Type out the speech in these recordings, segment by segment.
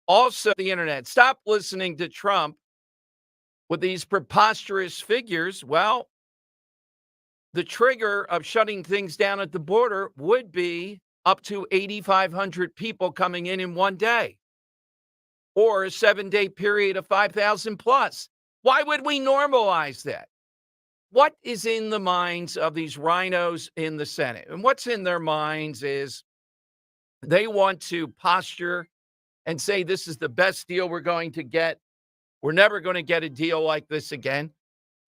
Also, the internet. Stop listening to Trump with these preposterous figures. Well, the trigger of shutting things down at the border would be up to 8,500 people coming in one day or a 7-day period of 5,000 plus. Why would we normalize that? What is in the minds of these rhinos in the Senate? And what's in their minds is they want to posture and say, this is the best deal we're going to get. We're never going to get a deal like this again.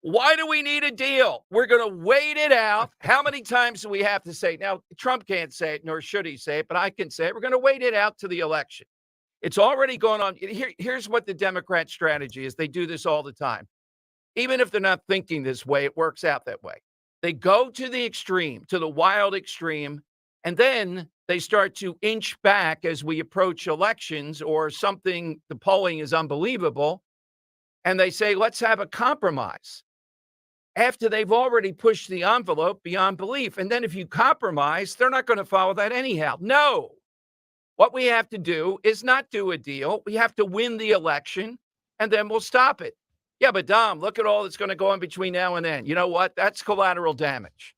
Why do we need a deal? We're going to wait it out. How many times do we have to say it? Now, Trump can't say it, nor should he say it, but I can say it. We're going to wait it out to the election. It's already going on. Here's what the Democrat strategy is. They do this all the time. Even if they're not thinking this way, it works out that way. They go to the extreme, to the wild extreme, and then they start to inch back as we approach elections or something. The polling is unbelievable. And they say, let's have a compromise after they've already pushed the envelope beyond belief. And then if you compromise, they're not going to follow that anyhow. No. What we have to do is not do a deal. We have to win the election, and then we'll stop it. Yeah, but Dom, look at all that's going to go on between now and then. You know what? That's collateral damage.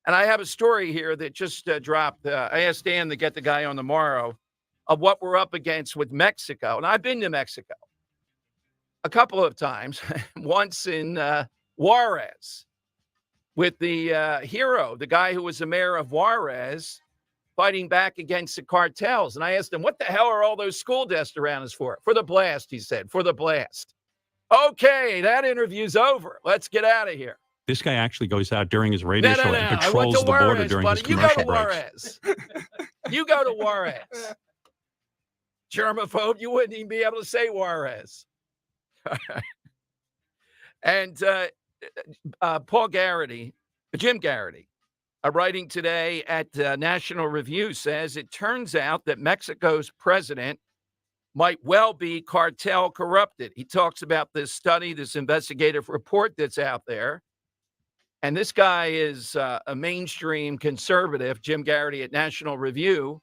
And I have a story here that just dropped. I asked Dan to get the guy on tomorrow of what we're up against with Mexico. And I've been to Mexico a couple of times, once in Juarez with the hero, the guy who was the mayor of Juarez, fighting back against the cartels. And I asked him, what the hell are all those school desks around us for? For the blast, he said, for the blast. Okay, that interview's over. Let's get out of here. This guy actually goes out during his radio show and I went patrols to the Juarez, border during buddy. his commercial You go to breaks. Juarez. You go to Juarez. Germaphobe, you wouldn't even be able to say Juarez. And Paul Garrity, Jim Garrity, writing today at National Review, says it turns out that Mexico's president might well be cartel corrupted. He talks about this study, this investigative report that's out there. And this guy is a mainstream conservative, Jim Garrity at National Review,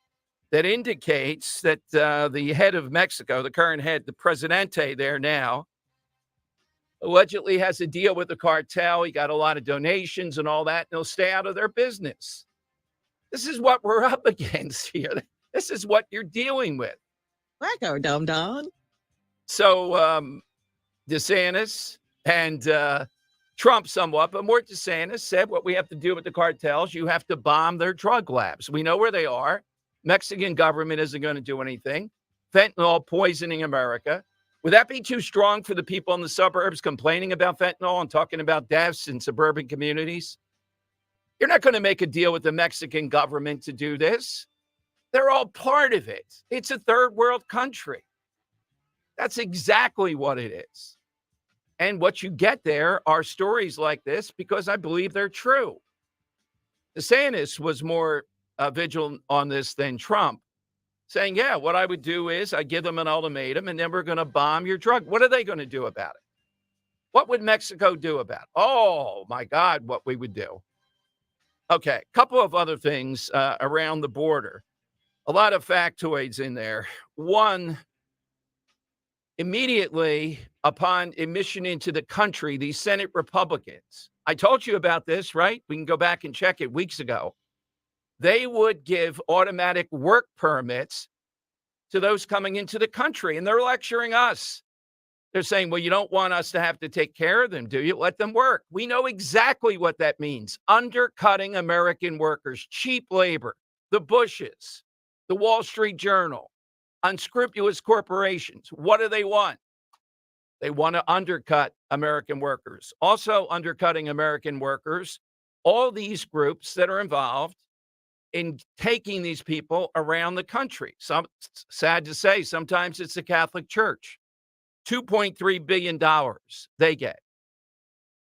that indicates that the head of Mexico, the current head, the presidente there now, allegedly has a deal with the cartel. He got a lot of donations and all that, and he'll stay out of their business. This is what we're up against here. This is what you're dealing with. Wacko, dum-dum. So DeSantis and Trump somewhat, but more DeSantis said what we have to do with the cartels, you have to bomb their drug labs. We know where they are. Mexican government isn't going to do anything. Fentanyl poisoning America. Would that be too strong for the people in the suburbs complaining about fentanyl and talking about deaths in suburban communities? You're not going to make a deal with the Mexican government to do this. They're all part of it. It's a third world country. That's exactly what it is. And what you get there are stories like this because I believe they're true. DeSantis was more vigilant on this than Trump, saying, yeah, what I would do is I give them an ultimatum and then we're going to bomb your drug. What are they going to do about it? What would Mexico do about it? Oh, my God, what we would do. Okay, a couple of other things around the border. A lot of factoids in there. One, immediately upon admission into the country, these Senate Republicans, I told you about this, right? We can go back and check it weeks ago. They would give automatic work permits to those coming into the country, and they're lecturing us. They're saying, well, you don't want us to have to take care of them, do you? Let them work. We know exactly what that means. Undercutting American workers, cheap labor, the Bushes, the Wall Street Journal, unscrupulous corporations. What do they want? They want to undercut American workers. Also undercutting American workers, all these groups that are involved in taking these people around the country. Some, sad to say, sometimes it's the Catholic Church. $2.3 billion they get.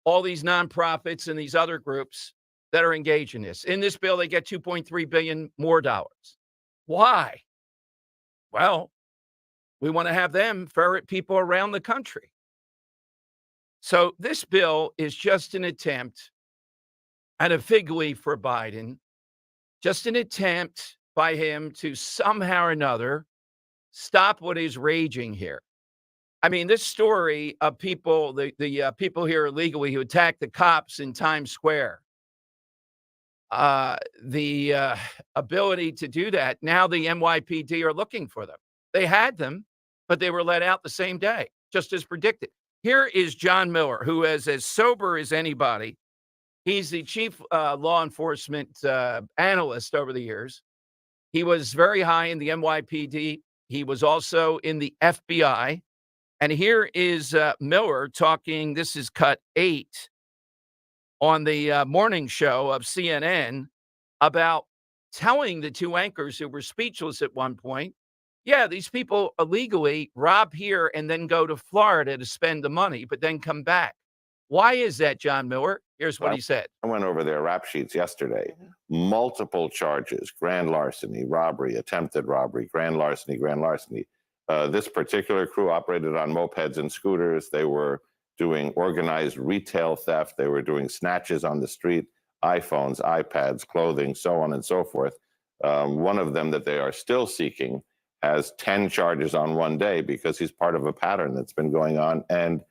All these nonprofits and these other groups that are engaged in this. In this bill, they get $2.3 billion more dollars. Why? Well, we want to have them ferret people around the country. So this bill is just an attempt at a fig leaf for Biden, just an attempt by him to somehow or another stop what is raging here. I mean, this story of people, the people here illegally who attacked the cops in Times Square, the ability to do that. Now the NYPD are looking for them. They had them, but they were let out the same day, just as predicted. Here is John Miller, who is as sober as anybody. He's the chief law enforcement analyst over the years. He was very high in the NYPD. He was also in the FBI. And here is Miller talking. This is cut 8 on the morning show of CNN about telling the two anchors who were speechless at one point, yeah, these people illegally rob here and then go to Florida to spend the money, but then come back. Why is that, John Miller? Here's what he said. I went over their rap sheets yesterday. Multiple charges: grand larceny, robbery, attempted robbery, grand larceny, grand larceny. This particular crew operated on mopeds and scooters. They were doing organized retail theft. They were doing snatches on the street, iPhones, iPads, clothing, so on and so forth. One of them that they are still seeking has 10 charges on one day because he's part of a pattern that's been going on. And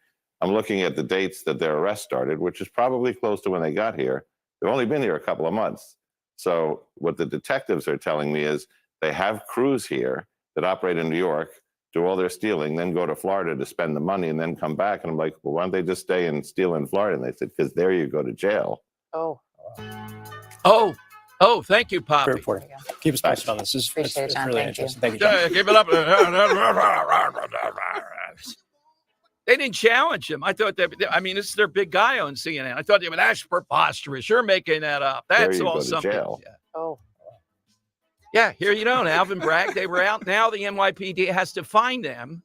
I'm looking at the dates that their arrest started, which is probably close to when they got here. They've only been here a couple of months. So what the detectives are telling me is they have crews here that operate in New York, do all their stealing, then go to Florida to spend the money and then come back. And I'm like, well, why don't they just stay and steal in Florida? And they said, because there you go to jail. Oh, thank you, Poppy. Great report. Keep us posted on this. This Appreciate it, it's John. really Thank you. interesting. Thank you, John. Give it up. They didn't challenge him. I thought this is their big guy on CNN. I thought, that's preposterous. You're making that up. That's all something. Yeah. Yeah, here you know, Alvin Bragg, they were out. Now the NYPD has to fine them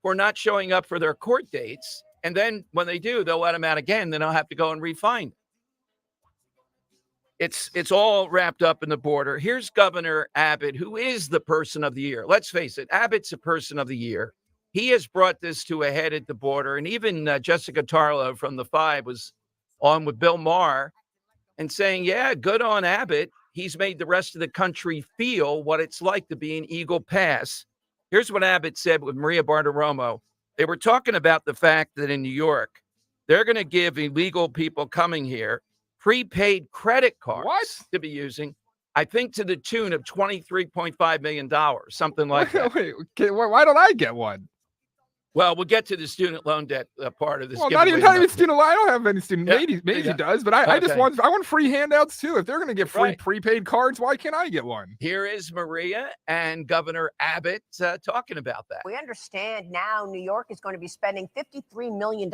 for not showing up for their court dates. And then when they do, they'll let them out again. Then they'll have to go and refine them. It's all wrapped up in the border. Here's Governor Abbott, who is the person of the year. Let's face it, Abbott's a person of the year. He has brought this to a head at the border. And even Jessica Tarlow from the 5 was on with Bill Maher and saying, yeah, good on Abbott. He's made the rest of the country feel what it's like to be in Eagle Pass. Here's what Abbott said with Maria Bartiromo. They were talking about the fact that in New York, they're going to give illegal people coming here prepaid credit cards to be using, I think to the tune of $23.5 million, something like that. Wait, why don't I get one? Well, we'll get to the student loan debt part of this. Well, not even student loan. I don't have any student. Yeah, Maybe does, but I just want free handouts too. If they're going to get free prepaid cards, why can't I get one? Here is Maria and Governor Abbott talking about that. We understand now New York is going to be spending $53 million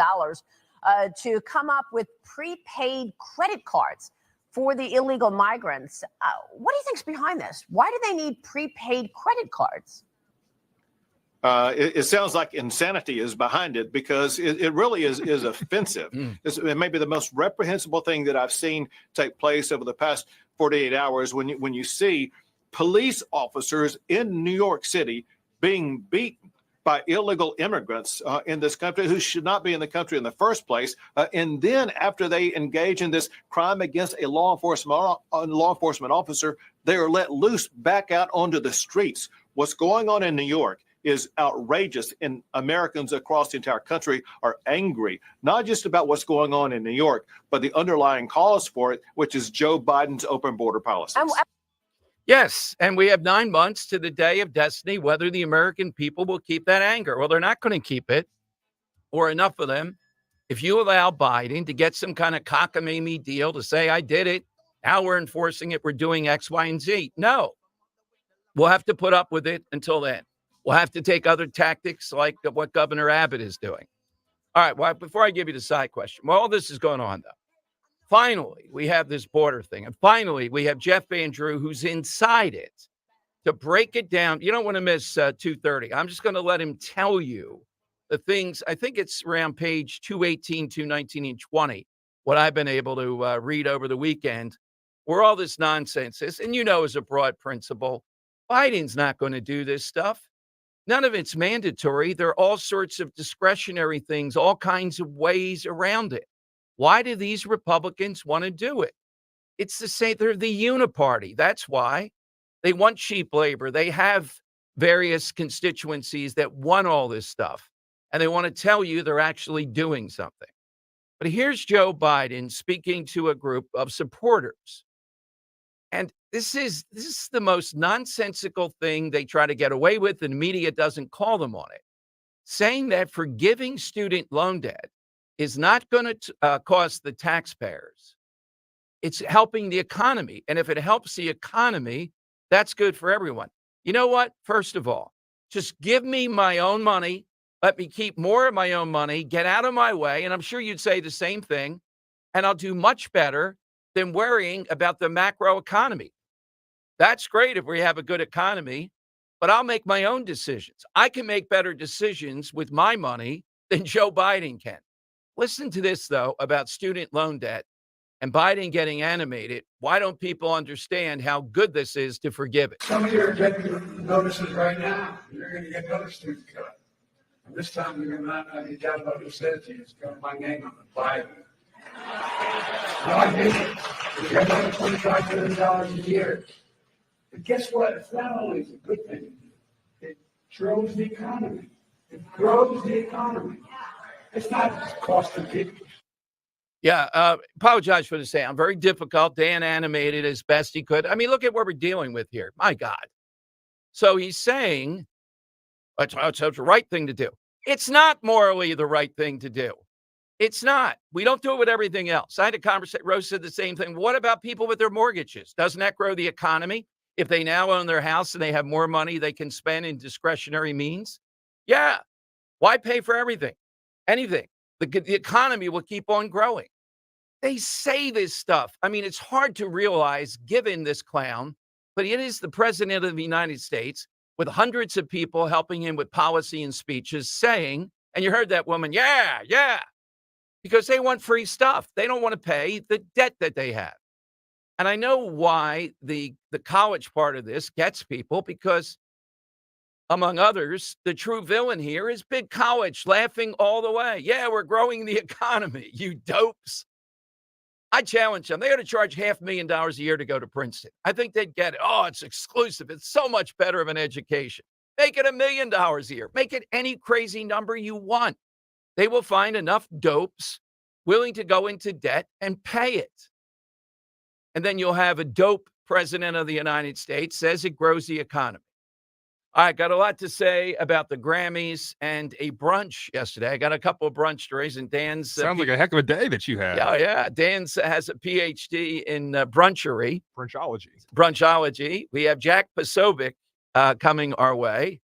to come up with prepaid credit cards for the illegal migrants. What do you think's behind this? Why do they need prepaid credit cards? It sounds like insanity is behind it because it really is offensive. It may be the most reprehensible thing that I've seen take place over the past 48 hours when you see police officers in New York City being beaten by illegal immigrants in this country who should not be in the country in the first place. And then after they engage in this crime against a law enforcement officer, they are let loose back out onto the streets. What's going on in New York is outrageous, and Americans across the entire country are angry, not just about what's going on in New York, but the underlying cause for it, which is Joe Biden's open border policies. Yes, and we have 9 months to the day of destiny, whether the American people will keep that anger. Well, they're not going to keep it, or enough of them. If you allow Biden to get some kind of cockamamie deal to say, I did it, now we're enforcing it, we're doing X, Y, and Z. No, we'll have to put up with it until then. We'll have to take other tactics like what Governor Abbott is doing. All right, well, before I give you the side question, well, all this is going on, though. Finally, we have this border thing. And finally, we have Jeff Van Drew, who's inside it, to break it down. You don't want to miss 2:30. I'm just going to let him tell you the things. I think it's around page 218, 219, and 20, what I've been able to read over the weekend, where all this nonsense is. And as a broad principle, Biden's not going to do this stuff. None of it's mandatory. There are all sorts of discretionary things, all kinds of ways around it. Why do these Republicans want to do it? It's the same. They're the uniparty. That's why they want cheap labor. They have various constituencies that won all this stuff. And they want to tell you they're actually doing something. But here's Joe Biden speaking to a group of supporters. And this is the most nonsensical thing they try to get away with, and the media doesn't call them on it. Saying that forgiving student loan debt is not going to cost the taxpayers. It's helping the economy. And if it helps the economy, that's good for everyone. You know what? First of all, just give me my own money. Let me keep more of my own money, get out of my way. And I'm sure you'd say the same thing. And I'll do much better than worrying about the macro economy. That's great if we have a good economy, but I'll make my own decisions. I can make better decisions with my money than Joe Biden can. Listen to this, though, about student loan debt and Biden getting animated. Why don't people understand how good this is to forgive it? Some of you are getting notices right now. You're going to get another student cut. And this time you're not going to get what it says to you. It's got my name on the Biden. No, I get it. You get another $25 billion a year. But guess what? It's not always a good thing. It grows the economy. It grows the economy. It's not costing people. Yeah, apologize for the sound. Very difficult. Dan animated as best he could. I mean, look at what we're dealing with here. My God. So he's saying it's the right thing to do. It's not morally the right thing to do. It's not. We don't do it with everything else. I had a conversation. Rose said the same thing. What about people with their mortgages? Doesn't that grow the economy? If they now own their house and they have more money they can spend in discretionary means? Yeah. Why pay for everything? Anything. The economy will keep on growing. They say this stuff. I mean, it's hard to realize given this clown, but it is the president of the United States with hundreds of people helping him with policy and speeches saying, and you heard that woman, yeah, because they want free stuff. They don't want to pay the debt that they have. And I know why the college part of this gets people, because among others, the true villain here is big college laughing all the way. Yeah, we're growing the economy, you dopes. I challenge them. They ought to charge $500,000 a year to go to Princeton. I think they'd get it. Oh, it's exclusive. It's so much better of an education. Make it $1 million a year. Make it any crazy number you want. They will find enough dopes willing to go into debt and pay it. And then you'll have a dope president of the United States says it grows the economy. All right, got a lot to say about the Grammys and a brunch yesterday. I got a couple of brunch stories, and Dan's... Sounds like a heck of a day that you had. Yeah. Dan's has a PhD in brunchery. Brunchology. We have Jack Posobiec coming our way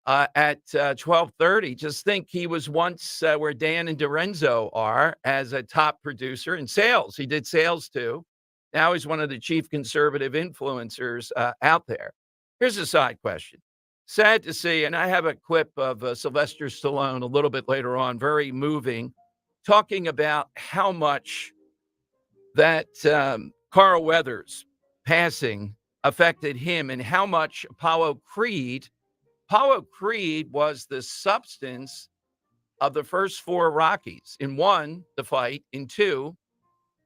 at 12:30. Just think he was once where Dan and Dorenzo are as a top producer in sales. He did sales, too. Now he's one of the chief conservative influencers out there. Here's a side question. Sad to see, and I have a clip of Sylvester Stallone a little bit later on, very moving, talking about how much that Carl Weathers passing affected him and how much Apollo Creed was the substance of the first 4 Rockies. In 1, the fight. In 2,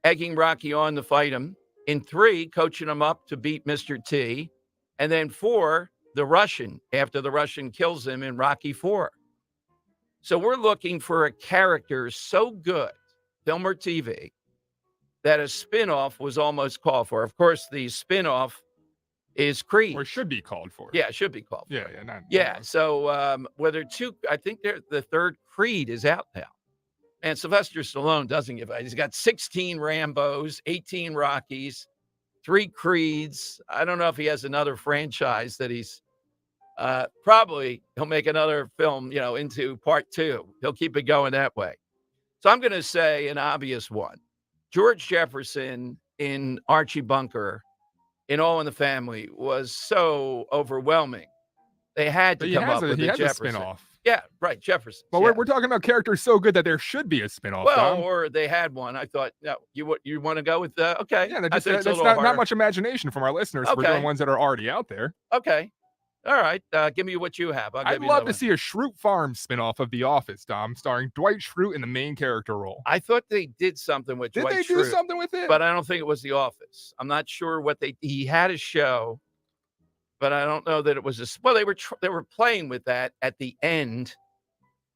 egging Rocky on to fight him. In 3, coaching him up to beat Mr. T. And then 4, the Russian, after the Russian kills him in Rocky 4. So we're looking for a character so good, film or TV, that a spinoff was almost called for. Of course, the spinoff is Creed. Or should be called for. Yeah, it should be called for. Yeah. So whether I think the third Creed is out now. And Sylvester Stallone doesn't give a. He's got 16 Rambos, 18 Rockies, 3 Creeds. I don't know if he has another franchise that he's probably he'll make another film, into part 2. He'll keep it going that way. So I'm going to say an obvious one. George Jefferson in Archie Bunker in All in the Family was so overwhelming. They had to come up with a Jefferson. Spinoff. Yeah, right, Jefferson. But we're talking about characters so good that there should be a spinoff. Well, or they had one. I thought, no, you want to go with okay. Yeah, that's not much imagination from our listeners. Okay. We're doing ones that are already out there. Okay. All right. Give me what you have. I'd love to see a Schrute Farm spinoff of The Office, Dom, starring Dwight Schrute in the main character role. I thought they did something with Dwight Schrute. Did they do something with it? But I don't think it was The Office. I'm not sure what he had a show, but I don't know that it was well. They were playing with that at the end,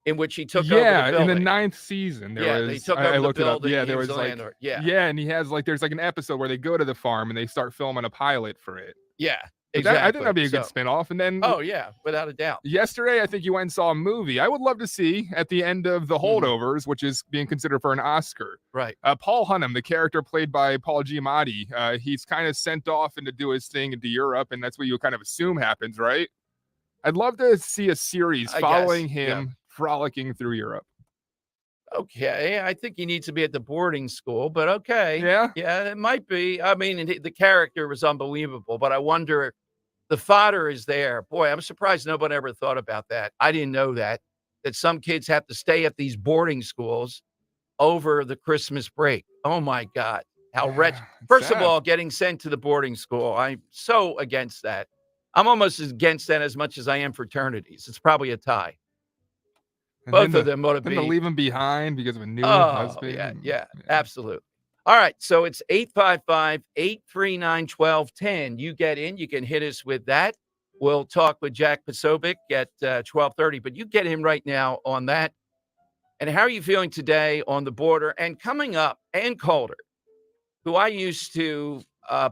in which he took over the Yeah, in building. the 9th season, there was. they took I over the looked it up. building. Yeah, He there was was the like. landlord. Yeah, And he has there's like an episode where they go to the farm and they start filming a pilot for it. yeah, But exactly. I think that'd be a good spinoff. And then Oh yeah, without a doubt. yesterday, I think you went and saw a movie. I would love to see at the end of The Holdovers, which is being considered for an Oscar. Right. Paul Hunnam, the character played by Paul Giamatti, he's kind of sent off and to do his thing into Europe, and that's what you kind of assume happens, right? I'd love to see a series following him frolicking through Europe. Okay, I think he needs to be at the boarding school, but okay. Yeah? Yeah, it might be. I mean, the character was unbelievable, but I wonder, the fodder is there. Boy, I'm surprised nobody ever thought about that. I didn't know that some kids have to stay at these boarding schools over the Christmas break. Oh my God. How wretched. First of all, getting sent to the boarding school, I'm so against that. I'm almost as against that as much as I am fraternities. It's probably a tie. And Both of them ought to be. to leave him behind because of a new husband. Yeah, absolutely. All right, so it's 855-839-1210. You get in, you can hit us with that. We'll talk with Jack Posobiec at 12:30, but you get him right now on that. And how are you feeling today on the border? And coming up, Ann Coulter, who I used to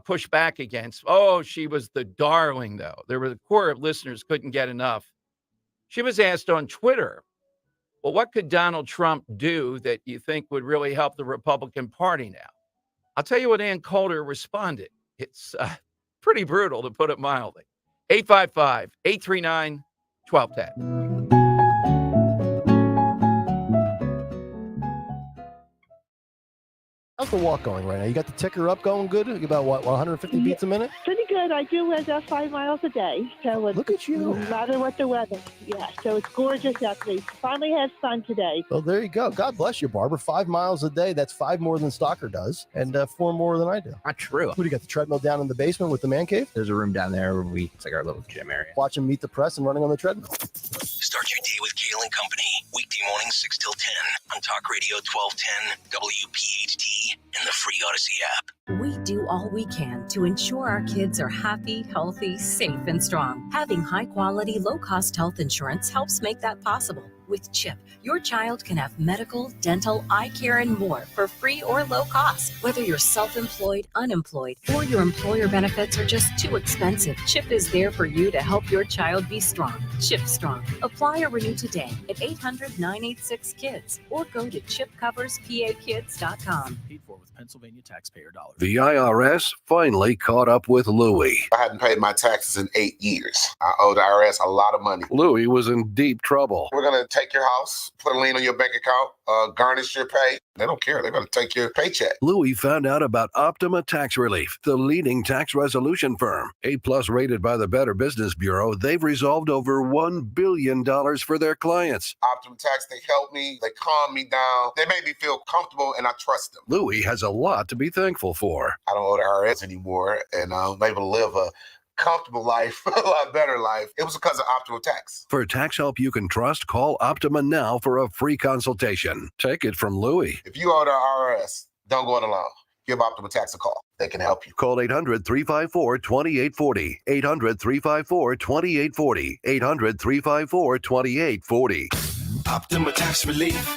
push back against. Oh, she was the darling, though. There were a core of listeners couldn't get enough. She was asked on Twitter, well, what could Donald Trump do that you think would really help the Republican Party now? I'll tell you what Ann Coulter responded. It's pretty brutal, to put it mildly. 855-839-1210. How's the walk going right now? You got the ticker up going good? About what, 150 beats a minute? Pretty good. I do 5 miles a day. So Look at you. No matter what the weather. Yeah, so it's gorgeous out there. Finally had sun today. Well, there you go. God bless you, Barbara. 5 miles a day. That's 5 more than Stalker does, and 4 more than I do. Not true. What do you got, the treadmill down in the basement with the man cave? There's a room down there where it's like our little gym area. Watch him meet the press and running on the treadmill. Start your day with Kale and Company. Weekday mornings 6 till 10 on Talk Radio 1210, WPHT, and the free Odyssey app. We do all we can to ensure our kids are happy, healthy, safe, and strong. Having high-quality, low-cost health insurance helps make that possible. With CHIP, your child can have medical, dental, eye care, and more for free or low cost. Whether you're self-employed, unemployed, or your employer benefits are just too expensive, CHIP is there for you to help your child be strong. CHIP Strong. Apply or renew today at 800-986-KIDS or go to chipcoverspakids.com. Paid for with Pennsylvania taxpayer dollars. The IRS finally caught up with Louie. I hadn't paid my taxes in 8 years. I owe the IRS a lot of money. Louie was in deep trouble. We're going to take your house, put a lien on your bank account, garnish your pay. They don't care. They're going to take your paycheck. Louie found out about Optima Tax Relief, the leading tax resolution firm. A+ rated by the Better Business Bureau, they've resolved over $1 billion for their clients. Optima Tax, they help me. They calm me down. They make me feel comfortable, and I trust them. Louie has a lot to be thankful for. I don't owe the IRS anymore, and I'm able to live a comfortable life, a lot better life. It was because of Optima Tax. For tax help you can trust, call Optima now for a free consultation. Take it from Louie. If you owe the IRS, don't go it alone. Give Optima Tax a call. They can help you. Call 800-354-2840. 800-354-2840. 800-354-2840. Optima Tax Relief.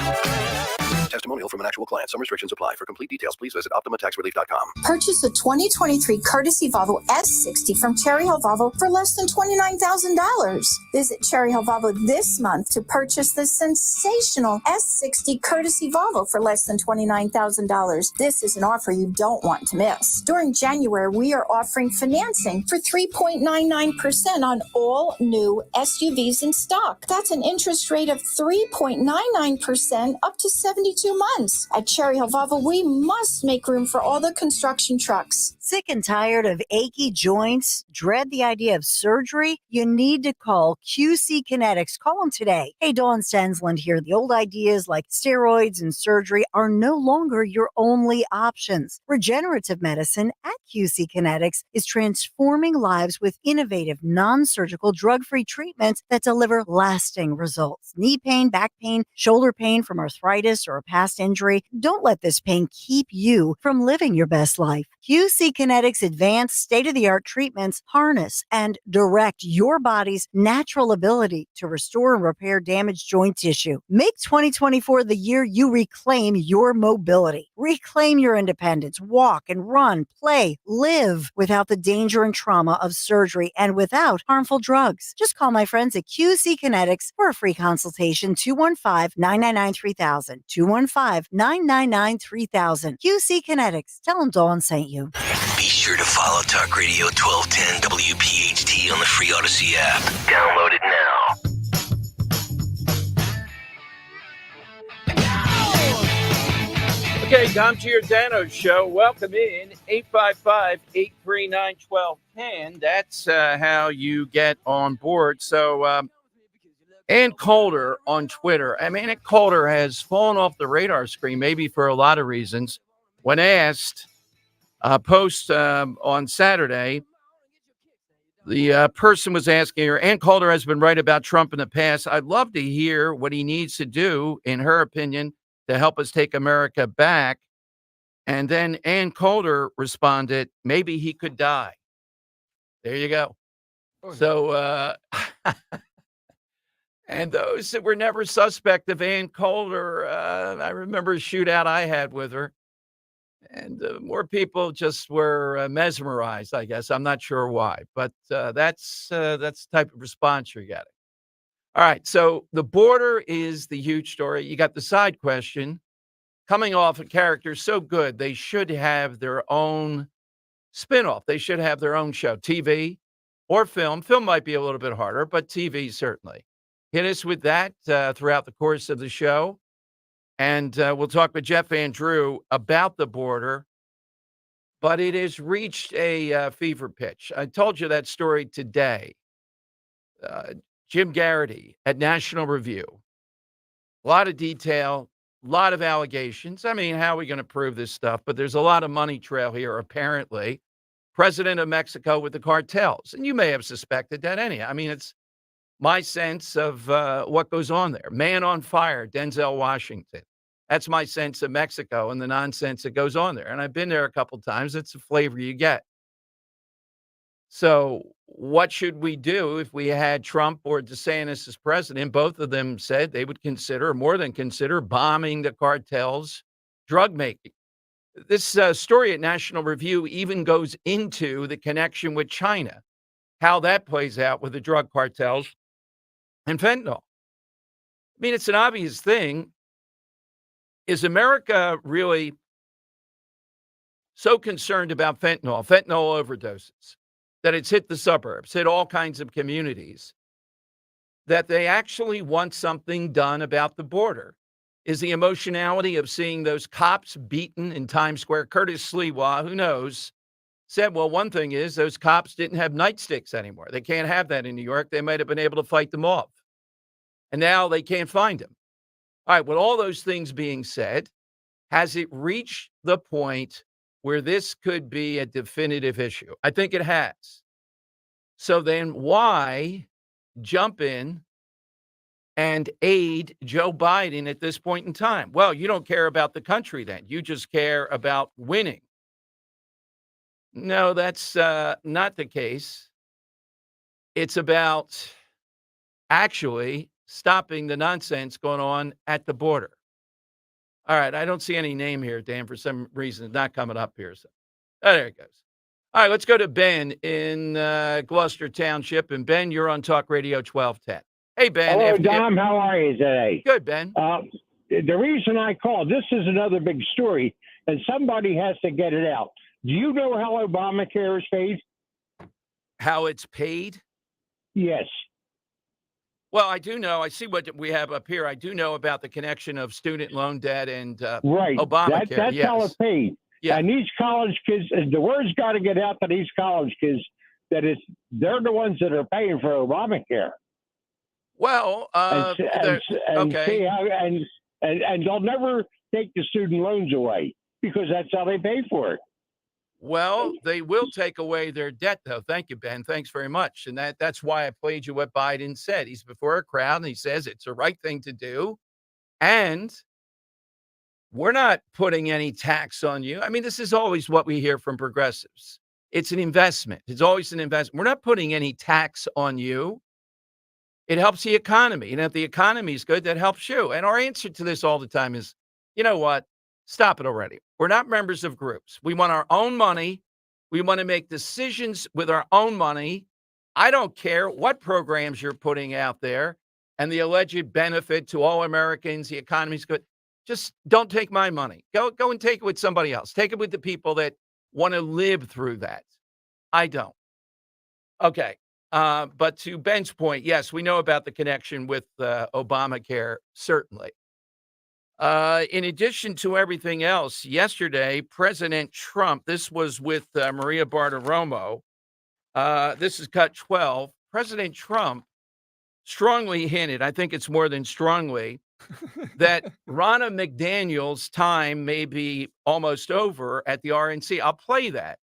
Testimonial from an actual client. Some restrictions apply. For complete details, please visit OptimaTaxRelief.com. Purchase a 2023 courtesy Volvo S60 from Cherry Hill Volvo for less than $29,000. Visit Cherry Hill Volvo this month to purchase the sensational S60 courtesy Volvo for less than $29,000. This is an offer you don't want to miss. During January, we are offering financing for 3.99% on all new SUVs in stock. That's an interest rate of 3.99% up to 72 months. At Cherry Hill Volvo, we must make room for all the construction trucks. Sick and tired of achy joints? Dread the idea of surgery? You need to call QC Kinetics. Call them today. Hey, Dawn Stensland here. The old ideas like steroids and surgery are no longer your only options. Regenerative medicine at QC Kinetics is transforming lives with innovative, non-surgical, drug-free treatments that deliver lasting results. Knee pain, back pain, shoulder pain from arthritis or a past injury. Don't let this pain keep you from living your best life. QC Kinetics advanced state-of-the-art treatments harness and direct your body's natural ability to restore and repair damaged joint tissue. Make 2024 the year you reclaim your mobility. Reclaim your independence. Walk and run, play, live without the danger and trauma of surgery and without harmful drugs. Just call my friends at QC Kinetics for a free consultation. 215-999-3000. 215-999-3000. QC Kinetics. Tell them Dawn sent you. Be sure to follow Talk Radio 1210 WPHT on the free Odyssey app. Download it now. Okay, Dom Giordano Show. Welcome in. 855-839-1210. That's how you get on board. So, Ann Coulter on Twitter. I mean, Ann Coulter has fallen off the radar screen, maybe for a lot of reasons. When asked, post on Saturday, the person was asking her, Ann Coulter has been right about Trump in the past. I'd love to hear what he needs to do, in her opinion, to help us take America back. And then Ann Coulter responded, maybe he could die. There you go. So, and those that were never suspect of Ann Coulter, I remember a shootout I had with her. And more people just were mesmerized, I guess. I'm not sure why, but that's the type of response you're getting. All right, so the border is the huge story. You got the side question. Coming off a character so good, they should have their own spinoff. They should have their own show, TV or film. Film might be a little bit harder, but TV certainly. Hit us with that throughout the course of the show. And we'll talk with Jeff Andrew about the border. But it has reached a fever pitch. I told you that story today. Jim Garrity at National Review. A lot of detail, a lot of allegations. I mean, how are we going to prove this stuff? But there's a lot of money trail here, apparently. President of Mexico with the cartels. And you may have suspected that anyhow. I mean, it's my sense of what goes on there. Man on fire, Denzel Washington. That's my sense of Mexico and the nonsense that goes on there. And I've been there a couple times. It's the flavor you get. So what should we do if we had Trump or DeSantis as president? Both of them said they would consider, more than consider, bombing the cartels' drug making. This story at National Review even goes into the connection with China, how that plays out with the drug cartels and fentanyl. I mean, it's an obvious thing. Is America really so concerned about fentanyl overdoses, that it's hit the suburbs, hit all kinds of communities, that they actually want something done about the border? Is the emotionality of seeing those cops beaten in Times Square? Curtis Sliwa, who knows, said, well, one thing is those cops didn't have nightsticks anymore. They can't have that in New York. They might have been able to fight them off. And now they can't find them. All right, with all those things being said, has it reached the point where this could be a definitive issue? I think it has. So then why jump in and aid Joe Biden at this point in time? Well, you don't care about the country then. You just care about winning. No, that's not the case. It's about actually stopping the nonsense going on at the border. All right, I don't see any name here, Dan, for some reason. It's not coming up here. So there it goes. All right, let's go to Ben in Gloucester Township. And Ben, you're on Talk Radio 1210. Hey, Ben. Hello, Dom. How are you today? Good, Ben. The reason I called, this is another big story, and somebody has to get it out. Do you know how Obamacare is paid? How it's paid? Yes. Well, I do know. I see what we have up here. I do know about the connection of student loan debt and right. Obamacare. That's yes. how it's paid. Yeah. And these college kids, the word's got to get out to these college kids that they're the ones that are paying for Obamacare. Well, and okay. See how, and they'll never take the student loans away because that's how they pay for it. Well, they will take away their debt, though. Thank you, Ben. Thanks very much. And that's why I played you what Biden said. He's before a crowd and he says it's the right thing to do. And we're not putting any tax on you. I mean, this is always what we hear from progressives. It's an investment. It's always an investment. We're not putting any tax on you. It helps the economy. And if the economy is good, that helps you. And our answer to this all the time is, you know what? Stop it already. We're not members of groups. We want our own money. We want to make decisions with our own money. I don't care what programs you're putting out there and the alleged benefit to all Americans, the economy's good. Just don't take my money. Go and take it with somebody else. Take it with the people that want to live through that. I don't. Okay. But to Ben's point, yes, we know about the connection with Obamacare, certainly. In addition to everything else, yesterday, President Trump, this was with Maria Bartiromo, this is cut 12. President Trump strongly hinted, I think it's more than strongly, that Ronna McDaniel's time may be almost over at the RNC. I'll play that.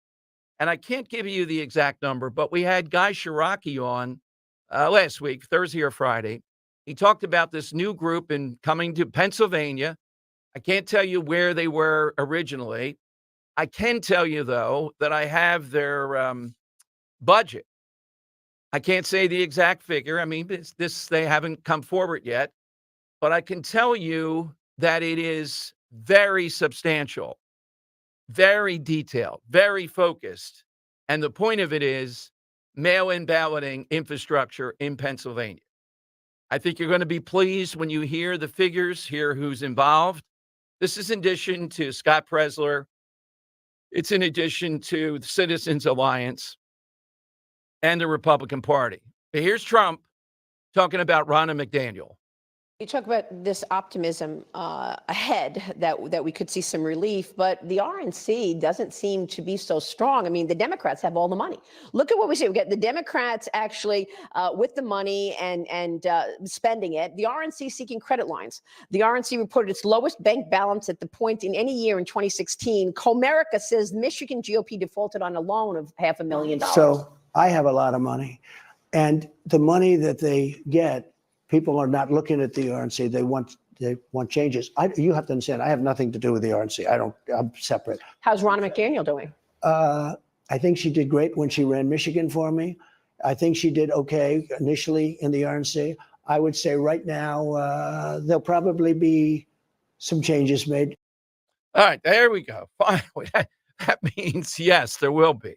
And I can't give you the exact number, but we had Guy Shiraki on last week, Thursday or Friday. He talked about this new group in coming to Pennsylvania. I can't tell you where they were originally. I can tell you, though, that I have their budget. I can't say the exact figure. I mean, they haven't come forward yet. But I can tell you that it is very substantial, very detailed, very focused. And the point of it is mail-in balloting infrastructure in Pennsylvania. I think you're going to be pleased when you hear the figures, hear who's involved. This is in addition to Scott Presler. It's in addition to the Citizens Alliance and the Republican Party. But here's Trump talking about Ronna McDaniel. You talk about this optimism ahead that we could see some relief, but the RNC doesn't seem to be so strong. I mean, the Democrats have all the money. Look at what we see. We get the Democrats actually with the money and spending it. The RNC seeking credit lines. The RNC reported its lowest bank balance at the point in any year in 2016. Comerica says Michigan GOP defaulted on a loan of $500,000. So I have a lot of money, and the money that they get, people are not looking at the RNC. They want changes. You have to understand, I have nothing to do with the RNC. I'm separate. How's Ronna McDaniel doing? I think she did great when she ran Michigan for me. I think she did okay initially in the RNC. I would say right now, there'll probably be some changes made. All right, there we go. Finally, that means yes, there will be.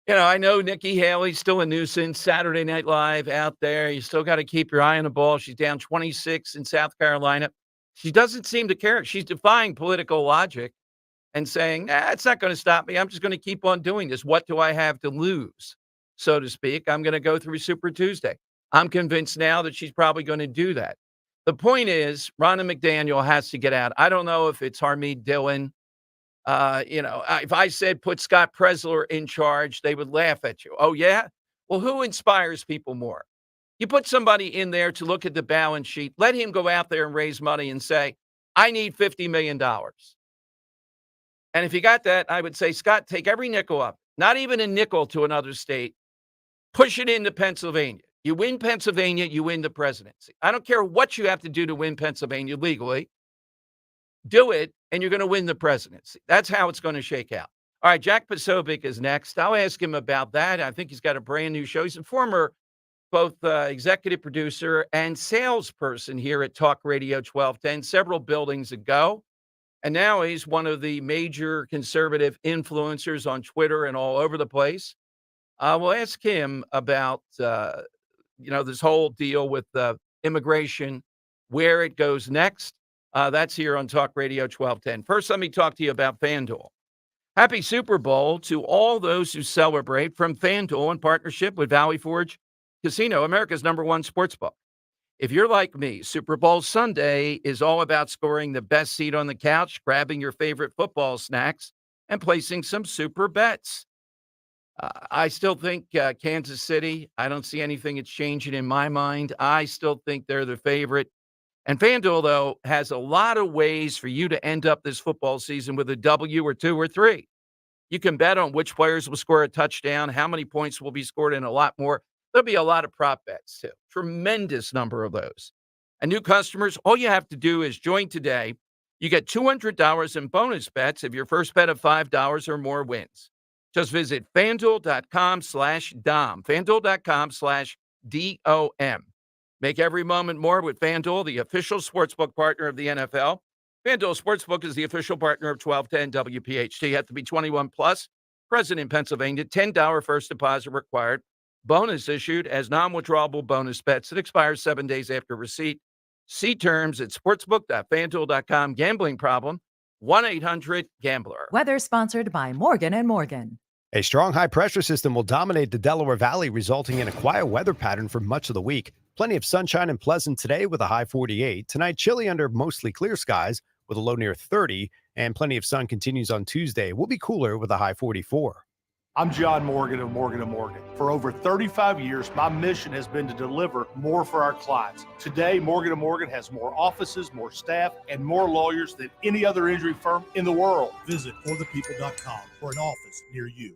You know, I know Nikki Haley's still a nuisance. Saturday Night Live out there. You still got to keep your eye on the ball. She's down 26 in South Carolina. She doesn't seem to care. She's defying political logic and saying, it's not going to stop me. I'm just going to keep on doing this. What do I have to lose, so to speak? I'm going to go through Super Tuesday. I'm convinced now that she's probably going to do that. The point is, Ronna McDaniel has to get out. I don't know if it's Harmeet Dillon. If I said put Scott Presler in charge, they would laugh at you. Oh, yeah? Well, who inspires people more? You put somebody in there to look at the balance sheet, let him go out there and raise money and say, I need $50 million. And if you got that, I would say, Scott, take every nickel up, not even a nickel to another state, push it into Pennsylvania. You win Pennsylvania, you win the presidency. I don't care what you have to do to win Pennsylvania legally. Do it, and you're going to win the presidency. That's how it's going to shake out. All right, Jack Posobiec is next. I'll ask him about that. I think he's got a brand new show. He's a former both executive producer and salesperson here at Talk Radio 1210 several buildings ago. And now he's one of the major conservative influencers on Twitter and all over the place. We'll ask him about, this whole deal with immigration, where it goes next. That's here on Talk Radio 1210. First, let me talk to you about FanDuel. Happy Super Bowl to all those who celebrate from FanDuel in partnership with Valley Forge Casino, America's #1 sportsbook. If you're like me, Super Bowl Sunday is all about scoring the best seat on the couch, grabbing your favorite football snacks, and placing some super bets. I still think Kansas City, I don't see anything that's changing in my mind. I still think they're the favorite. And FanDuel, though, has a lot of ways for you to end up this football season with a W or 2 or 3. You can bet on which players will score a touchdown, how many points will be scored, and a lot more. There'll be a lot of prop bets, too. Tremendous number of those. And new customers, all you have to do is join today. You get $200 in bonus bets if your first bet of $5 or more wins. Just visit FanDuel.com/Dom. FanDuel.com/DOM. Make every moment more with FanDuel, the official sportsbook partner of the NFL. FanDuel Sportsbook is the official partner of 1210 WPHT. You have to be 21 plus, present in Pennsylvania. $10 first deposit required. Bonus issued as non-withdrawable bonus bets. It expires 7 days after receipt. See terms at sportsbook.fanduel.com. Gambling problem? 1-800-GAMBLER. Weather sponsored by Morgan & Morgan. A strong high-pressure system will dominate the Delaware Valley, resulting in a quiet weather pattern for much of the week. Plenty of sunshine and pleasant today with a high 48. Tonight, chilly under mostly clear skies with a low near 30. And plenty of sun continues on Tuesday. We'll be cooler with a high 44. I'm John Morgan of Morgan & Morgan. For over 35 years, my mission has been to deliver more for our clients. Today, Morgan & Morgan has more offices, more staff, and more lawyers than any other injury firm in the world. Visit forthepeople.com for an office near you.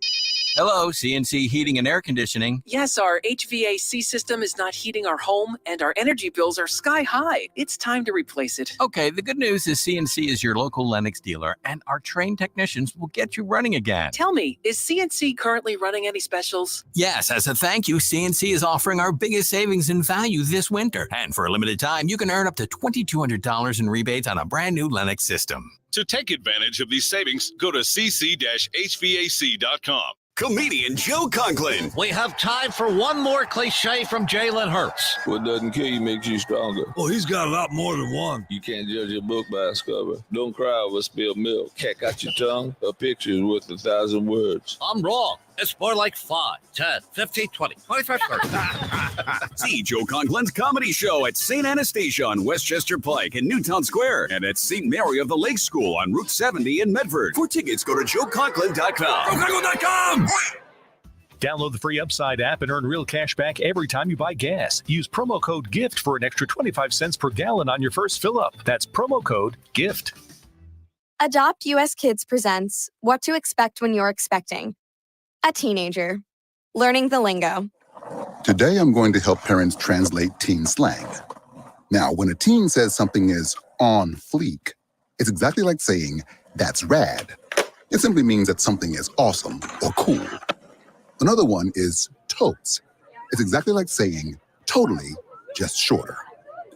Hello, CNC Heating and Air Conditioning. Yes, our HVAC system is not heating our home, and our energy bills are sky high. It's time to replace it. Okay, the good news is CNC is your local Lennox dealer, and our trained technicians will get you running again. Tell me, is CNC currently running any specials? Yes, as a thank you, CNC is offering our biggest savings in value this winter. And for a limited time, you can earn up to $2,200 in rebates on a brand new Lennox system. To take advantage of these savings, go to cc-hvac.com. Comedian Joe Conklin. We have time for one more cliche from Jalen Hurts. What doesn't kill you makes you stronger. Well, he's got a lot more than one. You can't judge a book by its cover. Don't cry over spilled milk. Cat got your tongue. A picture is worth 1,000 words. I'm wrong. It's more like 5, 10, 15, 20, 25, 30. See Joe Conklin's comedy show at St. Anastasia on Westchester Pike in Newtown Square and at St. Mary of the Lake School on Route 70 in Medford. For tickets, go to joeconklin.com. joeconklin.com! Download the free Upside app and earn real cash back every time you buy gas. Use promo code GIFT for an extra 25 cents per gallon on your first fill up. That's promo code GIFT. Adopt US Kids presents What to Expect When You're Expecting. A teenager. Learning the lingo. Today, I'm going to help parents translate teen slang. Now, when a teen says something is on fleek, it's exactly like saying, that's rad. It simply means that something is awesome or cool. Another one is totes. It's exactly like saying, totally, just shorter.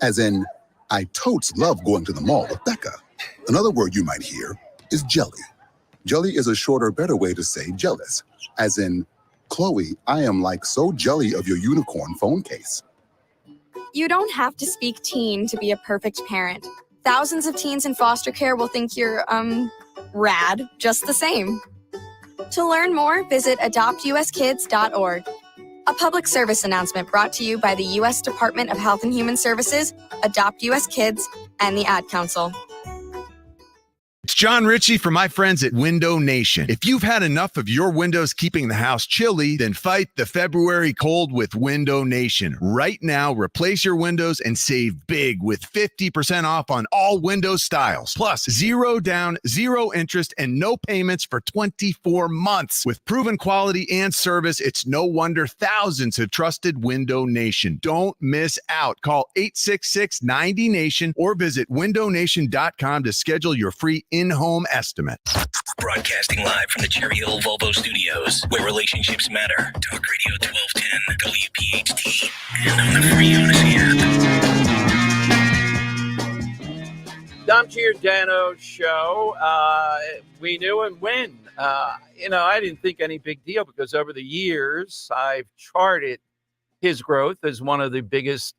As in, I totes love going to the mall with Becca. Another word you might hear is jelly. Jelly is a shorter, better way to say jealous. As in, Chloe, I am like so jelly of your unicorn phone case. You don't have to speak teen to be a perfect parent. Thousands of teens in foster care will think you're, rad just the same. To learn more, visit adoptuskids.org. A public service announcement brought to you by the U.S. Department of Health and Human Services, Adopt U.S. Kids, and the Ad Council. It's John Ritchie from my friends at Window Nation. If you've had enough of your windows keeping the house chilly, then fight the February cold with Window Nation. Right now, replace your windows and save big with 50% off on all window styles. Plus, 0 down, 0 interest, and no payments for 24 months. With proven quality and service, it's no wonder thousands have trusted Window Nation. Don't miss out. Call 866-90-NATION or visit windownation.com to schedule your free in-home estimate. Broadcasting live from the Cherry Hill Volvo Studios, where relationships matter. Talk Radio 1210, WPHT, and on the free Odyssey app. Dom Giordano show. We knew him when. I didn't think any big deal because over the years, I've charted his growth as one of the biggest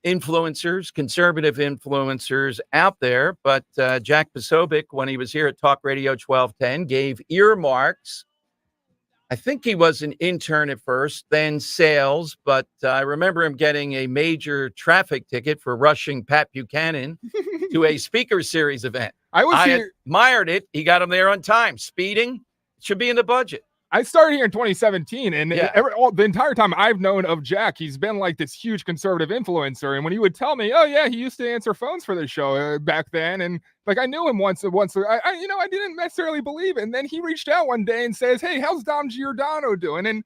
influencers, conservative influencers out there. But Jack Posobiec, when he was here at Talk Radio 1210, gave earmarks. I think he was an intern at first, then sales. But I remember him getting a major traffic ticket for rushing Pat Buchanan to a speaker series event. I admired it. He got him there on time. Speeding should be in the budget. I started here in 2017, and Yeah. the entire time I've known of Jack, he's been like this huge conservative influencer. And when he would tell me, "Oh yeah, he used to answer phones for the show back then," and like I knew him once, I didn't necessarily believe it. And then he reached out one day and says, "Hey, how's Dom Giordano doing?" And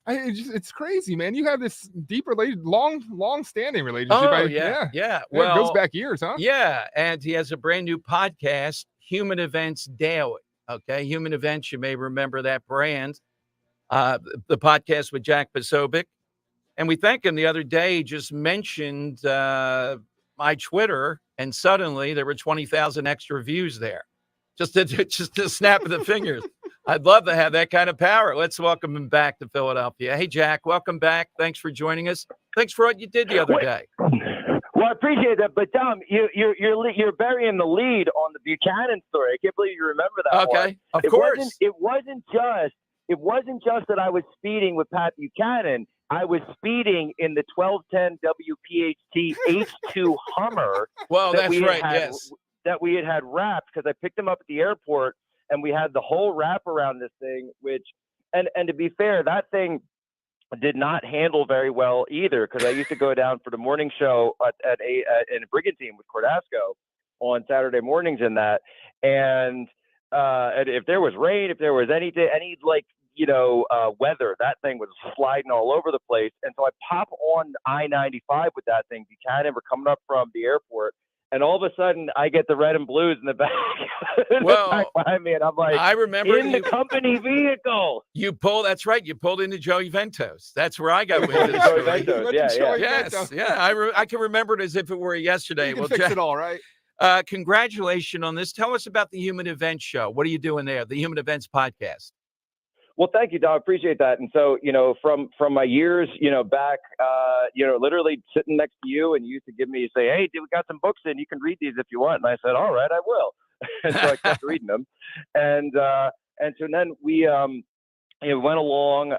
it's crazy, man. You have this deep long-standing relationship. Oh, yeah. It Well, goes back years, huh? Yeah, and he has a brand new podcast, Human Events Daily. Okay, Human Events, you may remember that brand. The podcast with Jack Posobiec. And we thank him the other day, just mentioned my Twitter, and suddenly there were 20,000 extra views there. Just a snap of the fingers. I'd love to have that kind of power. Let's welcome him back to Philadelphia. Hey, Jack, welcome back. Thanks for joining us. Thanks for what you did the other day. Well, I appreciate that, but Dom, you're burying the lead on the Buchanan story. I can't believe you remember that. Okay, one. of course. It wasn't just that I was speeding with Pat Buchanan. I was speeding in the 1210 WPHT H2 Hummer. Well, that that's we had right. had- Yes. That we had wrapped because I picked him up at the airport and we had the whole wrap around this thing. And to be fair, that thing did not handle very well either, because I used to go down for the morning show in a Brigantine with Cordasco on Saturday mornings and that. And if there was rain, if there was any weather, that thing was sliding all over the place. And so I pop on I-95 with that thing. Buchanan, we're coming up from the airport. And all of a sudden, I get the red and blues in the back, Well, behind me, and I'm like, I remember in the company vehicle. You pulled. That's right. You pulled into Joey Ventos. That's where I got wind of the Joey story. Ventos, yeah. Yes, yeah. I can remember it as if it were yesterday. You can fix Jack, it all, right? Congratulations on this. Tell us about the Human Events Show. What are you doing there? The Human Events Podcast. Well, thank you, Don. I appreciate that. And so, from my years, back, literally sitting next to you, and you used to give me, say, "Hey, dude, we got some books in. You can read these if you want." And I said, "All right, I will." And so I kept reading them. And so then we went along,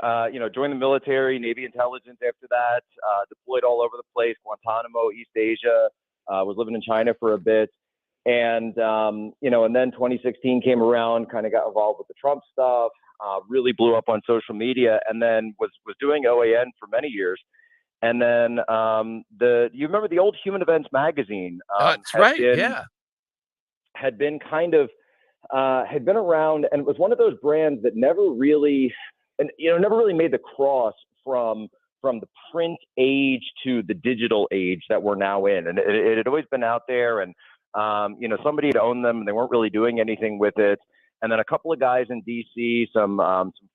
joined the military, Navy intelligence after that, deployed all over the place, Guantanamo, East Asia, was living in China for a bit. And then 2016 came around, kind of got involved with the Trump stuff. Really blew up on social media, and then was doing OAN for many years. And then you remember the old Human Events magazine? That's right. Yeah. Had been around, and it was one of those brands that never really made the cross from the print age to the digital age that we're now in. And it had always been out there, and somebody had owned them, and they weren't really doing anything with it. And then a couple of guys in DC, some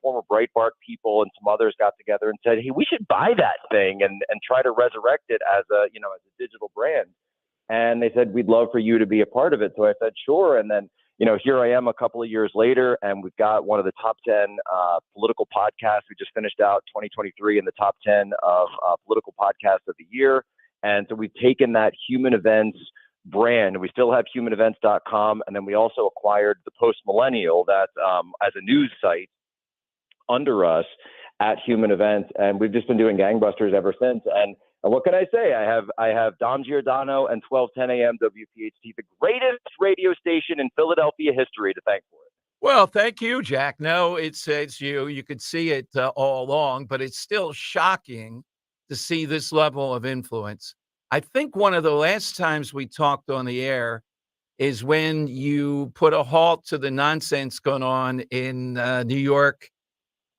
former Breitbart people, and some others got together and said, "Hey, we should buy that thing and try to resurrect it as a digital brand." And they said, "We'd love for you to be a part of it." So I said, "Sure." And then here I am a couple of years later, and we've got one of the top 10 political podcasts. We just finished out 2023 in the top 10 of political podcasts of the year. And so we've taken that Human Events brand. We still have humanevents.com, and then we also acquired the Post Millennial that as a news site under us at Human Events, and we've just been doing gangbusters ever since. And what can I say? I have Dom Giordano and 1210 AM WPHT, the greatest radio station in Philadelphia history, to thank for it. Well, thank you, Jack. No, it's you. You could see it all along, but it's still shocking to see this level of influence. I think one of the last times we talked on the air is when you put a halt to the nonsense going on in New York.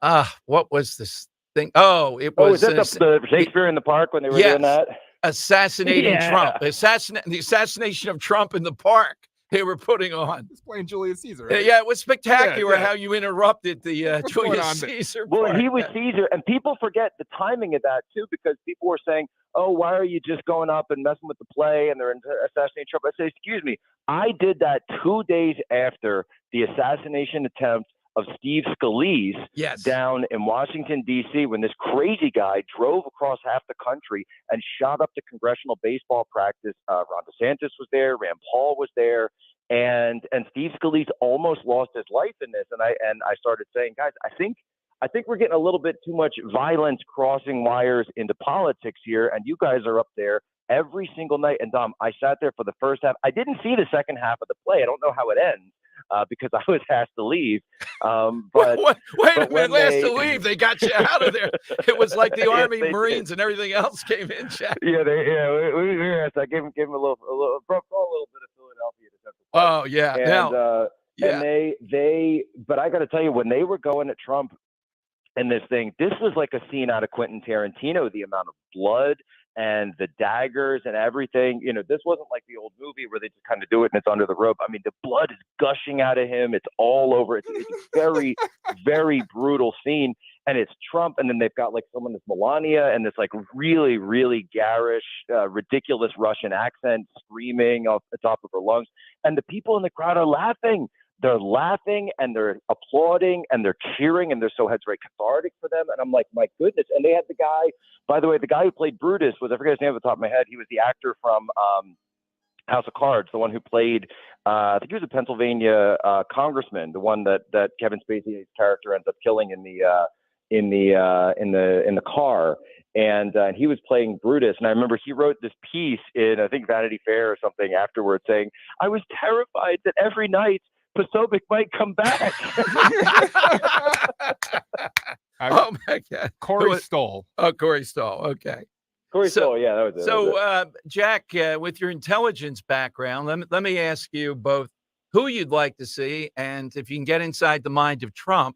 What was this thing? Oh, it was the Shakespeare in the Park when they were doing that? Assassinating Trump. The assassination of Trump in the park they were putting on. He's playing Julius Caesar. Right? Yeah, it was spectacular how you interrupted the Julius Caesar. Well, he was Caesar, and people forget the timing of that too, because people were saying, "Oh, why are you just going up and messing with the play and they're assassinating Trump?" I say, "Excuse me, I did that 2 days after the assassination attempt of Steve Scalise down in Washington, D.C., when this crazy guy drove across half the country and shot up the congressional baseball practice. Ron DeSantis was there, Rand Paul was there, and Steve Scalise almost lost his life in this. And I started saying, guys, I think we're getting a little bit too much violence crossing wires into politics here, and you guys are up there every single night. And Dom, I sat there for the first half. I didn't see the second half of the play. I don't know how it ends. because I was asked to leave. But wait but a when minute, last they, to leave, they got you out of there. It was like the Yes, Army, they did. Marines, and everything else came in, Jack. Yes, I gave him a little bit of Philadelphia to Central Park. Oh yeah. And Now, yeah. and but I got to tell you, when they were going at Trump and this thing, this was like a scene out of Quentin Tarantino. The amount of blood and the daggers and everything. This wasn't like the old movie where they just kind of do it and it's under the rope. I mean, the blood is gushing out of him. It's all over. It's a very, very brutal scene. And it's Trump, and then they've got like someone that's Melania, and this like really, really garish, ridiculous Russian accent, screaming off the top of her lungs, and the people in the crowd are laughing. They're laughing and they're applauding and they're cheering, and they're so it's very cathartic for them. And I'm like, my goodness. And they had the guy, by the way, the guy who played Brutus I forget his name off the top of my head. He was the actor from House of Cards, the one who played, I think he was a Pennsylvania congressman, the one that Kevin Spacey's character ends up killing in the car. And he was playing Brutus. And I remember he wrote this piece in, I think, Vanity Fair or something afterwards saying, I was terrified that every night Posobiec might come back. Oh my God. Corey Stoll. Oh, Corey Stoll. Okay. Corey Stoll, yeah, that was it. So, Jack, with your intelligence background, let me ask you both who you'd like to see, and if you can get inside the mind of Trump,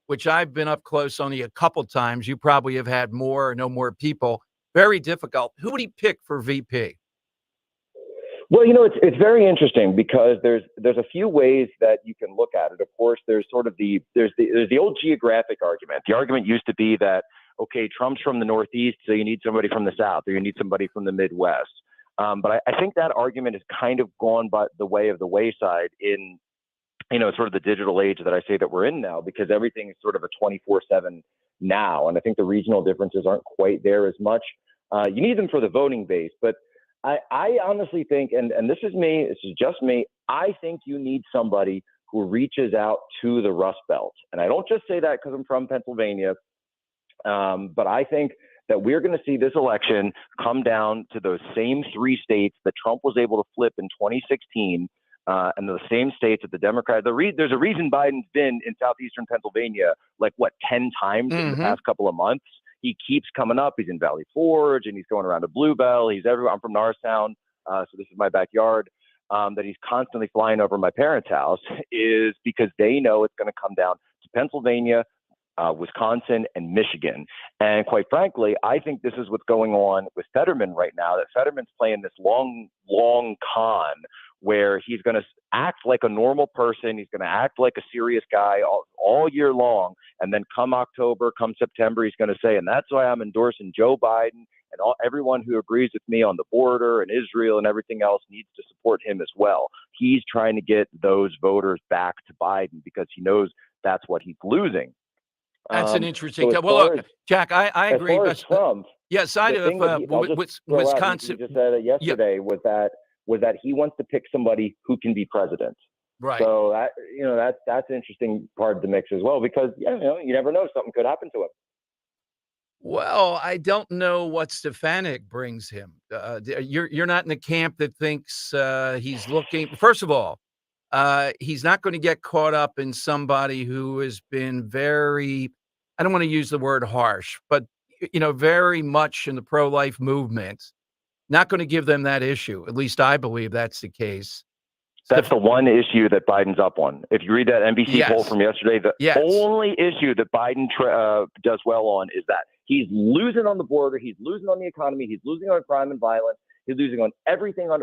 which I've been up close only a couple times. You probably have had more or no more people. Very difficult. Who would he pick for VP? Well, it's very interesting because there's a few ways that you can look at it. Of course, there's sort of the old geographic argument. The argument used to be that, okay, Trump's from the Northeast, so you need somebody from the South, or you need somebody from the Midwest. But I think that argument has kind of gone by the way of the wayside in, sort of the digital age that I say that we're in now, because everything is sort of a 24/7 now. And I think the regional differences aren't quite there as much. You need them for the voting base, but I honestly think, and this is just me, I think you need somebody who reaches out to the Rust Belt. And I don't just say that because I'm from Pennsylvania, but I think that we're going to see this election come down to those same three states that Trump was able to flip in 2016, and the same states that the Democrats. There's a reason Biden's been in southeastern Pennsylvania 10 times in the past couple of months. He keeps coming up. He's in Valley Forge, and he's going around to Bluebell. He's everywhere. I'm from Norristown, so this is my backyard. That he's constantly flying over my parents' house is because they know it's going to come down to Pennsylvania, Wisconsin, and Michigan. And quite frankly, I think this is what's going on with Fetterman right now, that Fetterman's playing this long con where he's going to act like a normal person. He's going to act like a serious guy all year long. And then come October, come September, he's going to say, and that's why I'm endorsing Joe Biden, and everyone who agrees with me on the border and Israel and everything else needs to support him as well. He's trying to get those voters back to Biden because he knows that's what he's losing. That's an interesting. Well, look, Jack, I agree. As far as Trump, side of Wisconsin. You just said it yesterday was that he wants to pick somebody who can be president. Right. So that's an interesting part of the mix as well, because you never know, something could happen to him. Well, I don't know what Stefanik brings him. You're not in the camp that thinks he's looking. First of all, he's not going to get caught up in somebody who has been very, I don't want to use the word harsh, but very much in the pro-life movement. Not going to give them that issue. At least I believe that's the case. That's the one issue that Biden's up on. If you read that NBC poll from yesterday, the only issue that Biden does well on is that he's losing on the border, he's losing on the economy, he's losing on crime and violence, he's losing on everything, on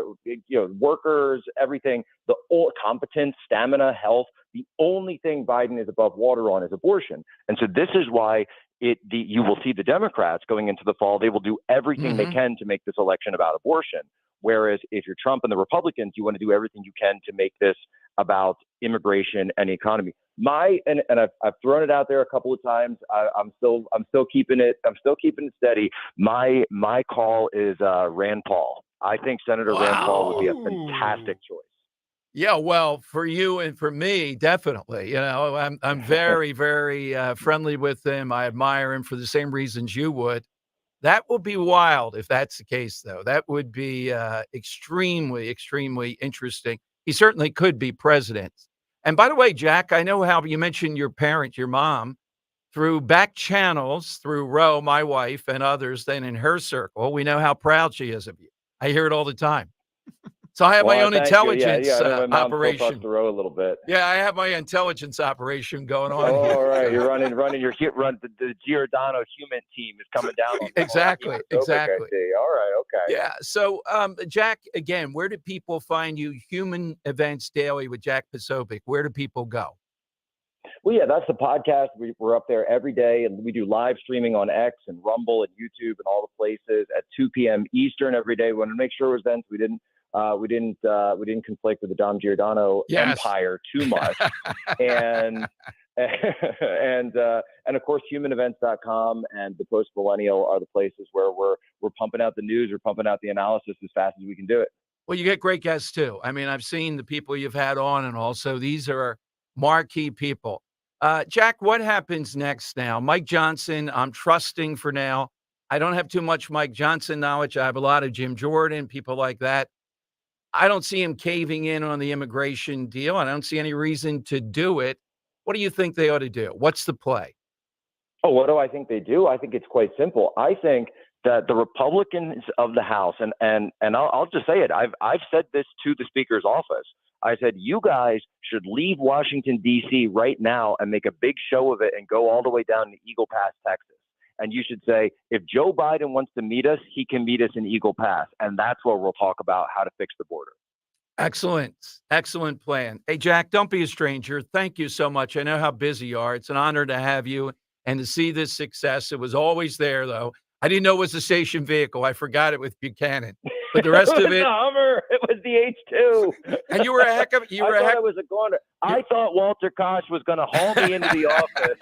workers, everything, the competence, stamina, health. The only thing Biden is above water on is abortion. And so this is why you will see the Democrats going into the fall. They will do everything they can to make this election about abortion. Whereas if you're Trump and the Republicans, you want to do everything you can to make this about immigration and the economy. I've thrown it out there a couple of times. I'm still keeping it. I'm still keeping it steady. My call is Rand Paul. I think Senator Rand Paul would be a fantastic choice. Yeah, well, for you and for me, definitely. I'm very, very friendly with him. I admire him for the same reasons you would. That will be wild if that's the case, though. That would be extremely, extremely interesting. He certainly could be president. And by the way, Jack, I know how you mentioned your parent, your mom, through back channels, through Ro, my wife, and others, then in her circle. We know how proud she is of you. I hear it all the time. So I have my own Thank you. Yeah, intelligence I know my mom still talks operation. to Ro a little bit. Yeah, I have my intelligence operation going on. Oh, here. all right. You're running the Giordano human team is coming down on Exactly. I Exactly. see. All right. Okay. Yeah. So, Jack, again, where do people find you? Human Events Daily with Jack Posobiec. Where do people go? Well, yeah, that's the podcast. We're up there every day, and we do live streaming on X and Rumble and YouTube and all the places at 2 p.m. Eastern every day. We want to make sure it was then, so we didn't conflict with the Dom Giordano empire too much, and of course, humanevents.com and the Post Millennial are the places where we're pumping out the news, we're pumping out the analysis as fast as we can do it. Well, you get great guests too. I mean, I've seen the people you've had on, and also these are marquee people. Jack, what happens next now? Mike Johnson, I'm trusting for now. I don't have too much Mike Johnson knowledge. I have a lot of Jim Jordan, people like that. I don't see him caving in on the immigration deal. I don't see any reason to do it. What do you think they ought to do? What's the play? Oh, what do I think they do? I think it's quite simple. I think that the Republicans of the House, and I'll just say it. I've said this to the Speaker's office. I said, you guys should leave Washington, D.C. right now and make a big show of it and go all the way down to Eagle Pass, Texas. And you should say, if Joe Biden wants to meet us, he can meet us in Eagle Pass. And that's where we'll talk about how to fix the border. Excellent. Excellent plan. Hey, Jack, don't be a stranger. Thank you so much. I know how busy you are. It's an honor to have you and to see this success. It was always there, though. I didn't know it was a station vehicle. I forgot it with Buchanan. But the rest of it, the Hummer. It was the H2. And you were a heck of I thought it was a goner. I thought Walter Koch was going to haul me into the office,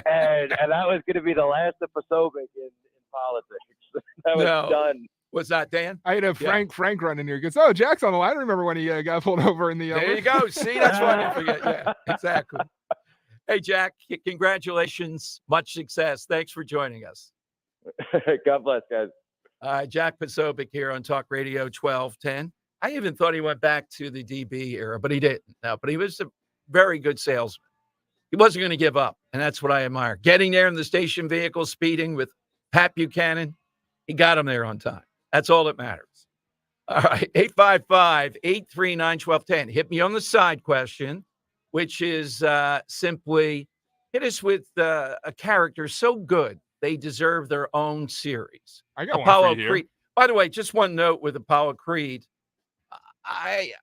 and that was going to be the last of Posobiec in politics. That was done. Was that Dan? I had a Frank run in here. He goes, oh, Jack's on the line. I remember when he got pulled over in the. There you go. See, that's why I forget. Yeah, exactly. Hey, Jack, congratulations. Much success. Thanks for joining us. God bless, guys. Jack Posobiec here on Talk Radio 1210. I even thought he went back to the DB era, but he didn't. No, but he was a very good salesman. He wasn't going to give up, and that's what I admire. Getting there in the station vehicle, speeding with Pat Buchanan, he got him there on time. That's all that matters. All right, 855-839-1210. Hit me on the side question, which is simply hit us with a character so good they deserve their own series. I got Apollo one for you. Creed. By the way, just one note with Apollo Creed. I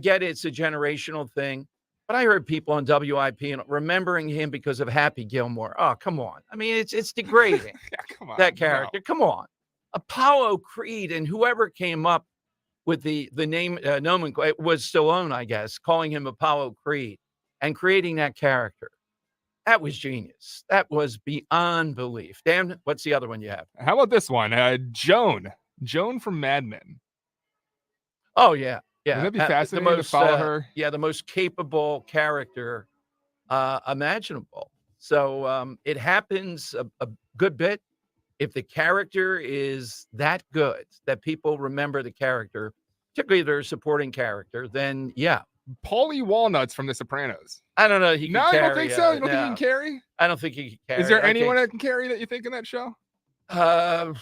get it's a generational thing, but I heard people on WIP and remembering him because of Happy Gilmore. Oh, come on. I mean, it's degrading. Come on, that character. No. Come on. Apollo Creed and whoever came up with the name nomenclature was Stallone, I guess, calling him Apollo Creed and creating that character. That was genius. That was beyond belief. Dan, what's the other one you have? How about this one? Joan from Mad Men. Oh, yeah. Yeah. Wouldn't that be fascinating to follow her? Yeah, the most capable character imaginable. So it happens a good bit. If the character is that good that people remember the character, particularly their supporting character, then yeah. Paulie Walnuts from The Sopranos. I don't know. He can no, carry, you don't think so? You don't think he can carry? I don't think he can carry. Is there anyone that can carry that you think in that show? No.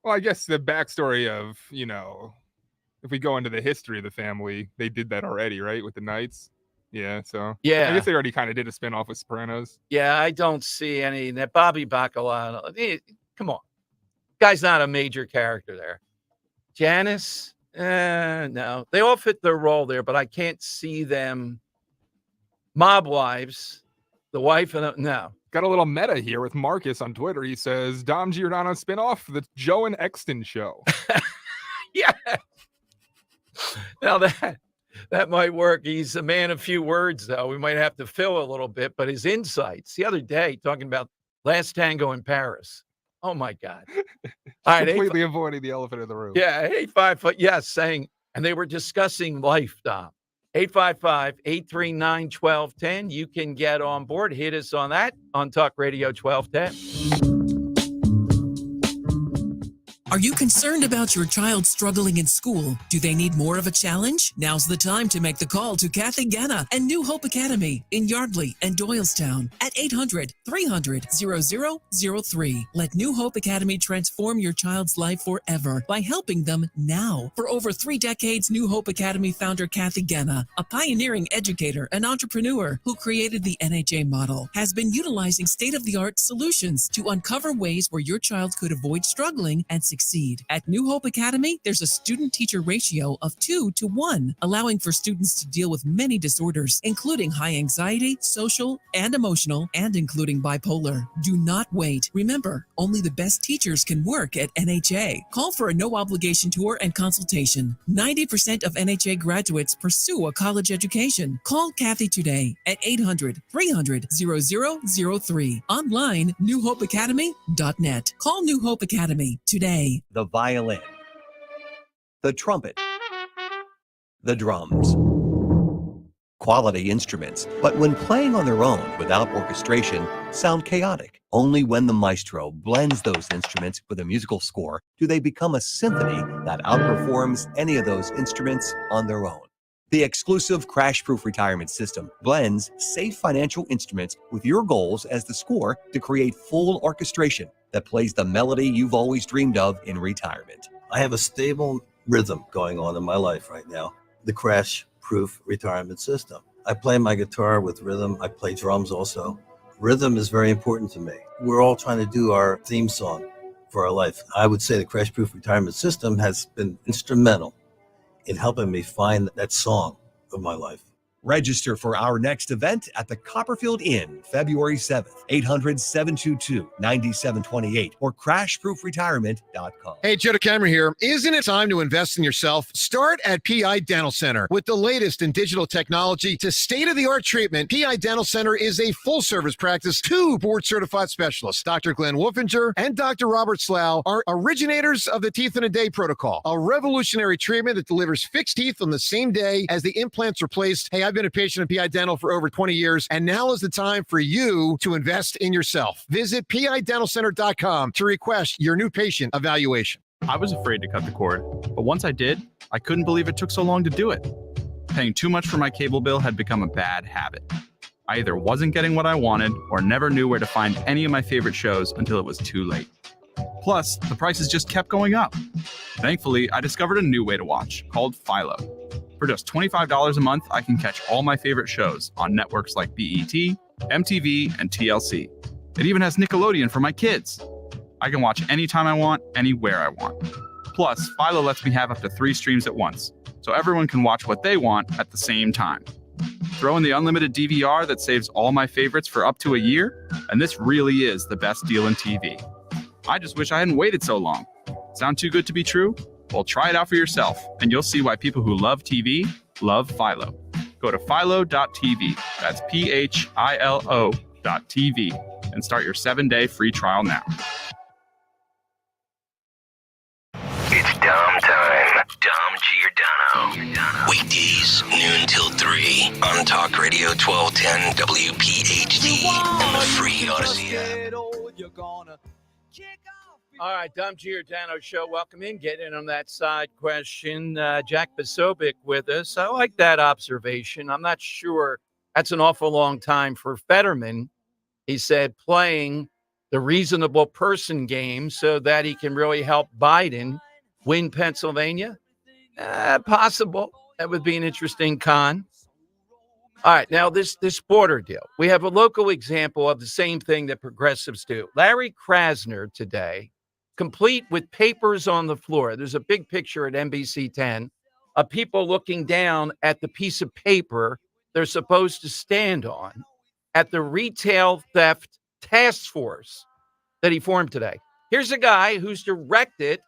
Well, I guess the backstory of, if we go into the history of the family, they did that already, right? With the Knights. Yeah, so. Yeah. I guess they already kind of did a spinoff with Sopranos. Yeah, I don't see any. That Bobby Bacalao. Come on. Guy's not a major character there. Janice? No. They all fit their role there, but I can't see them. Mob wives, the wife and no. Got a little meta here with Marcus on Twitter. He says, Dom Giordano spinoff, the Joe and Exton show. Yeah. Now that might work. He's a man of few words, though. We might have to fill a little bit, but his insights the other day talking about Last Tango in Paris. Oh my God. All right, completely avoiding the elephant in the room. Yeah, 855. Yes, saying, and they were discussing life, Dom. 855-839-1210. You can get on board. Hit us on that on Talk Radio 1210. Are you concerned about your child struggling in school? Do they need more of a challenge? Now's the time to make the call to Kathy Ganna and New Hope Academy in Yardley and Doylestown at 800-300-0003. Let New Hope Academy transform your child's life forever by helping them now. For over 3 decades, New Hope Academy founder Kathy Ganna, a pioneering educator and entrepreneur who created the NHA model, has been utilizing state-of-the-art solutions to uncover ways where your child could avoid struggling and succeed. At New Hope Academy, there's a student-teacher ratio of 2 to 1, allowing for students to deal with many disorders, including high anxiety, social, and emotional, and including bipolar. Do not wait. Remember, only the best teachers can work at NHA. Call for a no-obligation tour and consultation. 90% of NHA graduates pursue a college education. Call Kathy today at 800-300-0003. Online, newhopeacademy.net. Call New Hope Academy today. The violin, the trumpet, the drums. Quality instruments, but when playing on their own without orchestration, sound chaotic. Only when the maestro blends those instruments with a musical score do they become a symphony that outperforms any of those instruments on their own. The exclusive crash-proof retirement system blends safe financial instruments with your goals as the score to create full orchestration that plays the melody you've always dreamed of in retirement. I have a stable rhythm going on in my life right now. The crash-proof retirement system. I play my guitar with rhythm. I play drums also. Rhythm is very important to me. We're all trying to do our theme song for our life. I would say the crash-proof retirement system has been instrumental in helping me find that song of my life. Register for our next event at the Copperfield Inn, February 7th, 800-722-9728 or crashproofretirement.com. Hey, Joe DeCamera here. Isn't it time to invest in yourself? Start at PI Dental Center. With the latest in digital technology to state-of-the-art treatment, PI Dental Center is a full-service practice. 2 board-certified specialists, Dr. Glenn Wolfinger and Dr. Robert Slough, are originators of the Teeth in a Day protocol, a revolutionary treatment that delivers fixed teeth on the same day as the implants are placed. Hey, I've been a patient of PI Dental for over 20 years, and now is the time for you to invest in yourself. Visit PIDentalCenter.com to request your new patient evaluation. I was afraid to cut the cord, but once I did, I couldn't believe it took so long to do it. Paying too much for my cable bill had become a bad habit. I either wasn't getting what I wanted or never knew where to find any of my favorite shows until it was too late. Plus, the prices just kept going up. Thankfully, I discovered a new way to watch called Philo. For just $25 a month, I can catch all my favorite shows on networks like BET, MTV, and TLC. It even has Nickelodeon for my kids. I can watch anytime I want, anywhere I want. Plus, Philo lets me have up to 3 streams at once, so everyone can watch what they want at the same time. Throw in the unlimited DVR that saves all my favorites for up to a year, and this really is the best deal in TV. I just wish I hadn't waited so long. Sound too good to be true? Well, try it out for yourself, and you'll see why people who love TV love Philo. Go to philo.tv, that's philo.tv, and start your 7-day free trial now. It's Dom time. Dom Giordano. Weekdays, noon till 3 on Talk Radio 1210 WPHT and the free Odyssey app. All right, Dom Giordano Show. Welcome in. Get in on that side question. Jack Posobiec with us. I like that observation. I'm not sure that's an awful long time for Fetterman. He said playing the reasonable person game so that he can really help Biden win Pennsylvania. Possible. That would be an interesting con. All right, now this border deal. We have a local example of the same thing that progressives do. Larry Krasner today, complete with papers on the floor. There's a big picture at NBC 10 of people looking down at the piece of paper they're supposed to stand on at the retail theft task force that he formed today. Here's a guy who's directed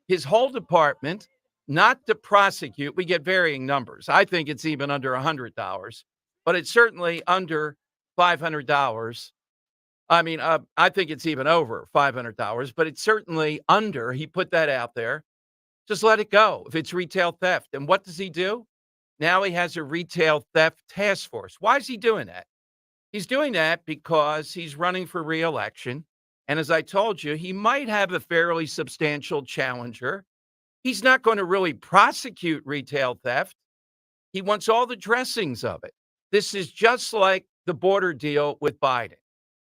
his whole department not to prosecute. We get varying numbers. I think it's even under $100, but it's certainly under $500. I mean, I think it's even over $500, but it's certainly under. He put that out there. Just let it go if it's retail theft. And what does he do? Now he has a retail theft task force. Why is he doing that? He's doing that because he's running for re-election. And as I told you, he might have a fairly substantial challenger. He's not going to really prosecute retail theft. He wants all the dressings of it. This is just like the border deal with Biden.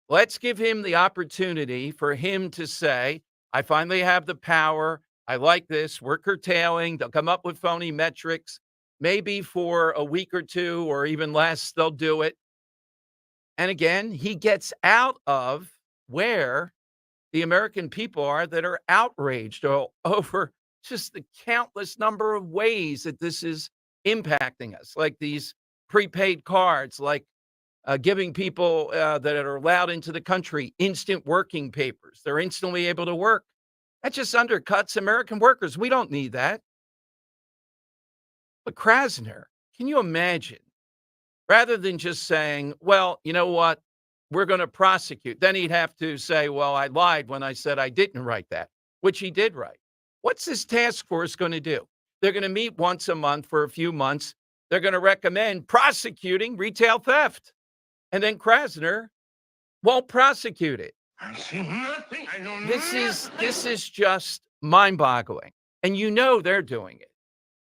Let's give him the opportunity for him to say, I finally have the power. I like this. We're curtailing. They'll come up with phony metrics. Maybe for a week or two or even less, they'll do it. And again, he gets out of where the American people are that are outraged over just the countless number of ways that this is impacting us, like these prepaid cards, like giving people that are allowed into the country instant working papers. They're instantly able to work. That just undercuts American workers. We don't need that. But Krasner, can you imagine? Rather than just saying, well, you know what? We're going to prosecute. Then he'd have to say, well, I lied when I said I didn't write that, which he did write. What's this task force going to do? They're going to meet once a month for a few months. They're going to recommend prosecuting retail theft. And then Krasner won't prosecute it. I see nothing. I don't know This is just mind-boggling. And you know they're doing it.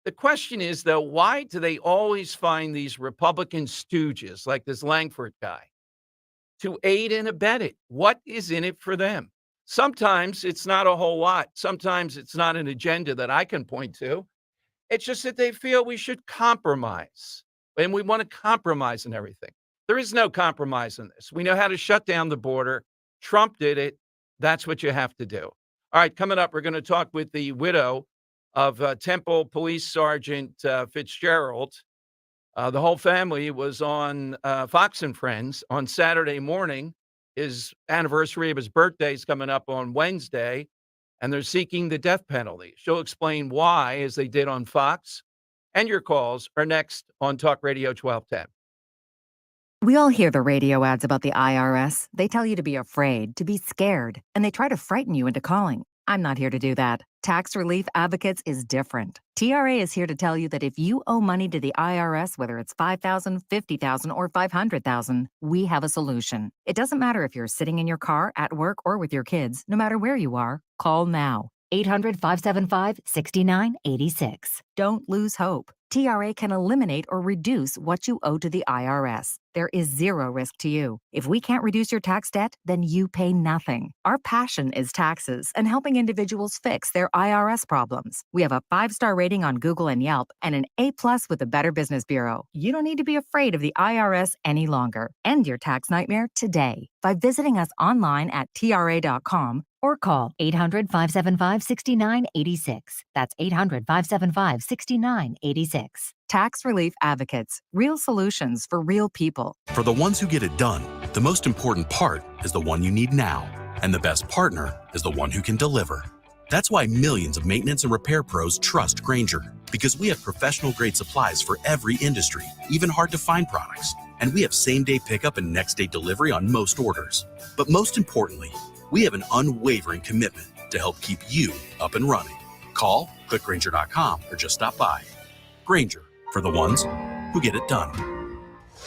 The question is, though, why do they always find these Republican stooges like this Langford guy to aid and abet it? What is in it for them? Sometimes it's not a whole lot. Sometimes it's not an agenda that I can point to. It's just that they feel we should compromise, and we want to compromise in everything. There is no compromise in this. We know how to shut down the border. Trump did it. That's what you have to do. All right, coming up, we're going to talk with the widow of Temple Police Sergeant Fitzgerald. The whole family was on Fox and Friends on Saturday morning. His anniversary of his birthday is coming up on Wednesday, and they're seeking the death penalty. She'll explain why, as they did on Fox. And your calls are next on Talk Radio 1210. We all hear the radio ads about the IRS. They tell you to be afraid, to be scared, and they try to frighten you into calling. I'm not here to do that. Tax Relief Advocates is different. TRA is here to tell you that if you owe money to the IRS, whether it's $5,000, $50,000, or $500,000, we have a solution. It doesn't matter if you're sitting in your car, at work, or with your kids. No matter where you are, call now. 800-575-6986. Don't lose hope. TRA can eliminate or reduce what you owe to the IRS. There is zero risk to you. If we can't reduce your tax debt, then you pay nothing. Our passion is taxes and helping individuals fix their IRS problems. We have a 5-star rating on Google and Yelp and an A+ with the Better Business Bureau. You don't need to be afraid of the IRS any longer. End your tax nightmare today by visiting us online at TRA.com or call 800-575-6986. That's 800-575-6986. Tax Relief Advocates. Real solutions for real people. For the ones who get it done, the most important part is the one you need now. And the best partner is the one who can deliver. That's why millions of maintenance and repair pros trust Grainger. Because we have professional-grade supplies for every industry, even hard-to-find products. And we have same-day pickup and next-day delivery on most orders. But most importantly, we have an unwavering commitment to help keep you up and running. Call, click Grainger.com, or just stop by. Grainger, for the ones who get it done.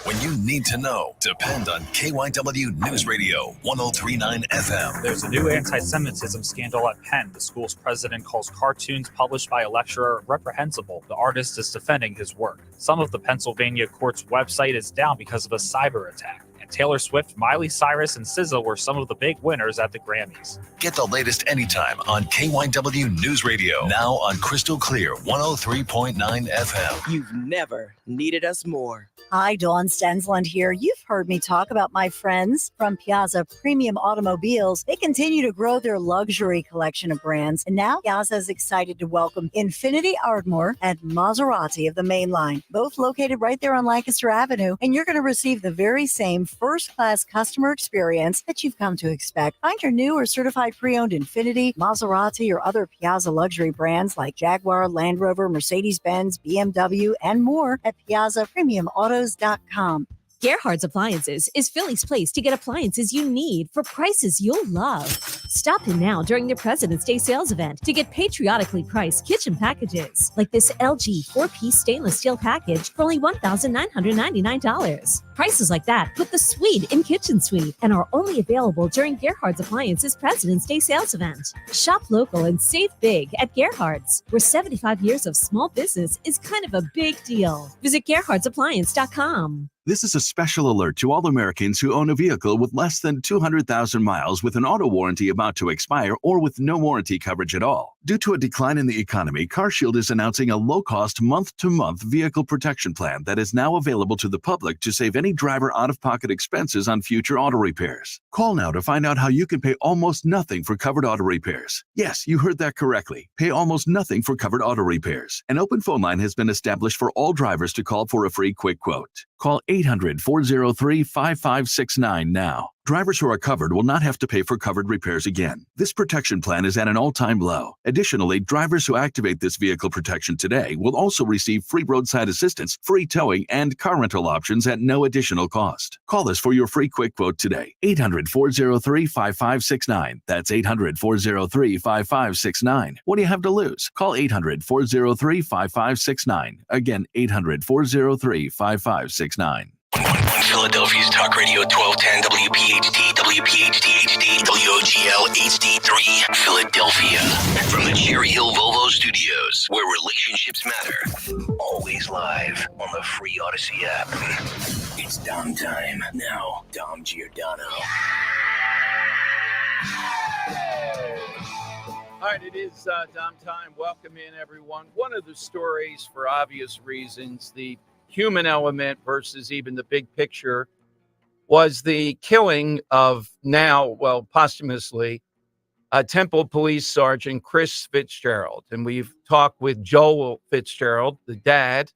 When you need to know, depend on KYW News Radio 1039 FM. There's a new anti-Semitism scandal at Penn. The school's president calls cartoons published by a lecturer reprehensible. The artist is defending his work. Some of the Pennsylvania court's website is down because of a cyber attack. And Taylor Swift, Miley Cyrus, and SZA were some of the big winners at the Grammys. Get the latest anytime on KYW News Radio. Now on Crystal Clear 103.9 FM. You've never needed us more. Hi, Dawn Stensland here. You've heard me talk about my friends from Piazza Premium Automobiles. They continue to grow their luxury collection of brands. And now Piazza is excited to welcome Infiniti Ardmore and Maserati of the main line, both located right there on Lancaster Avenue. And you're going to receive the very same first-class customer experience that you've come to expect. Find your new or certified pre-owned Infiniti, Maserati, or other Piazza luxury brands like Jaguar, Land Rover, Mercedes-Benz, BMW, and more at PiazzaPremiumAutos.com. Gerhard's Appliances is Philly's place to get appliances you need for prices you'll love. Stop in now during the President's Day sales event to get patriotically priced kitchen packages like this LG 4-piece stainless steel package for only $1,999. Prices like that put the Swede in Kitchen Suite and are only available during Gerhard's Appliances President's Day sales event. Shop local and save big at Gerhard's, where 75 years of small business is kind of a big deal. Visit GerhardsAppliance.com. This is a special alert to all Americans who own a vehicle with less than 200,000 miles with an auto warranty about to expire or with no warranty coverage at all. Due to a decline in the economy, CarShield is announcing a low-cost month-to-month vehicle protection plan that is now available to the public to save any driver out-of-pocket expenses on future auto repairs. Call now to find out how you can pay almost nothing for covered auto repairs. Yes, you heard that correctly. Pay almost nothing for covered auto repairs. An open phone line has been established for all drivers to call for a free quick quote. Call 800-403-5569 now. Drivers who are covered will not have to pay for covered repairs again. This protection plan is at an all-time low. Additionally, drivers who activate this vehicle protection today will also receive free roadside assistance, free towing, and car rental options at no additional cost. Call us for your free quick quote today. 800-403-5569. That's 800-403-5569. What do you have to lose? Call 800-403-5569. Again, 800-403-5569. Philadelphia's Talk Radio 1210 WPHT, WPHT-HD, WOGL HD3, Philadelphia. From the Cherry Hill Volvo Studios, where relationships matter. Always live on the free Odyssey app. It's Dom time. Now, Dom Giordano. All right, it is Dom time. Welcome in, everyone. One of the stories, for obvious reasons, the human element versus even the big picture, was the killing of posthumously, Temple Police Sergeant Chris Fitzgerald. And we've talked with Joel Fitzgerald, the dad.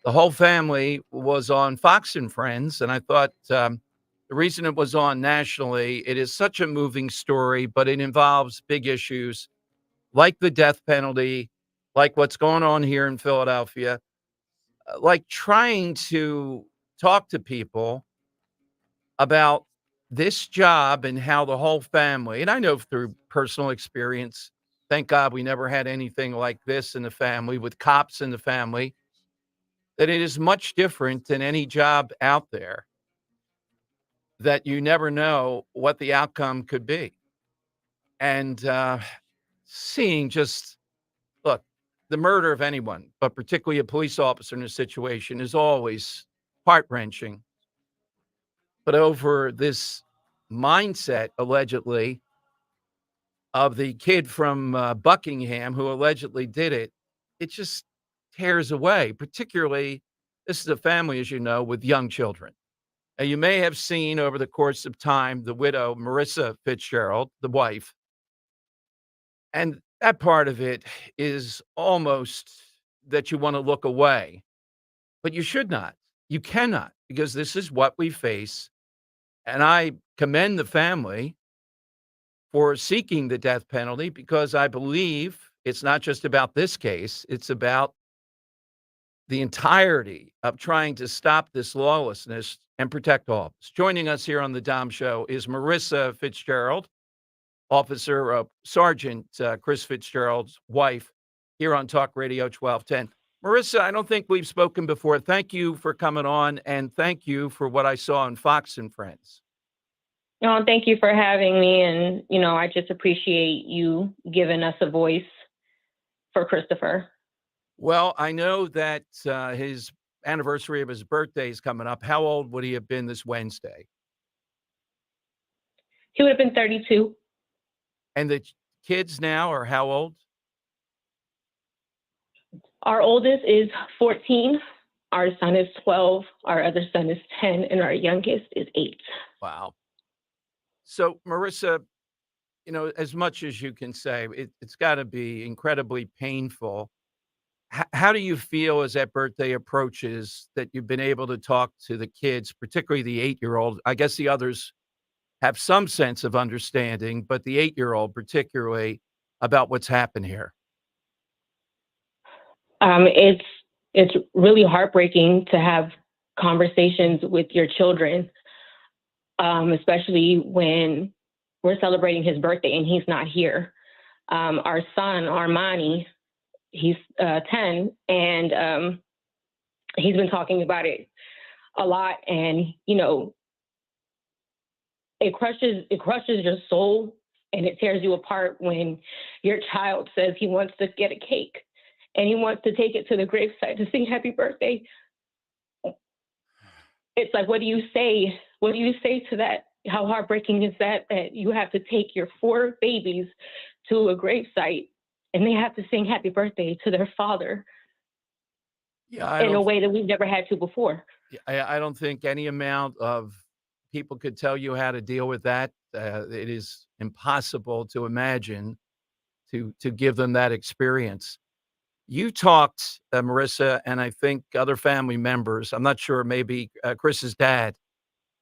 The whole family was on Fox and Friends, and I thought the reason it was on nationally, it is such a moving story, but it involves big issues like the death penalty, like what's going on here in Philadelphia, like trying to talk to people about this job and how the whole family, and I know through personal experience, thank God we never had anything like this in the family with cops in the family, that it is much different than any job out there, that you never know what the outcome could be. And seeing look, the murder of anyone, but particularly a police officer in a situation, is always heart-wrenching. But over this mindset, allegedly, of the kid from Buckingham who allegedly did it, it just tears away. Particularly, this is a family, as you know, with young children. And you may have seen over the course of time the widow, Marissa Fitzgerald, the wife. And that part of it is almost that you want to look away. But you should not. You cannot, because this is what we face. And I commend the family for seeking the death penalty, because I believe it's not just about this case. It's about the entirety of trying to stop this lawlessness and protect all of us. Joining us here on the Dom Show is Marissa Fitzgerald, Sergeant Chris Fitzgerald's wife, here on Talk Radio 1210. Marissa, I don't think we've spoken before. Thank you for coming on, and thank you for what I saw on Fox and Friends. No, thank you for having me. And, I just appreciate you giving us a voice for Christopher. Well, I know that his anniversary of his birthday is coming up. How old would he have been this Wednesday? He would have been 32. And the kids now are how old? Our oldest is 14. Our son is 12. Our other son is 10. And our youngest is 8. Wow. So, Marissa, as much as you can say, it's got to be incredibly painful. How do you feel as that birthday approaches that you've been able to talk to the kids, particularly the 8-year-old? I guess the others have some sense of understanding, but the 8-year-old particularly, about what's happened here. It's really heartbreaking to have conversations with your children, especially when we're celebrating his birthday and he's not here. Our son, Armani, he's 10, and he's been talking about it a lot, and it crushes your soul, and it tears you apart when your child says he wants to get a cake and he wants to take it to the gravesite to sing happy birthday. It's like, what do you say? What do you say to that? How heartbreaking is that you have to take your 4 babies to a gravesite and they have to sing happy birthday to their father in a way that we've never had to before? I don't think any amount of people could tell you how to deal with that. It is impossible to imagine to give them that experience. You talked, Marissa, and I think other family members, I'm not sure, maybe Chris's dad,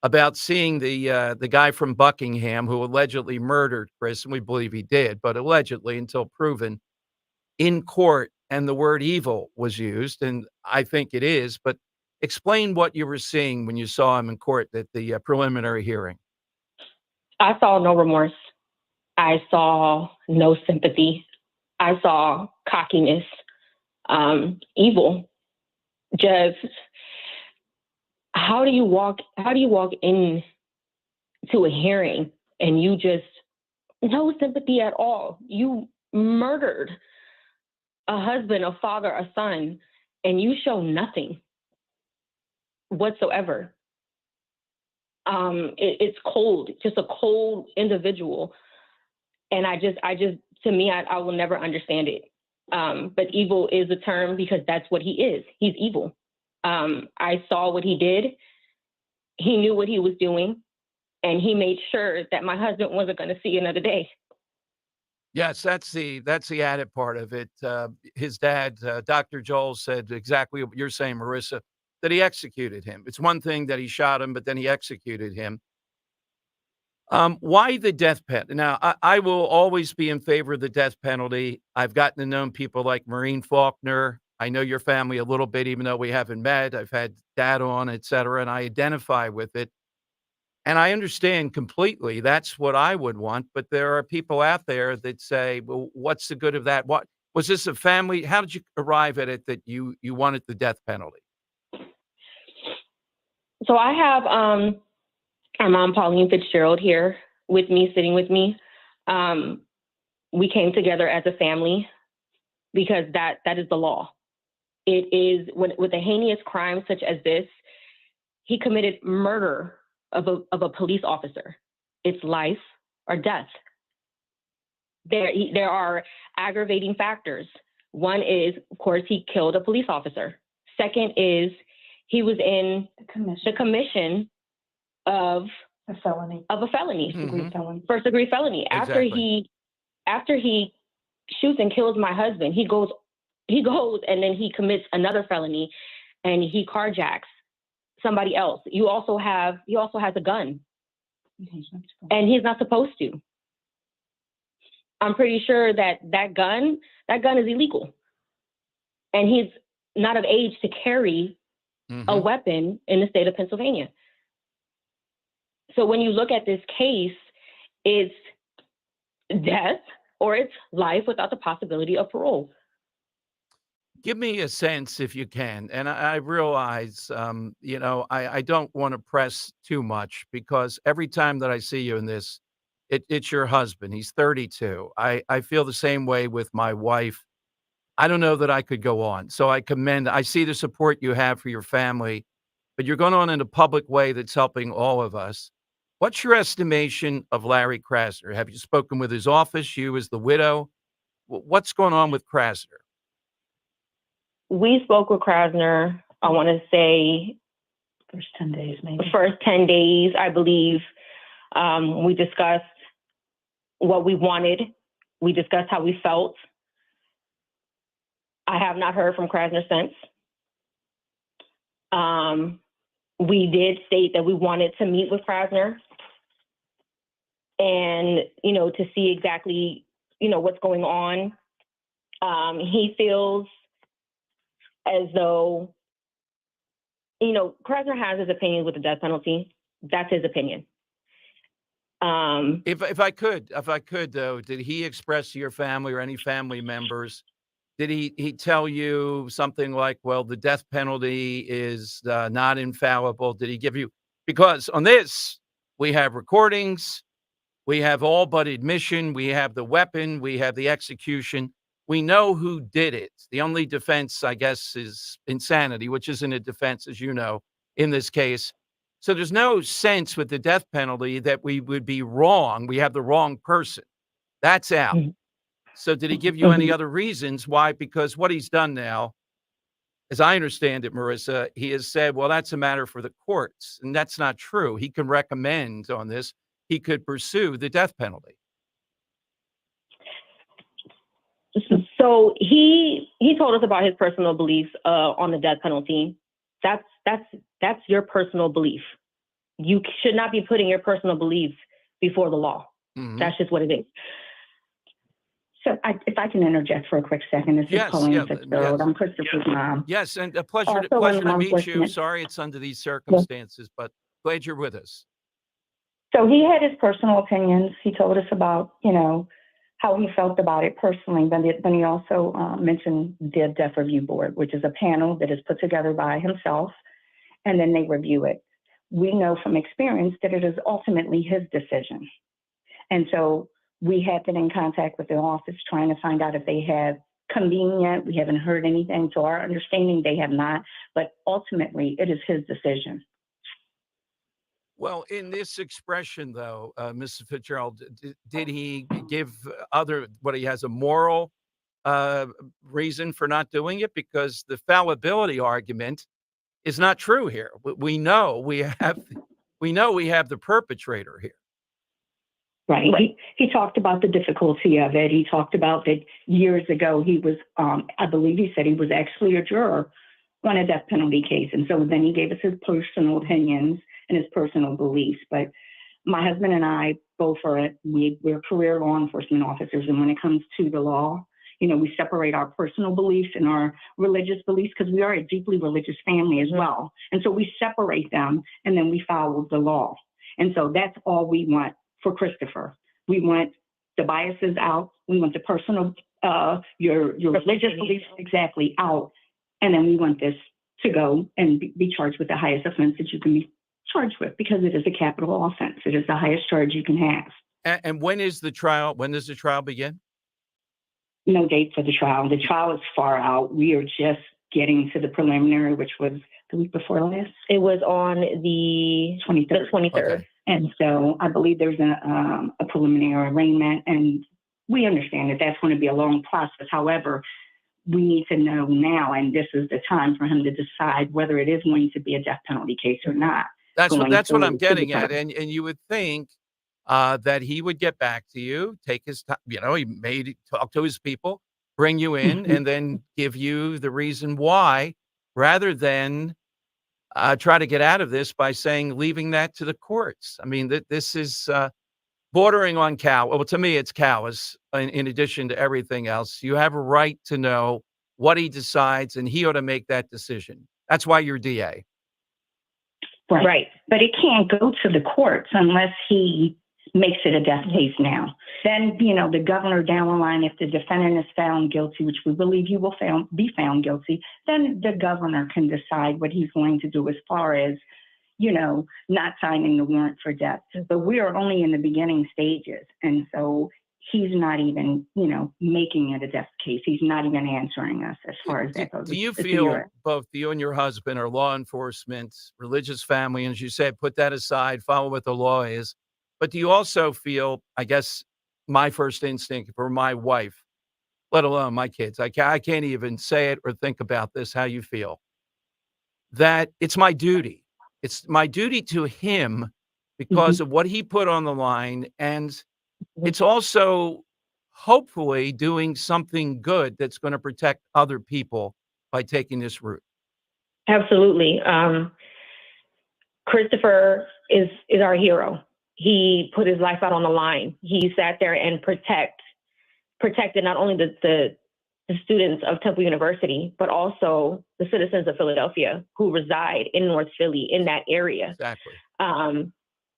about seeing the guy from Buckingham who allegedly murdered Chris, and we believe he did, but allegedly until proven, in court, and the word evil was used, and I think it is, but explain what you were seeing when you saw him in court at the preliminary hearing. I saw no remorse. I saw no sympathy. I saw cockiness, evil. Just how do you walk in to a hearing and you just no sympathy at all? You murdered a husband, a father, a son, and you show nothing whatsoever. It's cold, just a cold individual. And I just, to me, I will never understand it. But evil is a term because that's what he is. He's evil. I saw what he did. He knew what he was doing, and he made sure that my husband wasn't going to see another day. Yes, that's the added part of it. His dad, Dr. Joel, said exactly what you're saying, Marissa, that he executed him. It's one thing that he shot him, but then he executed him. Why the death penalty? Now, I will always be in favor of the death penalty. I've gotten to know people like Maureen Faulkner. I know your family a little bit, even though we haven't met. I've had dad on, et cetera, and I identify with it. And I understand completely. That's what I would want. But there are people out there that say, well, what's the good of that? What was this a family? How did you arrive at it that you wanted the death penalty? So I have our mom, Pauline Fitzgerald, here with me, sitting with me. We came together as a family because that is the law. It is with a heinous crime such as this, he committed murder of a police officer. It's life or death. There are aggravating factors. One is, of course, he killed a police officer. Second is he was in the commission of a felony. First degree felony. Exactly. After he shoots and kills my husband, he goes and then he commits another felony and he carjacks somebody else. He also has a gun. And he's not supposed to. I'm pretty sure that gun is illegal. And he's not of age to carry a weapon in the state of Pennsylvania. So when you look at this case, it's death or it's life without the possibility of parole. Give me a sense if you can. And I realize, I don't want to press too much because every time that I see you in this, it's your husband. He's 32. I feel the same way with my wife. I don't know that I could go on. So I see the support you have for your family, but you're going on in a public way that's helping all of us. What's your estimation of Larry Krasner? Have you spoken with his office, you as the widow? What's going on with Krasner? We spoke with Krasner, I want to say, First 10 days, maybe. First 10 days, I believe. We discussed what we wanted. We discussed how we felt. I have not heard from Krasner since. We did state that we wanted to meet with Krasner and, to see exactly, what's going on. He feels as though, Krasner has his opinion with the death penalty. That's his opinion. If I could though, did he express to your family or any family members Did he tell you something like, well, the death penalty is not infallible? Did he give you, because on this, we have recordings, we have all but admission, we have the weapon, we have the execution. We know who did it. The only defense, I guess, is insanity, which isn't a defense, as you know, in this case. So there's no sense with the death penalty that we would be wrong. We have the wrong person. That's out. So did he give you any other reasons why? Because what he's done now, as I understand it, Marissa, he has said, well, that's a matter for the courts. And that's not true. He can recommend on this. He could pursue the death penalty. So he told us about his personal beliefs on the death penalty. That's your personal belief. You should not be putting your personal beliefs before the law. Mhm. That's just what it is. So if I can interject for a quick second, this is Colleen Fitzgerald. I'm Christopher's mom. Yes, and a pleasure, So when to mom's meet you. listening- Sorry it's under these circumstances, but glad you're with us. So he had his personal opinions. He told us about, how he felt about it personally. But then he also mentioned the Death Review Board, which is a panel that is put together by himself, and then they review it. We know from experience that it is ultimately his decision. And so we have been in contact with the office trying to find out if they have convened yet. We haven't heard anything. To our understanding, they have not. But ultimately, it is his decision. Well, in this expression, though, Mrs. Fitzgerald, did he give what he has a moral reason for not doing it? Because the fallibility argument is not true here. We know we have the perpetrator here. Right. He talked about the difficulty of it. He talked about that years ago he was, I believe he said he was actually a juror on a death penalty case. And so then he gave us his personal opinions and his personal beliefs. But my husband and I both we're career law enforcement officers. And when it comes to the law, we separate our personal beliefs and our religious beliefs because we are a deeply religious family as well. And so we separate them and then we follow the law. And so that's all we want for Christopher. We want the biases out. We want the personal, your religious beliefs exactly out. And then we want this to go and be charged with the highest offense that you can be charged with, because it is a capital offense. It is the highest charge you can have. And when is the trial? When does the trial begin? No date for the trial. The trial is far out. We are just getting to the preliminary, which was the week before last. It was on the 23rd. The 23rd. Okay. And so I believe there's a preliminary arraignment, and we understand that that's going to be a long process. However, we need to know now, and this is the time for him to decide whether it is going to be a death penalty case or not. That's what I'm getting at. And you would think that he would get back to you, take his time. He may talk to his people, bring you in, and then give you the reason why, rather than try to get out of this by leaving that to the courts. I mean, this is bordering on cow. Well, to me, it's cowardice in addition to everything else. You have a right to know what he decides, and he ought to make that decision. That's why you're DA. Right. But it can't go to the courts unless he makes it a death case now. Then, the governor down the line, if the defendant is found guilty, which we believe he will be found guilty, then the governor can decide what he's going to do as far as, not signing the warrant for death. But we are only in the beginning stages. And so he's not even, making it a death case. He's not even answering us as far as that goes. Do you feel both you and your husband are law enforcement, religious family, and as you said, put that aside, follow what the law is. But do you also feel, I guess, my first instinct for my wife, let alone my kids, I can't even say it or think about this, how you feel, that it's my duty. It's my duty to him because of what he put on the line. And it's also hopefully doing something good that's going to protect other people by taking this route. Absolutely. Christopher is our hero. He put his life out on the line. He sat there and protected not only the students of Temple University, but also the citizens of Philadelphia who reside in North Philly, in that area. Exactly.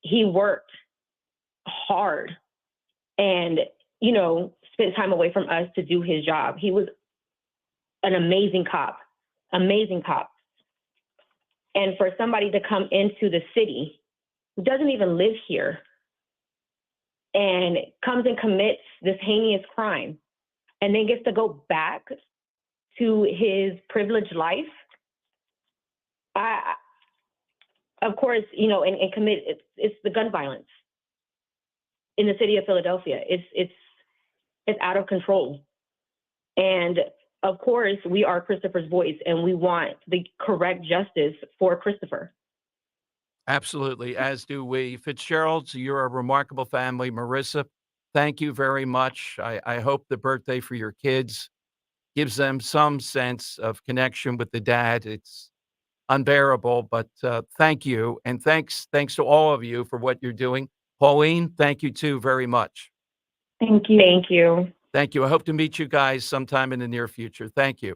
He worked hard and, spent time away from us to do his job. He was an amazing cop. Amazing cop. And for somebody to come into the city who doesn't even live here and comes and commits this heinous crime and then gets to go back to his privileged life, of course, you know, and commit, it's the gun violence in the city of Philadelphia. It's out of control. And of course, we are Christopher's voice, and we want the correct justice for Christopher. Absolutely, as do we. Fitzgeralds, you're a remarkable family. Marissa, thank you very much. I hope the birthday for your kids gives them some sense of connection with the dad. It's unbearable, but thank you. And thanks to all of you for what you're doing. Pauline, thank you too very much. Thank you. Thank you. Thank you. I hope to meet you guys sometime in the near future. Thank you.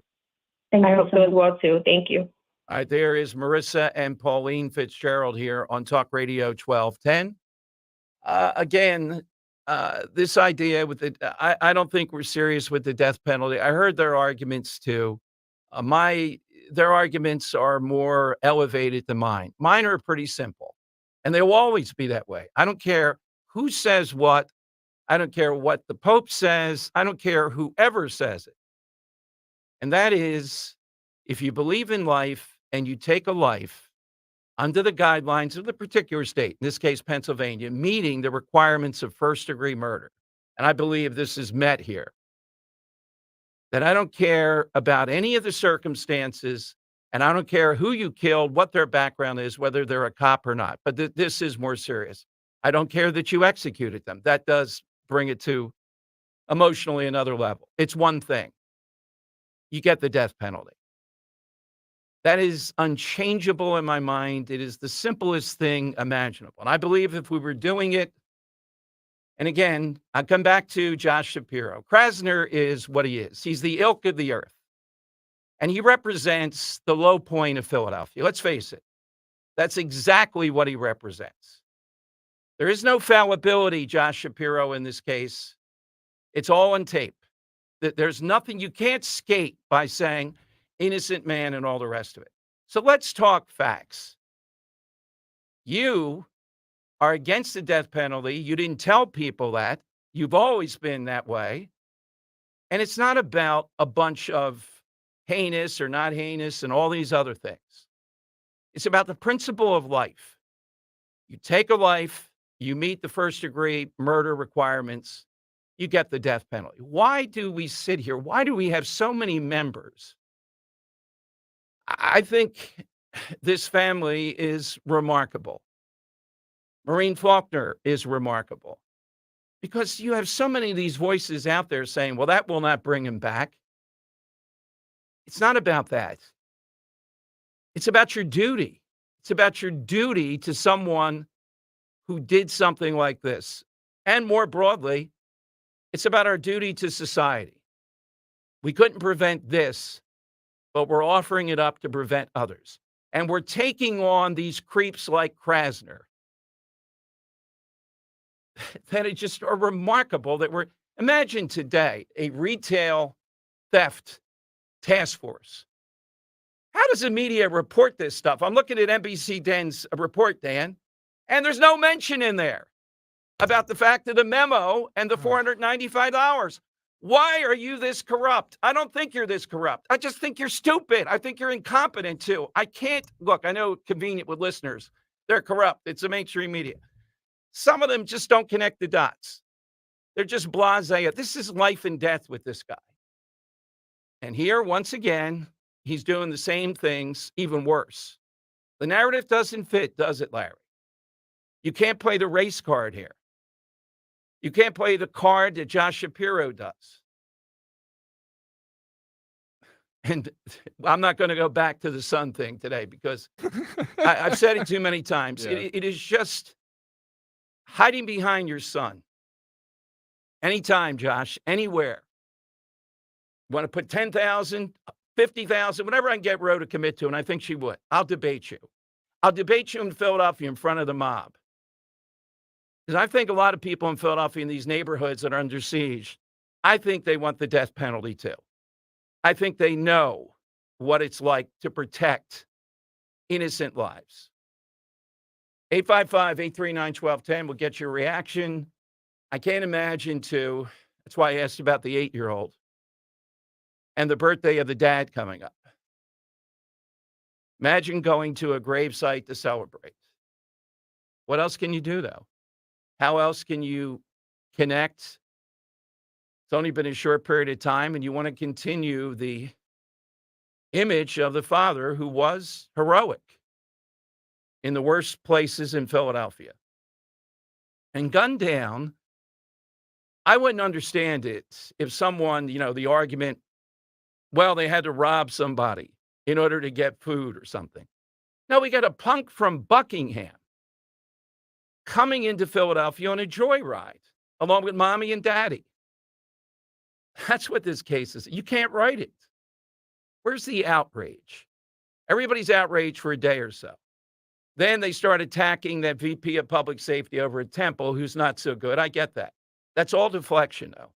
I hope so as well, too. Thank you. All right, there is Marissa and Pauline Fitzgerald here on Talk Radio 1210. Again, this idea with the, I don't think we're serious with the death penalty. I heard their arguments too. Their arguments are more elevated than mine. Mine are pretty simple, and they will always be that way. I don't care who says what. I don't care what the Pope says. I don't care whoever says it. And that is, if you believe in life and you take a life under the guidelines of the particular state, in this case, Pennsylvania, meeting the requirements of first-degree murder, and I believe this is met here, that I don't care about any of the circumstances, and I don't care who you killed, what their background is, whether they're a cop or not. But this is more serious. I don't care that you executed them. That does bring it to emotionally another level. It's one thing. You get the death penalty. That is unchangeable in my mind. It is the simplest thing imaginable. And I believe if we were doing it, and again, I come back to Josh Shapiro. Krasner is what he is. He's the ilk of the earth. And he represents the low point of Philadelphia. Let's face it. That's exactly what he represents. There is no fallibility, Josh Shapiro, in this case. It's all on tape. There's nothing, you can't skate by saying innocent man and all the rest of it. So let's talk facts. You are against the death penalty. You didn't tell people that. You've always been that way. And it's not about a bunch of heinous or not heinous and all these other things. It's about the principle of life. You take a life, you meet the first-degree murder requirements, you get the death penalty. Why do we sit here? Why do we have so many members? I think this family is remarkable. Maureen Faulkner is remarkable because you have so many of these voices out there saying, well, that will not bring him back. It's not about that. It's about your duty. It's about your duty to someone who did something like this. And more broadly, it's about our duty to society. We couldn't prevent this, but we're offering it up to prevent others. And we're taking on these creeps like Krasner. That is just remarkable that imagine today, a retail theft task force. How does the media report this stuff? I'm looking at NBC Den's report, Dan, and there's no mention in there about the fact of the memo and the $495. Why are you this corrupt? I don't think you're this corrupt. I just think you're stupid. I think you're incompetent too. I know convenient with listeners. They're corrupt. It's the mainstream media. Some of them just don't connect the dots. They're just blasé. This is life and death with this guy. And here, once again, he's doing the same things, even worse. The narrative doesn't fit, does it, Larry? You can't play the race card here. You can't play the card that Josh Shapiro does. And I'm not going to go back to the Sun thing today because I've said it too many times. Yeah. It is just hiding behind your son. Anytime, Josh, anywhere. You want to put 10,000, 50,000, whatever I can get Roe to commit to, and I think she would. I'll debate you. I'll debate you in Philadelphia in front of the mob. Because I think a lot of people in Philadelphia in these neighborhoods that are under siege, I think they want the death penalty too. I think they know what it's like to protect innocent lives. 855-839-1210 will get your reaction. I can't imagine, too. That's why I asked about the 8-year-old and the birthday of the dad coming up. Imagine going to a gravesite to celebrate. What else can you do, though? How else can you connect? It's only been a short period of time, and you want to continue the image of the father who was heroic in the worst places in Philadelphia. And gunned down, I wouldn't understand it if someone, the argument, well, they had to rob somebody in order to get food or something. No, we got a punk from Buckingham coming into Philadelphia on a joyride along with mommy and daddy. That's what this case is. You can't write it. Where's the outrage? Everybody's outraged for a day or so. Then they start attacking that VP of public safety over at Temple, who's not so good. I get that. That's all deflection, though.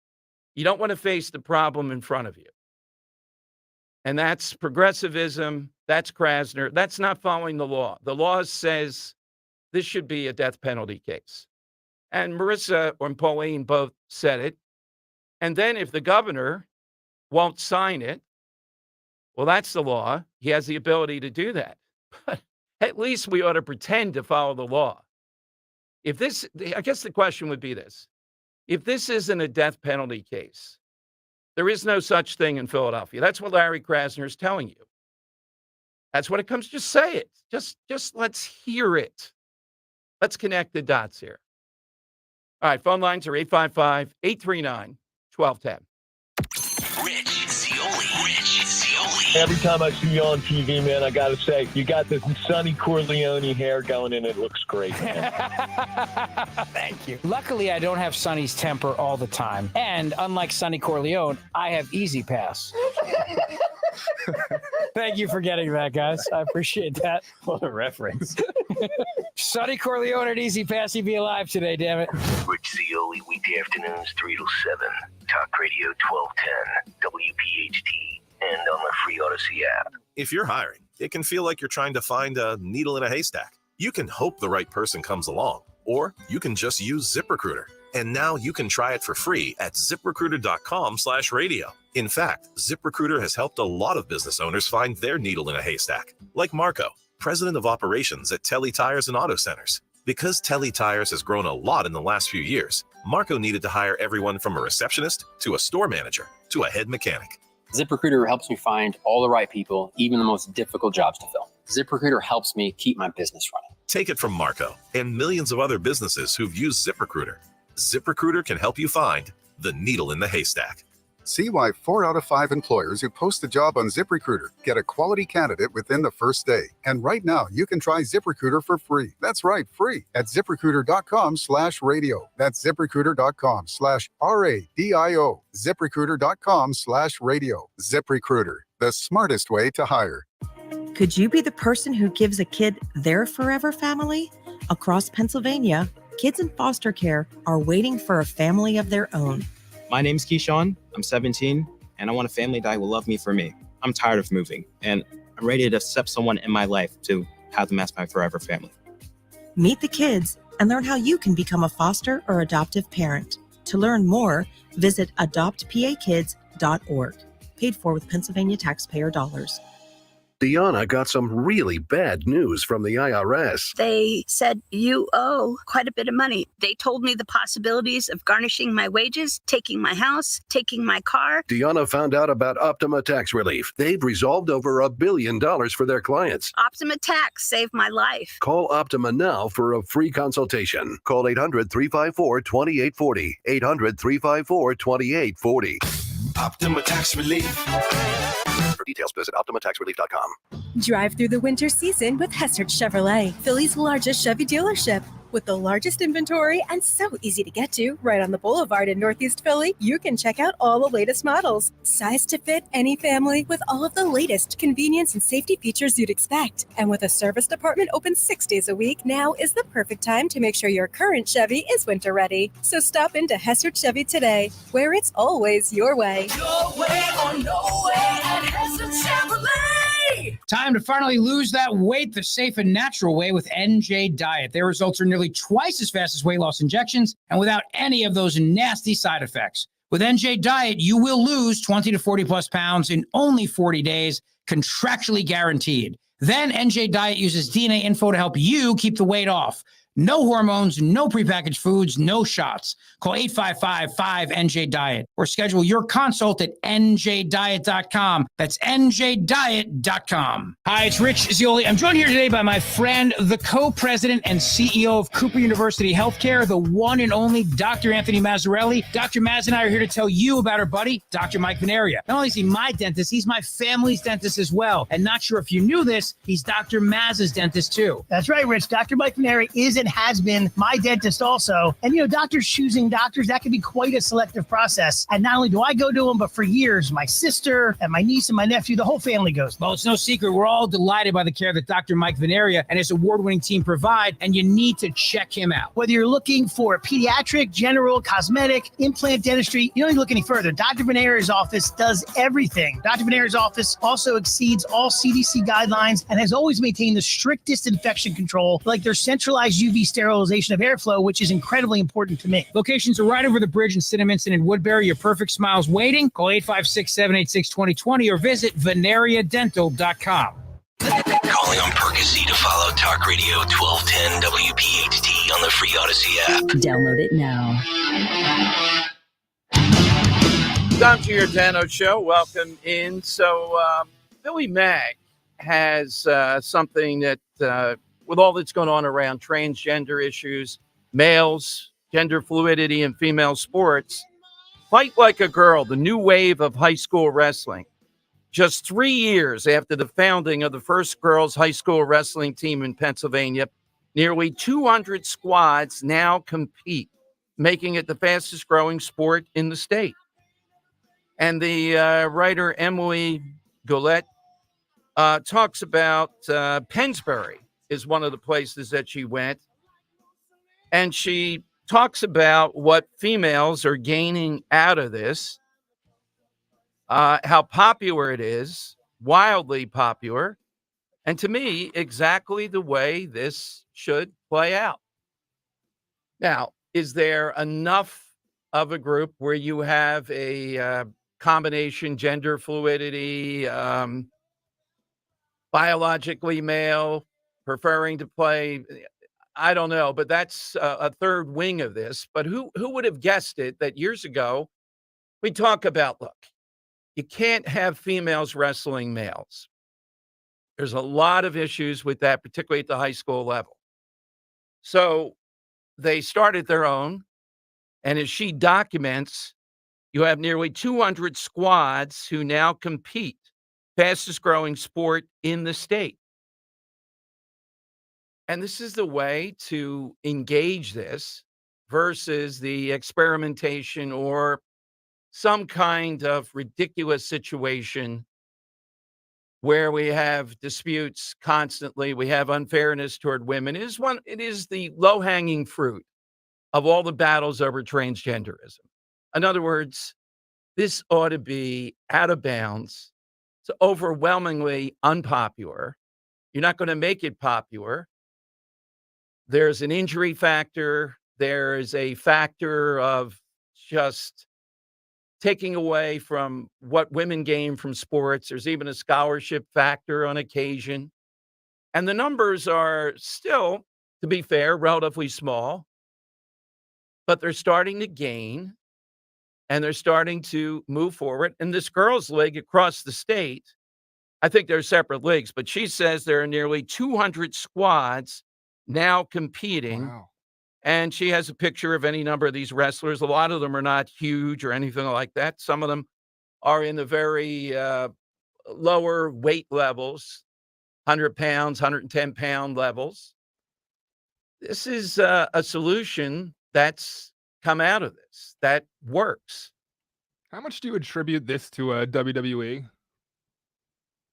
You don't want to face the problem in front of you. And that's progressivism. That's Krasner. That's not following the law. The law says this should be a death penalty case. And Marissa and Pauline both said it. And then if the governor won't sign it, well, that's the law. He has the ability to do that. But at least we ought to pretend to follow the law. I guess the question would be this. If this isn't a death penalty case, there is no such thing in Philadelphia. That's what Larry Krasner is telling you. That's what it comes. Just say it. Just let's hear it. Let's connect the dots here. All right, phone lines are 855-839-1210. Every time I see you on TV, man, I got to say, you got this Sonny Corleone hair going and it looks great, man. Thank you. Luckily, I don't have Sonny's temper all the time. And unlike Sonny Corleone, I have Easy Pass. Thank you for getting that, guys. I appreciate that. What a reference. Sonny Corleone at Easy Pass, he'd be alive today, damn it. Rich Cioli, weekday afternoons, 3 to 7. Talk Radio 1210, WPHT, and on the free Odyssey app. If you're hiring, it can feel like you're trying to find a needle in a haystack. You can hope the right person comes along, or you can just use ZipRecruiter. And now you can try it for free at ZipRecruiter.com/radio. In fact, ZipRecruiter has helped a lot of business owners find their needle in a haystack, like Marco, president of operations at Telly Tires and Auto Centers. Because Telly Tires has grown a lot in the last few years, Marco needed to hire everyone from a receptionist to a store manager to a head mechanic. ZipRecruiter helps me find all the right people, even the most difficult jobs to fill. ZipRecruiter helps me keep my business running. Take it from Marco and millions of other businesses who've used ZipRecruiter. ZipRecruiter can help you find the needle in the haystack. See why 4 out of 5 employers who post a job on ZipRecruiter get a quality candidate within the first day. And right now, you can try ZipRecruiter for free. That's right, free at ZipRecruiter.com/radio. That's ZipRecruiter.com/RADIO. ZipRecruiter.com/radio. ZipRecruiter, the smartest way to hire. Could you be the person who gives a kid their forever family? Across Pennsylvania, kids in foster care are waiting for a family of their own. My name's Keyshawn. I'm 17, and I want a family that will love me for me. I'm tired of moving, and I'm ready to accept someone in my life to have them as my forever family. Meet the kids and learn how you can become a foster or adoptive parent. To learn more, visit adoptpakids.org. Paid for with Pennsylvania taxpayer dollars. Deanna got some really bad news from the IRS. They said, you owe quite a bit of money. They told me the possibilities of garnishing my wages, taking my house, taking my car. Deanna found out about Optima Tax Relief. They've resolved over $1 billion for their clients. Optima Tax saved my life. Call Optima now for a free consultation. Call 800-354-2840. 800-354-2840. Optima Tax Relief. For details, visit OptimaTaxRelief.com. Drive through the winter season with Hessert Chevrolet, Philly's largest Chevy dealership. With the largest inventory and so easy to get to right on the boulevard in Northeast Philly, you can check out all the latest models. Sized to fit any family with all of the latest convenience and safety features you'd expect. And with a service department open 6 days a week, now is the perfect time to make sure your current Chevy is winter ready. So stop into Hessert Chevy today, where it's always your way. Your way or no way at Hessert Chevrolet. Time to finally lose that weight the safe and natural way with NJ Diet. Their results are nearly twice as fast as weight loss injections and without any of those nasty side effects. With NJ Diet, you will lose 20 to 40 plus pounds in only 40 days, contractually guaranteed. Then NJ Diet uses DNA info to help you keep the weight off. No hormones, no prepackaged foods, no shots. Call 855-5NJ-DIET or schedule your consult at njdiet.com. That's njdiet.com. Hi, it's Rich Zioli. I'm joined here today by my friend, the co-president and CEO of Cooper University Healthcare, the one and only Dr. Anthony Mazzarelli. Dr. Maz and I are here to tell you about our buddy, Dr. Mike Venaria. Not only is he my dentist, he's my family's dentist as well. And not sure if you knew this, he's Dr. Maz's dentist too. That's right, Rich. Dr. Mike Venaria is and has been my dentist also. And, doctors choosing doctors, that can be quite a selective process. And not only do I go to them, but for years, my sister and my niece and my nephew, the whole family goes. Well, it's no secret. We're all delighted by the care that Dr. Mike Venaria and his award-winning team provide, and you need to check him out. Whether you're looking for pediatric, general, cosmetic, implant dentistry, you don't need to look any further. Dr. Venaria's office does everything. Dr. Venaria's office also exceeds all CDC guidelines and has always maintained the strictest infection control, like their centralized UV sterilization of airflow, which is incredibly important to me. Locations are right over the bridge in Cinnaminson and Woodbury. Your perfect smile's waiting. Call 856-786-2020 or visit venariadental.com. Calling on Percy to follow Talk Radio 1210 WPHT on the free Odyssey app. Download it now. Tom Giordano Show. Welcome in. So, Billy Mack has something that, with all that's going on around transgender issues, males, gender fluidity in female sports, Fight Like a Girl, the new wave of high school wrestling. Just 3 years after the founding of the first girls' high school wrestling team in Pennsylvania, nearly 200 squads now compete, making it the fastest growing sport in the state. And the writer Emily Goulet talks about Pennsbury is one of the places that she went. And she talks about what females are gaining out of this, how popular it is, wildly popular, and to me, exactly the way this should play out. Now, is there enough of a group where you have a combination gender fluidity, biologically male, preferring to play? I don't know, but that's a third wing of this. But who would have guessed it that years ago we talk about, look, you can't have females wrestling males. There's a lot of issues with that, particularly at the high school level. So they started their own. And as she documents, you have nearly 200 squads who now compete, fastest growing sport in the state. And this is the way to engage this versus the experimentation or some kind of ridiculous situation where we have disputes constantly. We have unfairness toward women. It is the low-hanging fruit of all the battles over transgenderism. In other words, this ought to be out of bounds. It's overwhelmingly unpopular. You're not going to make it popular. There's an injury factor. There's a factor of just taking away from what women gain from sports. There's even a scholarship factor on occasion. And the numbers are still, to be fair, relatively small, but they're starting to gain and they're starting to move forward. And this girls' league across the state, I think they're separate leagues, but she says there are nearly 200 squads now competing. Wow. And she has a picture of any number of these wrestlers. A lot of them are not huge or anything like that. Some of them are in the very lower weight levels, 100 pounds, 110-pound levels. This is a solution that's come out of this that works. How much do you attribute this to WWE?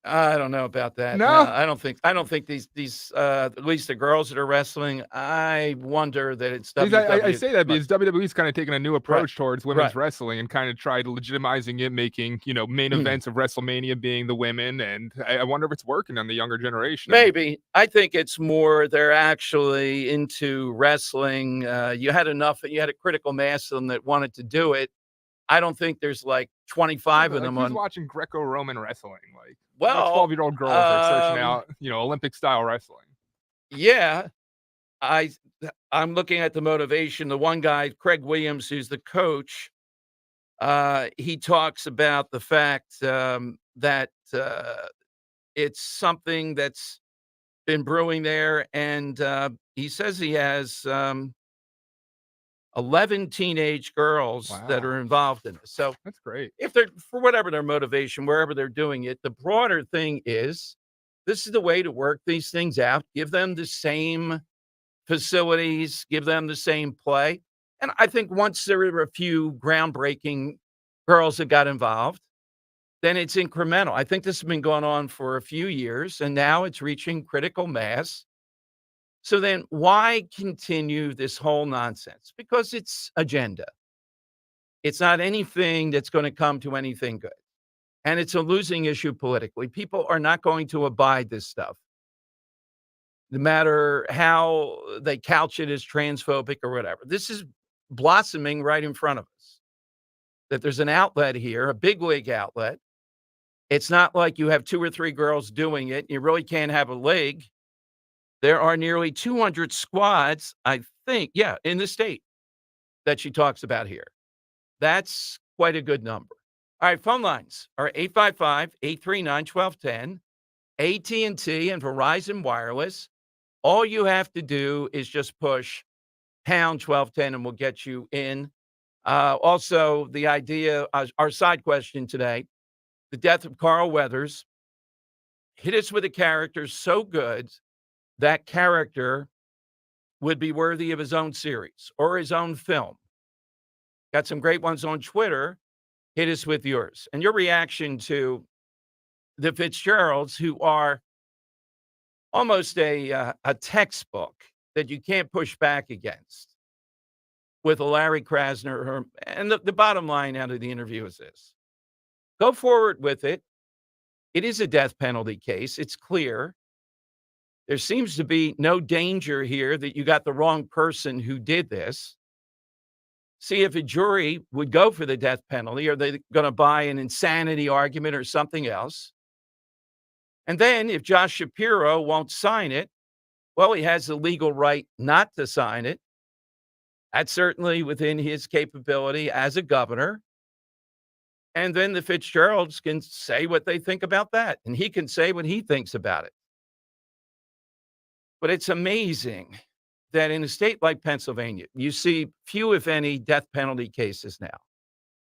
I don't know about that. No, No? I don't think these at least the girls that are wrestling, I wonder that it's Because WWE. I say that because WWE's kind of taken a new approach towards women's right. wrestling and kind of tried legitimizing it, making, main Mm. events of WrestleMania being the women. And I wonder if it's working on the younger generation. Maybe. I think it's more they're actually into wrestling. You had a critical mass of them that wanted to do it. I don't think there's like 25 of them who's on. watching Greco-Roman wrestling? Like, Well, 12-year-old girls are searching out, Olympic style wrestling. Yeah, I'm looking at the motivation. The one guy, Craig Williams, who's the coach, he talks about the fact that it's something that's been brewing there, and he says he has 11 teenage girls that are involved in this. So that's great. If they're, for whatever their motivation, wherever they're doing it, the broader thing is this is the way to work these things out. Give them the same facilities, give them the same play. And I think once there were a few groundbreaking girls that got involved, then it's incremental. I think this has been going on for a few years, and now it's reaching critical mass. So then why continue this whole nonsense? Because it's agenda. It's not anything that's going to come to anything good. And it's a losing issue politically. People are not going to abide this stuff, no matter how they couch it as transphobic or whatever. This is blossoming right in front of us. That there's an outlet here, a big league outlet. It's not like you have 2 or 3 girls doing it. You really can't have a league. There are nearly 200 squads, I think, in the state that she talks about here. That's quite a good number. All right, phone lines are 855-839-1210, AT&T and Verizon Wireless. All you have to do is just push pound 1210 and we'll get you in. Also, the idea, our side question today, the death of Carl Weathers hit us with a character so good that character would be worthy of his own series or his own film. Got some great ones on Twitter. Hit us with yours and your reaction to the Fitzgeralds, who are almost a textbook that you can't push back against with a Larry Krasner. And the bottom line out of the interview is this. Go forward with it. It is a death penalty case. It's clear. There seems to be no danger here that you got the wrong person who did this. See if a jury would go for the death penalty. Are they going to buy an insanity argument or something else? And then if Josh Shapiro won't sign it, well, he has the legal right not to sign it. That's certainly within his capability as a governor. And then the Fitzgeralds can say what they think about that. And he can say what he thinks about it. But it's amazing that in a state like Pennsylvania, you see few, if any, death penalty cases now.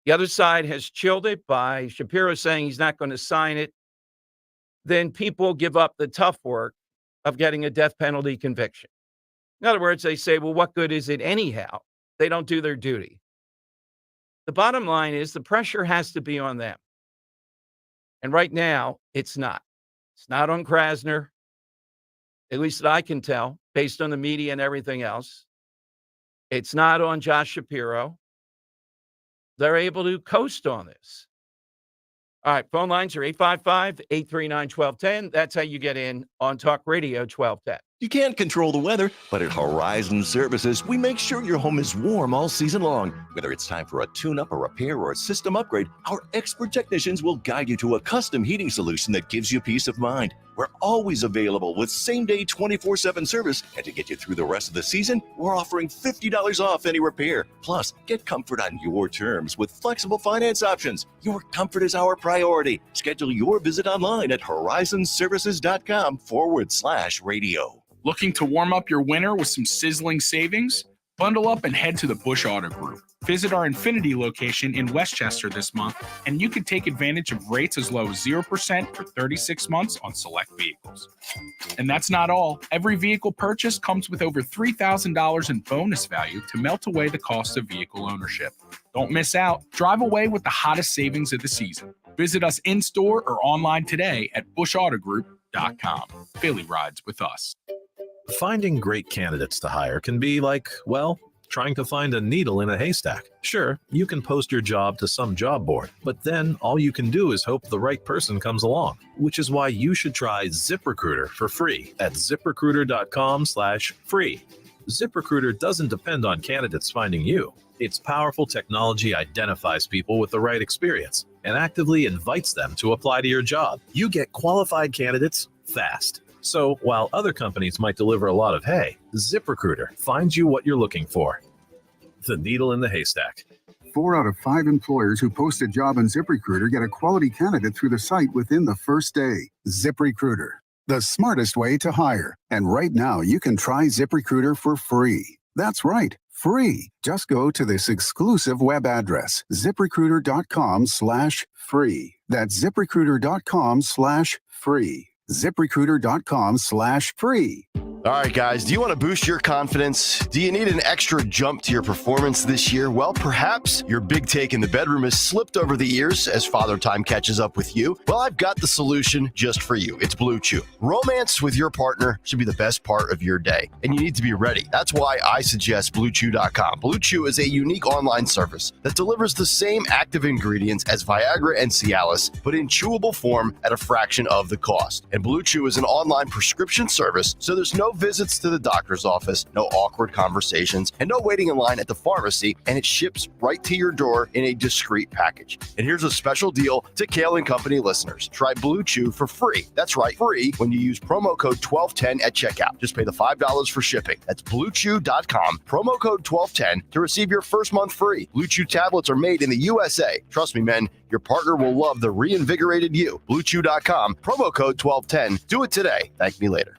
The other side has chilled it by Shapiro saying he's not going to sign it. Then people give up the tough work of getting a death penalty conviction. In other words, they say, well, what good is it anyhow? They don't do their duty. The bottom line is the pressure has to be on them. And right now, it's not. It's not on Krasner, at least that I can tell, based on the media and everything else. It's not on Josh Shapiro. They're able to coast on this. All right, phone lines are 855-839-1210. That's how you get in on Talk Radio 1210. You can't control the weather, but at Horizon Services, we make sure your home is warm all season long. Whether it's time for a tune-up, a repair, or a system upgrade, our expert technicians will guide you to a custom heating solution that gives you peace of mind. We're always available with same-day 24/7 service, and to get you through the rest of the season, we're offering $50 off any repair. Plus, get comfort on your terms with flexible finance options. Your comfort is our priority. Schedule your visit online at horizonservices.com/radio. Looking to warm up your winter with some sizzling savings? Bundle up and head to the Bush Auto Group. Visit our Infinity location in Westchester this month, and you can take advantage of rates as low as 0% for 36 months on select vehicles. And that's not all. Every vehicle purchase comes with over $3,000 in bonus value to melt away the cost of vehicle ownership. Don't miss out. Drive away with the hottest savings of the season. Visit us in-store or online today at bushautogroup.com. Philly rides with us. Finding great candidates to hire can be like, well, trying to find a needle in a haystack. Sure, you can post your job to some job board, but then all you can do is hope the right person comes along, which is why you should try ZipRecruiter for free at ZipRecruiter.com/free. ZipRecruiter doesn't depend on candidates finding you. Its powerful technology identifies people with the right experience and actively invites them to apply to your job. You get qualified candidates fast. So while other companies might deliver a lot of hay, ZipRecruiter finds you what you're looking for. The needle in the haystack. 4 out of 5 employers who post a job on ZipRecruiter get a quality candidate through the site within the first day. ZipRecruiter, the smartest way to hire. And right now, you can try ZipRecruiter for free. That's right, free. Just go to this exclusive web address, ZipRecruiter.com/free. That's ZipRecruiter.com/free. ZipRecruiter.com/free. All right, guys, do you want to boost your confidence? Do you need an extra jump to your performance this year? Well, perhaps your big take in the bedroom has slipped over the years as Father Time catches up with you. Well, I've got the solution just for you. It's Blue Chew. Romance with your partner should be the best part of your day, and you need to be ready. That's why I suggest BlueChew.com. Blue Chew is a unique online service that delivers the same active ingredients as Viagra and Cialis, but in chewable form at a fraction of the cost. And Blue Chew is an online prescription service, so there's no visits to the doctor's office, no awkward conversations, and no waiting in line at the pharmacy, and it ships right to your door in a discreet package. And here's a special deal to Kale & Company listeners. Try Blue Chew for free. That's right, free when you use promo code 1210 at checkout. Just pay the $5 for shipping. That's BlueChew.com, promo code 1210 to receive your first month free. Blue Chew tablets are made in the USA. Trust me, men, your partner will love the reinvigorated you. BlueChew.com, promo code 1210. Do it today. Thank me later.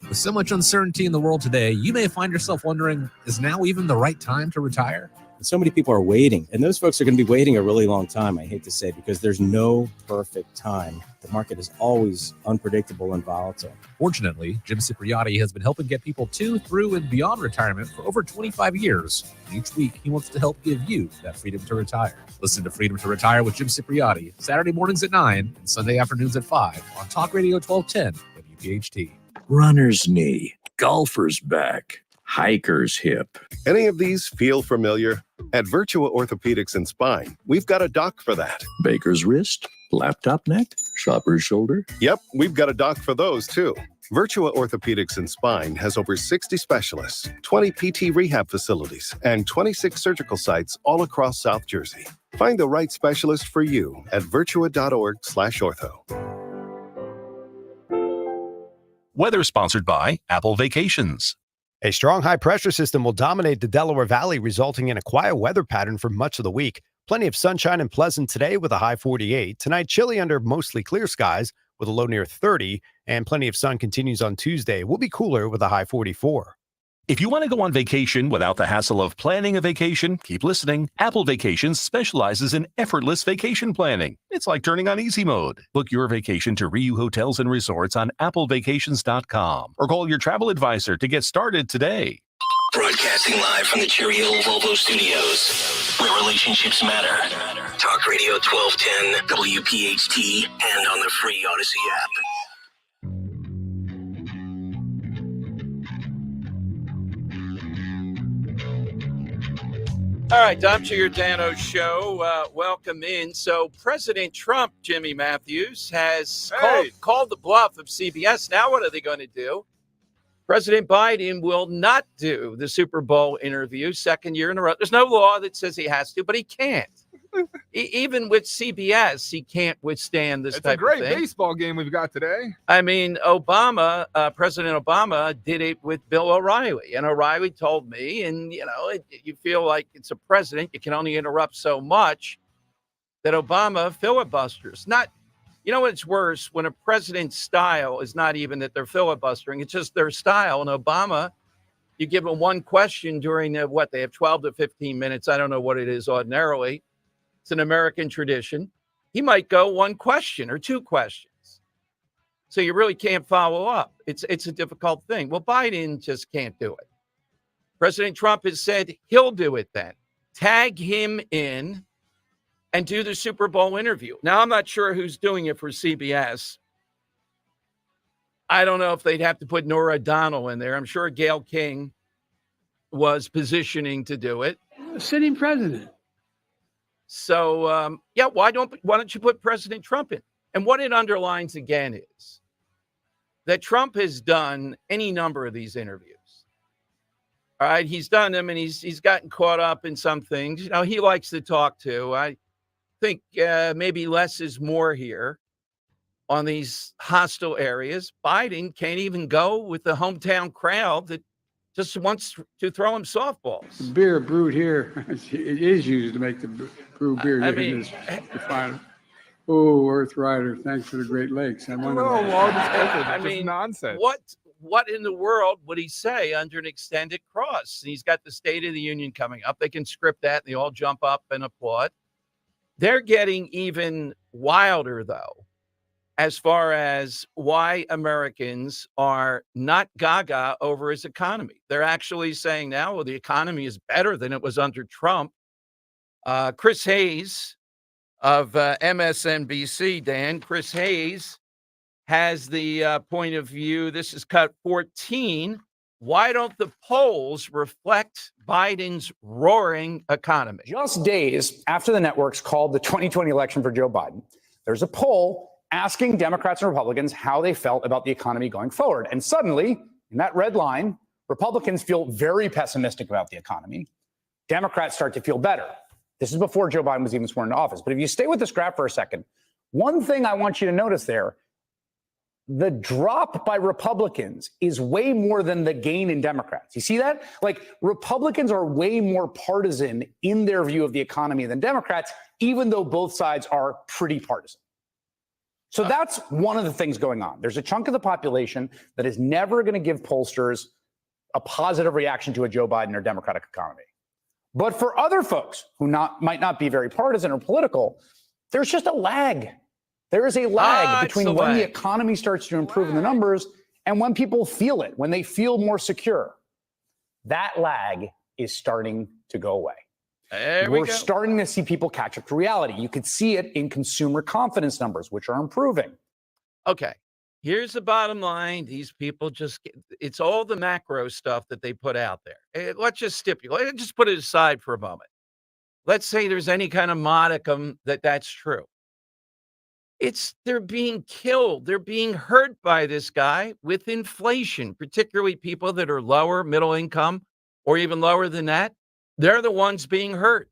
With so much uncertainty in the world today, you may find yourself wondering, is now even the right time to retire? So many people are waiting, and those folks are going to be waiting a really long time, I hate to say, because there's no perfect time. The market is always unpredictable and volatile. Fortunately, Jim Cipriotti has been helping get people to, through, and beyond retirement for over 25 years. And each week, he wants to help give you that freedom to retire. Listen to Freedom to Retire with Jim Cipriotti, Saturday mornings at 9 and Sunday afternoons at 5 on Talk Radio 1210 WPHT. Runner's knee, golfer's back, hiker's hip. Any of these feel familiar? At Virtua Orthopedics and Spine, we've got a doc for that. Baker's wrist, laptop neck, shopper's shoulder. Yep, we've got a doc for those too. Virtua Orthopedics and Spine has over 60 specialists, 20 PT rehab facilities, and 26 surgical sites all across South Jersey. Find the right specialist for you at virtua.org/ortho. Weather sponsored by Apple Vacations. A strong high-pressure system will dominate the Delaware Valley, resulting in a quiet weather pattern for much of the week. Plenty of sunshine and pleasant today with a high 48. Tonight, chilly under mostly clear skies with a low near 30, and plenty of sun continues on Tuesday. Will be cooler with a high 44. If you want to go on vacation without the hassle of planning a vacation, keep listening. Apple Vacations specializes in effortless vacation planning. It's like turning on easy mode. Book your vacation to Riu Hotels and Resorts on applevacations.com or call your travel advisor to get started today. Broadcasting live from the Cherry Hill Volvo Studios, where relationships matter. Talk Radio 1210, WPHT, and on the free Odyssey app. All right, Dom Giordano Show. Welcome in. So President Trump, Jimmy Matthews, has called the bluff of CBS. Now what are they going to do? President Biden will not do the Super Bowl interview second year in a row. There's no law that says he has to, but he can't. Even with CBS, he can't withstand this type of thing. It's a great baseball game we've got today. I mean, President Obama did it with Bill O'Reilly. And O'Reilly told me, and, you feel like it's a president, you can only interrupt so much, that Obama filibusters. What's worse? When a president's style is not even that they're filibustering, it's just their style. And Obama, You give him one question during they have 12 to 15 minutes. I don't know what it is ordinarily. It's an American tradition. He might go one question or two questions. So you really can't follow up. It's a difficult thing. Well, Biden just can't do it. President Trump has said he'll do it then. Tag him in and do the Super Bowl interview. Now, I'm not sure who's doing it for CBS. I don't know if they'd have to put Norah O'Donnell in there. I'm sure Gayle King was positioning to do it. Sitting president. So, why don't you put President Trump in? And what it underlines again is that Trump has done any number of these interviews. All right, he's done them, and he's gotten caught up in some things. You know, he likes to talk too. I think maybe less is more here on these hostile areas. Biden can't even go with the hometown crowd that just wants to throw him softballs. The beer brewed here, it is used to make the brew beer. Oh, Earth Rider, thanks for the Great Lakes. Nonsense. What in the world would he say under an extended cross? And he's got the State of the Union coming up. They can script that, and they all jump up and applaud. They're getting even wilder, though, as far as why Americans are not gaga over his economy. They're actually saying now, well, the economy is better than it was under Trump. Chris Hayes of MSNBC, Dan, Chris Hayes has the point of view. This is cut 14. Why don't the polls reflect Biden's roaring economy? Just days after the networks called the 2020 election for Joe Biden, there's a poll asking Democrats and Republicans how they felt about the economy going forward. And suddenly, in that red line, Republicans feel very pessimistic about the economy. Democrats start to feel better. This is before Joe Biden was even sworn into office. But if you stay with this graph for a second, one thing I want you to notice there, the drop by Republicans is way more than the gain in Democrats. You see that? Like, Republicans are way more partisan in their view of the economy than Democrats, even though both sides are pretty partisan. So that's one of the things going on. There's a chunk of the population that is never going to give pollsters a positive reaction to a Joe Biden or Democratic economy. But for other folks who might not be very partisan or political, there's just a lag. There is a lag between when the economy starts to improve in the numbers and when people feel it, when they feel more secure. That lag is starting to go away. We're starting to see people catch up to reality. You could see it in consumer confidence numbers, which are improving. Okay, here's the bottom line. These people it's all the macro stuff that they put out there. Let's just stipulate, let's just put it aside for a moment. Let's say there's any kind of modicum that's true. They're being killed. They're being hurt by this guy with inflation, particularly people that are lower middle income or even lower than that. They're the ones being hurt.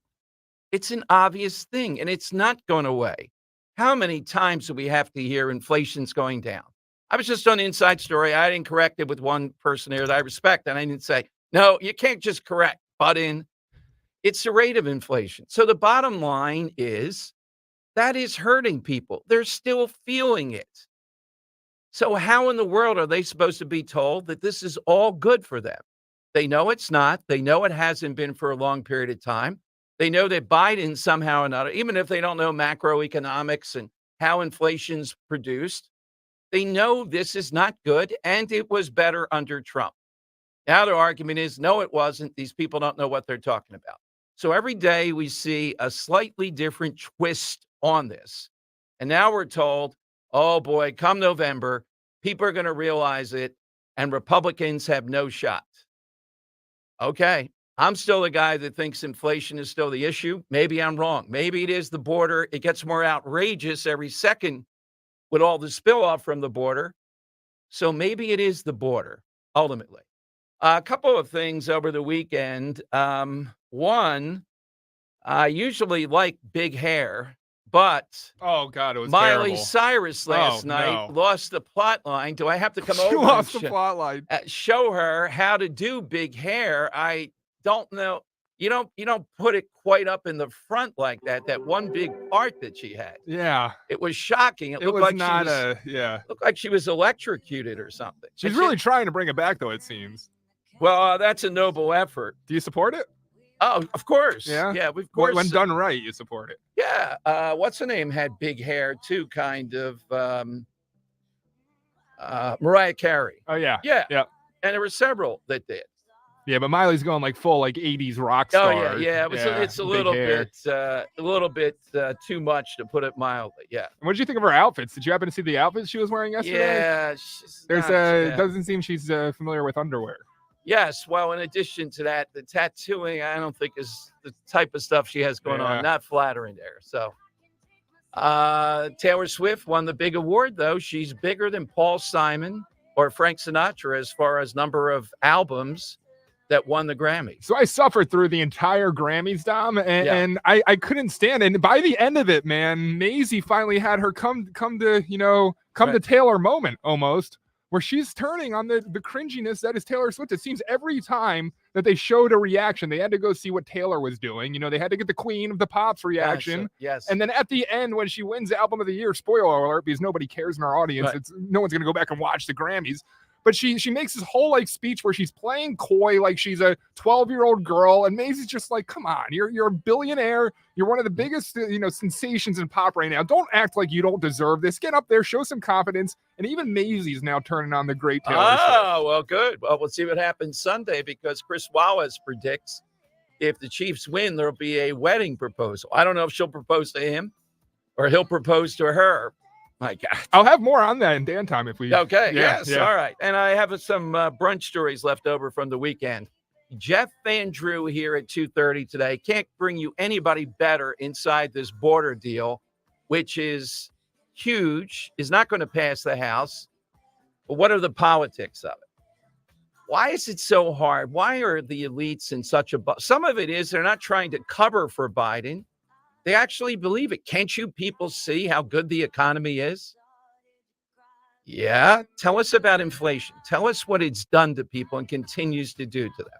It's an obvious thing, and it's not going away. How many times do we have to hear inflation's going down? I was just on Inside Story. I didn't correct it with one person here that I respect, and I didn't say, no, you can't just correct, butt in. It's the rate of inflation. So the bottom line is that is hurting people. They're still feeling it. So how in the world are they supposed to be told that this is all good for them? They know it's not. They know it hasn't been for a long period of time. They know that Biden somehow or another, even if they don't know macroeconomics and how inflation's produced, they know this is not good and it was better under Trump. Now their argument is, no, it wasn't. These people don't know what they're talking about. So every day we see a slightly different twist on this. And now we're told, oh boy, come November, people are going to realize it and Republicans have no shot. Okay, I'm still the guy that thinks inflation is still the issue. Maybe I'm wrong. Maybe it is the border. It gets more outrageous every second with all the spill off from the border. So maybe it is the border, ultimately. A couple of things over the weekend. One, I usually like big hair, but oh god, it was Miley terrible. Cyrus last night lost the plot line. Do I have to come over? She lost the plot line. Show her how to do big hair. I don't know. You don't put it quite up in the front like that. That one big part that she had. Yeah, it was shocking. It looked was like not looked like she was electrocuted or something. She's really trying to bring it back, though. It seems. Well, that's a noble effort. Do you support it? Oh, of course. Yeah? Yeah, of course. When done right, you support it. Yeah. What's her name? Had big hair too, kind of. Mariah Carey. Oh, yeah. Yeah. Yeah. And there were several that did. Yeah, but Miley's going like full like 80s rock Oh star. yeah. It's a big little hair. bit too much, to put it mildly. Yeah. What did you think of her outfits? Did you happen to see the outfits she was wearing yesterday? Yeah. Doesn't seem she's familiar with underwear. Yes. Well, in addition to that, the tattooing, I don't think is the type of stuff she has going Yeah. on. Not flattering there. So, Taylor Swift won the big award, though. She's bigger than Paul Simon or Frank Sinatra as far as number of albums that won the Grammy. So I suffered through the entire Grammys, Dom, and I couldn't stand it. And by the end of it, man, Maisie finally had her come to Taylor moment almost, where she's turning on the cringiness that is Taylor Swift. It seems every time that they showed a reaction, they had to go see what Taylor was doing. They had to get the Queen of the Pops reaction. Yes. And then at the end, when she wins Album of the Year, spoiler alert, because nobody cares in our audience, Right. no one's going to go back and watch the Grammys. But she makes this whole like speech where she's playing coy like she's a 12-year-old girl, and Maisie's just like, "Come on, you're a billionaire. You're one of the biggest sensations in pop right now. Don't act like you don't deserve this. Get up there, show some confidence." And even Maisie's now turning on the great Taylor Swift. Oh, well, good. Well, we'll see what happens Sunday, because Chris Wallace predicts if the Chiefs win, there'll be a wedding proposal. I don't know if she'll propose to him or he'll propose to her. My God. I'll have more on that in Dan time if we. Okay. Yeah, Yes. yeah. All right. And I have some brunch stories left over from the weekend. Jeff Van Drew here at 2:30 today. Can't bring you anybody better inside this border deal, which is huge, is not going to pass the House. But what are the politics of it? Why is it so hard? Why are the elites in such a... Some of it is they're not trying to cover for Biden. They actually believe it. Can't you people see how good the economy is? Yeah. Tell us about inflation. Tell us what it's done to people and continues to do to them.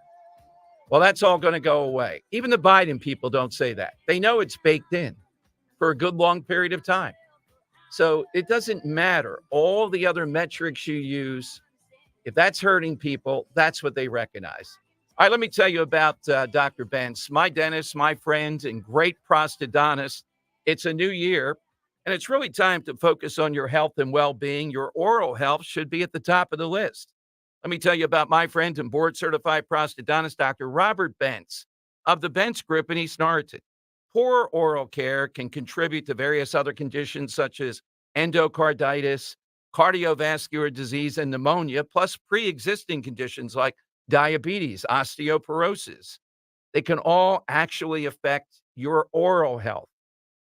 Well, that's all going to go away. Even the Biden people don't say that. They know it's baked in for a good long period of time. So it doesn't matter. All the other metrics you use, if that's hurting people, that's what they recognize. All right, let me tell you about Dr. Bentz, my dentist, my friend, and great prosthodontist. It's a new year, and it's really time to focus on your health and well-being. Your oral health should be at the top of the list. Let me tell you about my friend and board-certified prosthodontist, Dr. Robert Bentz of the Bentz Group in East Norriton. Poor oral care can contribute to various other conditions such as endocarditis, cardiovascular disease, and pneumonia, plus pre-existing conditions like diabetes, osteoporosis. They can all actually affect your oral health.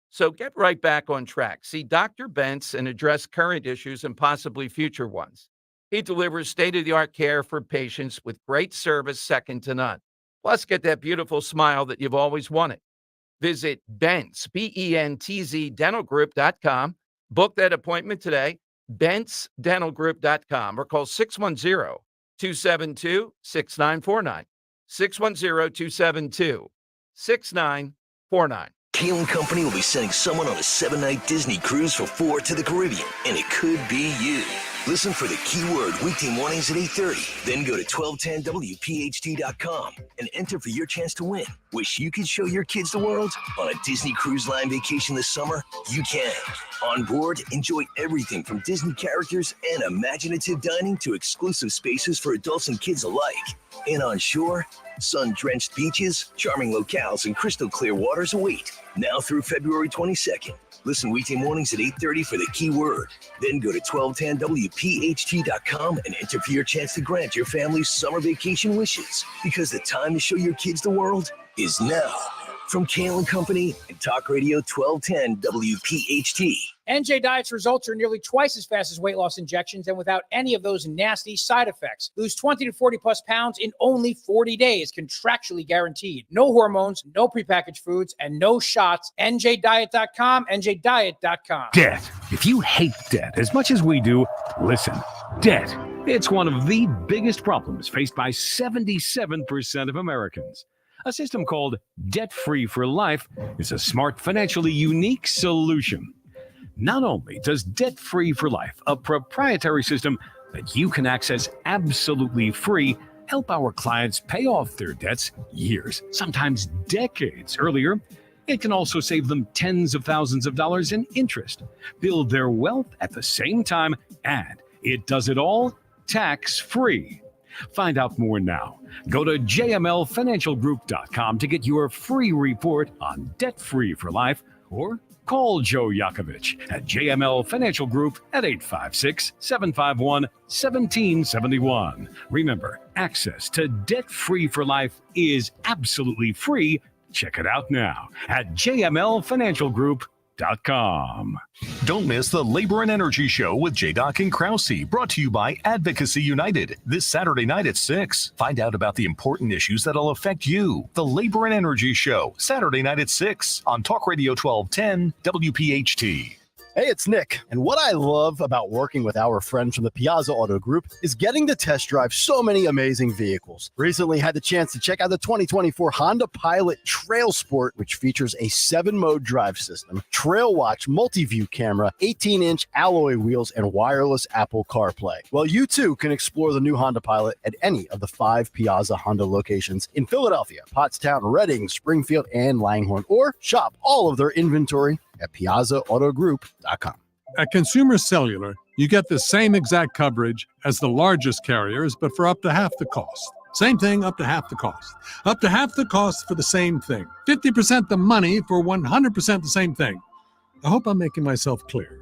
So get right back on track. See Dr. Bentz and address current issues and possibly future ones. He delivers state-of-the-art care for patients with great service second to none. Plus, get that beautiful smile that you've always wanted. Visit Bentz, B-E-N-T-Z, dentalgroup.com. Book that appointment today, bentzdentalgroup.com, or call 610-272-6949. 610-272-6949. Kale & Company will be sending someone on a 7-night Disney cruise for 4 to the Caribbean, and it could be you. Listen for the keyword weekday mornings at 8:30. Then go to 1210WPHT.com and enter for your chance to win. Wish you could show your kids the world? On a Disney Cruise Line vacation this summer? You can. On board, enjoy everything from Disney characters and imaginative dining to exclusive spaces for adults and kids alike. And on shore, sun-drenched beaches, charming locales, and crystal clear waters await. Now through February 22nd. Listen weekday mornings at 8:30 for the keyword. Then go to 1210WPHT.com and enter for your chance to grant your family's summer vacation wishes. Because the time to show your kids the world is now. From Kale & Company and Talk Radio 1210 WPHT. NJ Diet's results are nearly twice as fast as weight loss injections and without any of those nasty side effects. Lose 20 to 40 plus pounds in only 40 days, contractually guaranteed. No hormones, no prepackaged foods, and no shots. NJDiet.com, NJDiet.com. Debt. If you hate debt as much as we do, listen. Debt. It's one of the biggest problems faced by 77% of Americans. A system called Debt Free for Life is a smart, financially unique solution. Not only does Debt Free for Life, a proprietary system that you can access absolutely free, help our clients pay off their debts years, sometimes decades earlier. It can also save them tens of thousands of dollars in interest, build their wealth at the same time, and it does it all tax-free. Find out more now. Go to jmlfinancialgroup.com to get your free report on Debt Free for Life, or call Joe Yakovich at JML Financial Group at 856-751-1771. Remember, access to Debt Free for Life is absolutely free. Check it out now at jmlfinancialgroup.com. Don't miss the Labor and Energy Show with J-Doc and Krause, brought to you by Advocacy United, this Saturday night at 6. Find out about the important issues that'll affect you. The Labor and Energy Show, Saturday night at 6 on Talk Radio 1210 WPHT. Hey, it's Nick, and what I love about working with our friends from the Piazza Auto Group is getting to test drive so many amazing vehicles. Recently had the chance to check out the 2024 Honda Pilot Trail Sport, which features a 7-mode drive system, Trail Watch multi-view camera, 18-inch alloy wheels, and wireless Apple CarPlay. Well, you too can explore the new Honda Pilot at any of the 5 Piazza Honda locations in Philadelphia, Pottstown, Reading, Springfield, and Langhorne, or shop all of their inventory at piazzaautogroup.com. At Consumer Cellular, you get the same exact coverage as the largest carriers, but for up to half the cost. Same thing, up to half the cost. Up to half the cost for the same thing. 50% the money for 100% the same thing. I hope I'm making myself clear.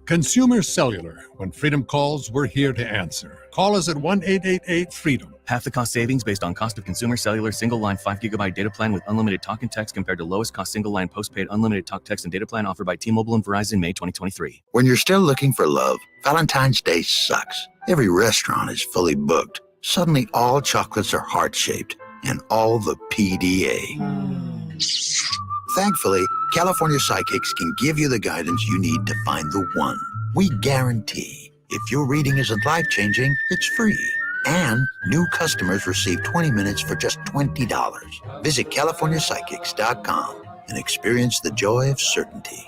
Consumer Cellular. When freedom calls, we're here to answer. Call us at 1-888-FREEDOM. Half the cost savings based on cost of Consumer Cellular single-line 5GB data plan with unlimited talk and text compared to lowest cost single-line postpaid unlimited talk, text, and data plan offered by T-Mobile and Verizon May 2023. When you're still looking for love, Valentine's Day sucks. Every restaurant is fully booked. Suddenly, all chocolates are heart-shaped, and all the PDA. Thankfully, California Psychics can give you the guidance you need to find the one. We guarantee if your reading isn't life-changing, it's free. And new customers receive 20 minutes for just $20. Visit CaliforniaPsychics.com and experience the joy of certainty.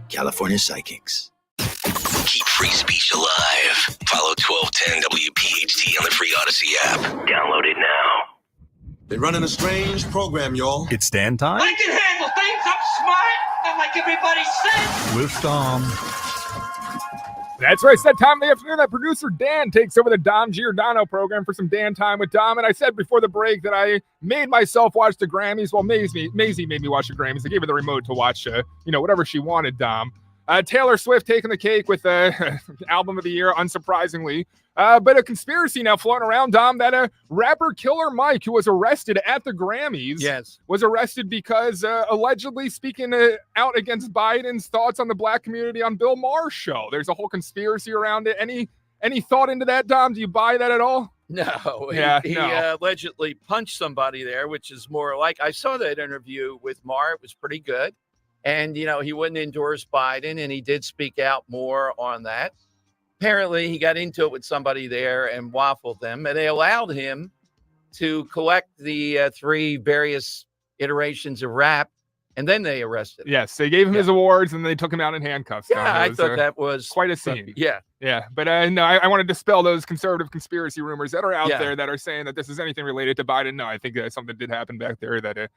California Psychics. Keep free speech alive. Follow 1210 WPHT on the free Odyssey app. Download it now. They're running a strange program, y'all. It's Dan time I can handle things. I'm smart. Not like everybody says. with Dom. That's right. It's that time of the afternoon that producer Dan takes over the Dom Giordano program for some Dan time with Dom. And I said before the break that I made myself watch the Grammys. Well, Maisie made me watch the Grammys. I gave her the remote to watch, whatever she wanted, Dom. Taylor Swift taking the cake with album of the year, unsurprisingly. But a conspiracy now floating around, Dom, that rapper Killer Mike, who was arrested at the Grammys, was arrested because allegedly speaking out against Biden's thoughts on the black community on Bill Maher's show. There's a whole conspiracy around it. Any thought into that, Dom? Do you buy that at all? No. He allegedly punched somebody there, which is more like, I saw that interview with Maher. It was pretty good. And, he wouldn't endorse Biden, and he did speak out more on that. Apparently, he got into it with somebody there and waffled them, and they allowed him to collect the 3 various iterations of rap, and then they arrested him. Yes, they gave him his awards, and they took him out in handcuffs. Yeah, I thought that was quite a scene. Yeah. But no, I want to dispel those conservative conspiracy rumors that are out there that are saying that this is anything related to Biden. No, I think something did happen back there that a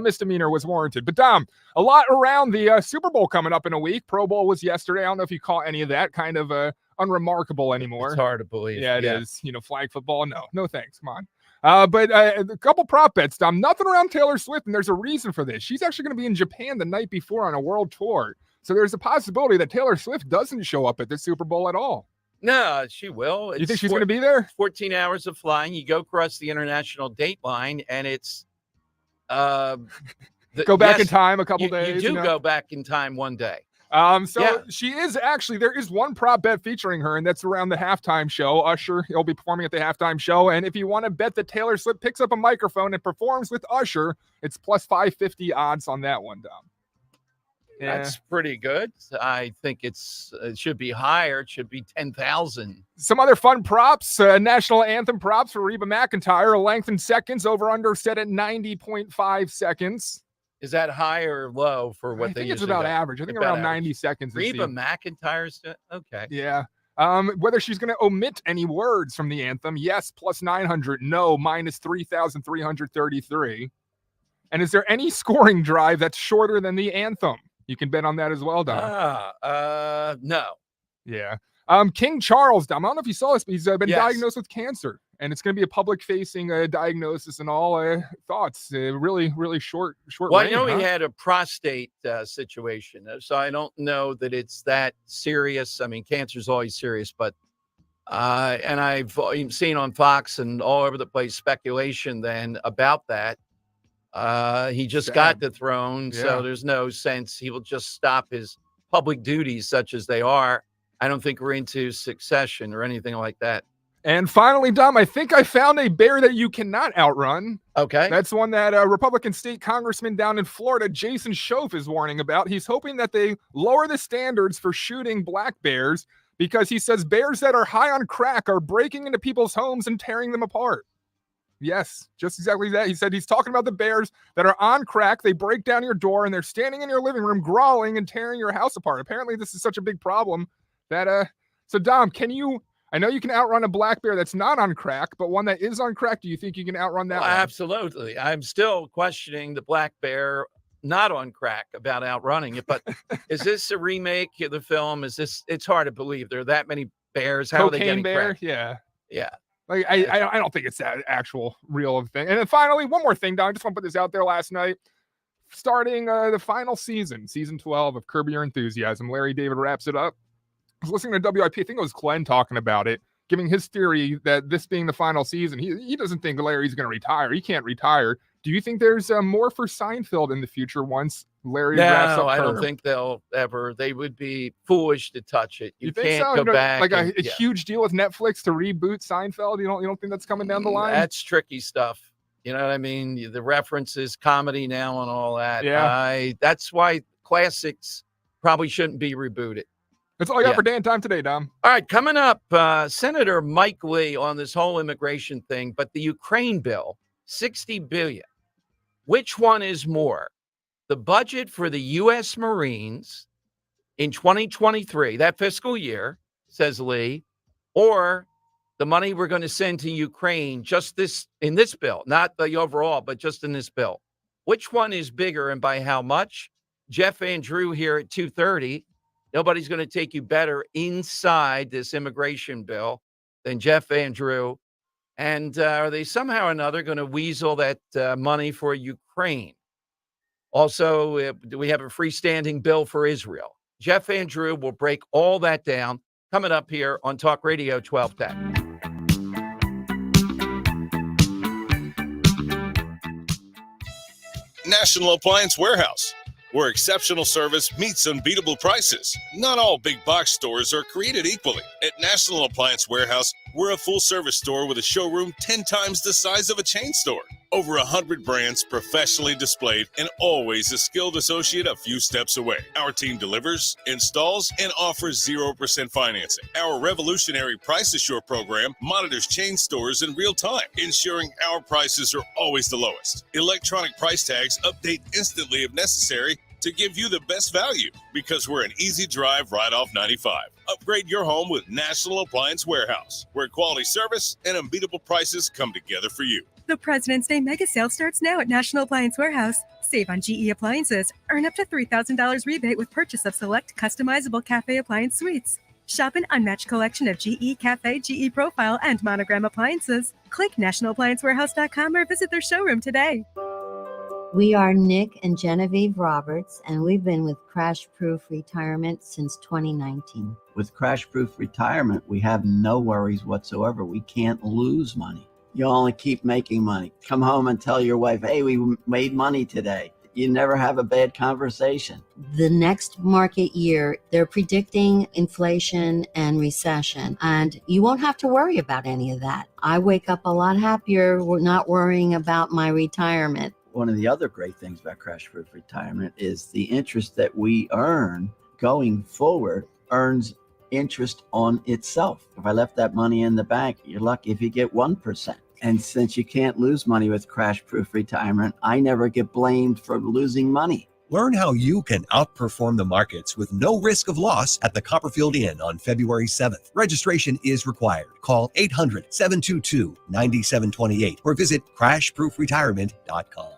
misdemeanor was warranted. But Dom, a lot around the Super Bowl coming up in a week. Pro Bowl was yesterday. I don't know if you caught any of that. Kind of unremarkable anymore. It's hard to believe. Yeah, it is. Flag football. No thanks. Come on. But a couple prop bets, Dom. Nothing around Taylor Swift, and there's a reason for this. She's actually going to be in Japan the night before on a world tour. So there's a possibility that Taylor Swift doesn't show up at the Super Bowl at all. No, she will. You think she's going to be there? 14 hours of flying. You go across the international date line, and it's go back in time a couple days. You do go back in time one day. She is actually, there is one prop bet featuring her, and that's around the halftime show. Usher, he'll be performing at the halftime show. And if you want to bet that Taylor Swift picks up a microphone and performs with Usher, it's plus 550 odds on that one, Dom. Yeah. That's pretty good. I think it should be higher. It should be 10,000. Some other fun props, national anthem props for Reba McEntire, length in seconds, over under set at 90.5 seconds. Is that high or low for what I they think it's usually about do? average. I think About around average. 90 seconds. Reba McEntire's okay. Yeah. Whether she's going to omit any words from the anthem, yes, plus 900, no, minus 3,333. And is there any scoring drive that's shorter than the anthem? You can bet on that as well, Dom. No. Yeah. King Charles, Dom, I don't know if you saw this, but he's been Yes. diagnosed with cancer. And it's going to be a public-facing diagnosis and all thoughts. Really, really short Well, reign, I know huh? he had a prostate situation, so I don't know that it's that serious. I mean, cancer's always serious, but and I've seen on Fox and all over the place speculation then about that. He just got the throne, Yeah. so there's no sense he will just stop his public duties, such as they are. I don't think we're into succession or anything like that. And finally, Dom, I think I found a bear that you cannot outrun. Okay. That's one that Republican state congressman down in Florida, Jason Schoaf, is warning about. He's hoping that they lower the standards for shooting black bears because he says bears that are high on crack are breaking into people's homes and tearing them apart. Yes, just exactly that. He said he's talking about the bears that are on crack. They break down your door and they're standing in your living room growling and tearing your house apart. Apparently, this is such a big problem that so Dom, I know you can outrun a black bear that's not on crack, but one that is on crack, do you think you can outrun that one? Absolutely. I'm still questioning the black bear not on crack about outrunning it, but is this a remake of the film? It's hard to believe there are that many bears. How are they Cocaine getting bear? crack? Yeah. Yeah. Like I don't think it's that actual real thing. And then finally, one more thing, Don. I just want to put this out there last night. Starting the final season 12 of Curb Your Enthusiasm, Larry David wraps it up. I was listening to WIP, I think it was Glenn talking about it, giving his theory that this being the final season, he doesn't think Larry's going to retire. He can't retire. Do you think there's more for Seinfeld in the future once Larry wraps up No, I don't Curb? think they'll ever. They would be foolish to touch it. You think can't so? go You know, back. like and- a yeah. huge deal with Netflix to reboot Seinfeld? You don't think that's coming down the line? That's tricky stuff. You know what I mean? The references, comedy now, and all that. Yeah. That's why classics probably shouldn't be rebooted. That's all I got Yeah. for Dan Time today, Dom. All right, coming up, Senator Mike Lee on this whole immigration thing, but the Ukraine bill, $60 billion. Which one is more? The budget for the U.S. Marines in 2023, that fiscal year, says Lee, or the money we're going to send to Ukraine just in this bill, not the overall, but just in this bill. Which one is bigger and by how much? Jeff Andrew here at 2:30. Nobody's going to take you better inside this immigration bill than Jeff Andrew. And are they somehow or another going to weasel that money for Ukraine? Also, do we have a freestanding bill for Israel? Jeff Andrew will break all that down coming up here on Talk Radio 1210. National Appliance Warehouse, where exceptional service meets unbeatable prices. Not all big box stores are created equally. At National Appliance Warehouse, we're a full-service store with a showroom 10 times the size of a chain store. Over 100 brands professionally displayed and always a skilled associate a few steps away. Our team delivers, installs, and offers 0% financing. Our revolutionary Price Assure program monitors chain stores in real time, ensuring our prices are always the lowest. Electronic price tags update instantly if necessary to give you the best value because we're an easy drive right off 95. Upgrade your home with National Appliance Warehouse, where quality service and unbeatable prices come together for you. The President's Day mega sale starts now at National Appliance Warehouse. Save on GE appliances. Earn up to $3,000 rebate with purchase of select customizable cafe appliance suites. Shop an unmatched collection of GE Cafe, GE Profile, and Monogram appliances. Click nationalappliancewarehouse.com or visit their showroom today. We are Nick and Genevieve Roberts, and we've been with Crash Proof Retirement since 2019. With Crash Proof Retirement, we have no worries whatsoever. We can't lose money. You only keep making money. Come home and tell your wife, hey, we made money today. You never have a bad conversation. The next market year, they're predicting inflation and recession, and you won't have to worry about any of that. I wake up a lot happier not worrying about my retirement. One of the other great things about Crash Proof Retirement is the interest that we earn going forward earns interest on itself. If I left that money in the bank, you're lucky if you get 1%. And since you can't lose money with Crash Proof Retirement, I never get blamed for losing money. Learn how you can outperform the markets with no risk of loss at the Copperfield Inn on February 7th. Registration is required. Call 800-722-9728 or visit crashproofretirement.com.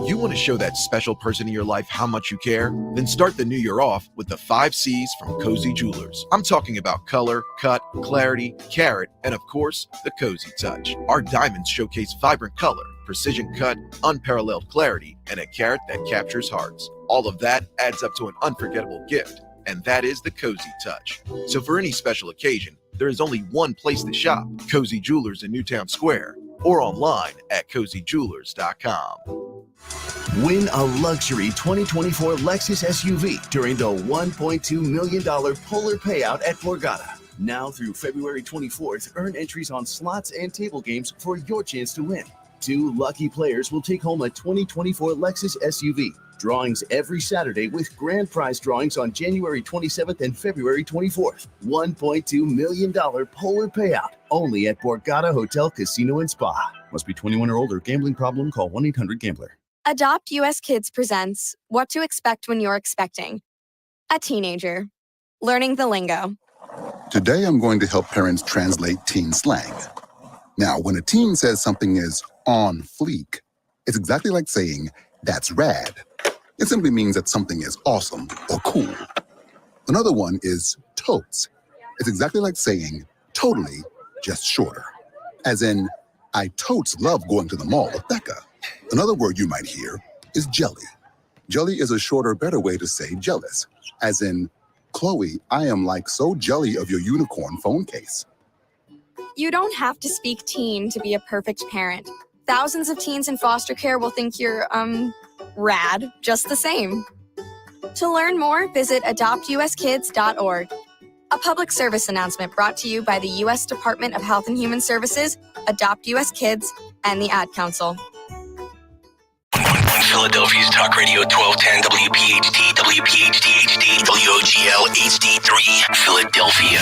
You want to show that special person in your life how much you care? Then start the new year off with the 5 C's from Cozy Jewelers. I'm talking about color, cut, clarity, carat, and of course, the Cozy Touch. Our diamonds showcase vibrant color, precision cut, unparalleled clarity, and a carat that captures hearts. All of that adds up to an unforgettable gift, and that is the Cozy Touch. So for any special occasion, there is only one place to shop, Cozy Jewelers in Newtown Square, or online at cozyjewelers.com. Win a luxury 2024 Lexus SUV during the $1.2 million Polar Payout at Borgata. Now through February 24th, earn entries on slots and table games for your chance to win. 2 lucky players will take home a 2024 Lexus SUV. Drawings every Saturday with grand prize drawings on January 27th and February 24th. $1.2 million Polar Payout. Only at Borgata Hotel, Casino, and Spa. Must be 21 or older. Gambling problem? Call 1-800-GAMBLER. Adopt US Kids presents What to Expect When You're Expecting. A teenager. Learning the lingo. Today I'm going to help parents translate teen slang. Now, when a teen says something is on fleek, it's exactly like saying, that's rad. It simply means that something is awesome or cool. Another one is totes. It's exactly like saying, totally, just shorter. As in, I totes love going to the mall with Becca. Another word you might hear is jelly. Jelly is a shorter, better way to say jealous. As in, Chloe, I am like so jelly of your unicorn phone case. You don't have to speak teen to be a perfect parent. Thousands of teens in foster care will think you're, rad, just the same. To learn more, visit adoptuskids.org. A public service announcement brought to you by the U.S. Department of Health and Human Services, Adopt U.S. Kids, and the Ad Council. Philadelphia's Talk Radio 1210 WPHT, WPHT HD, WOGL HD3, Philadelphia.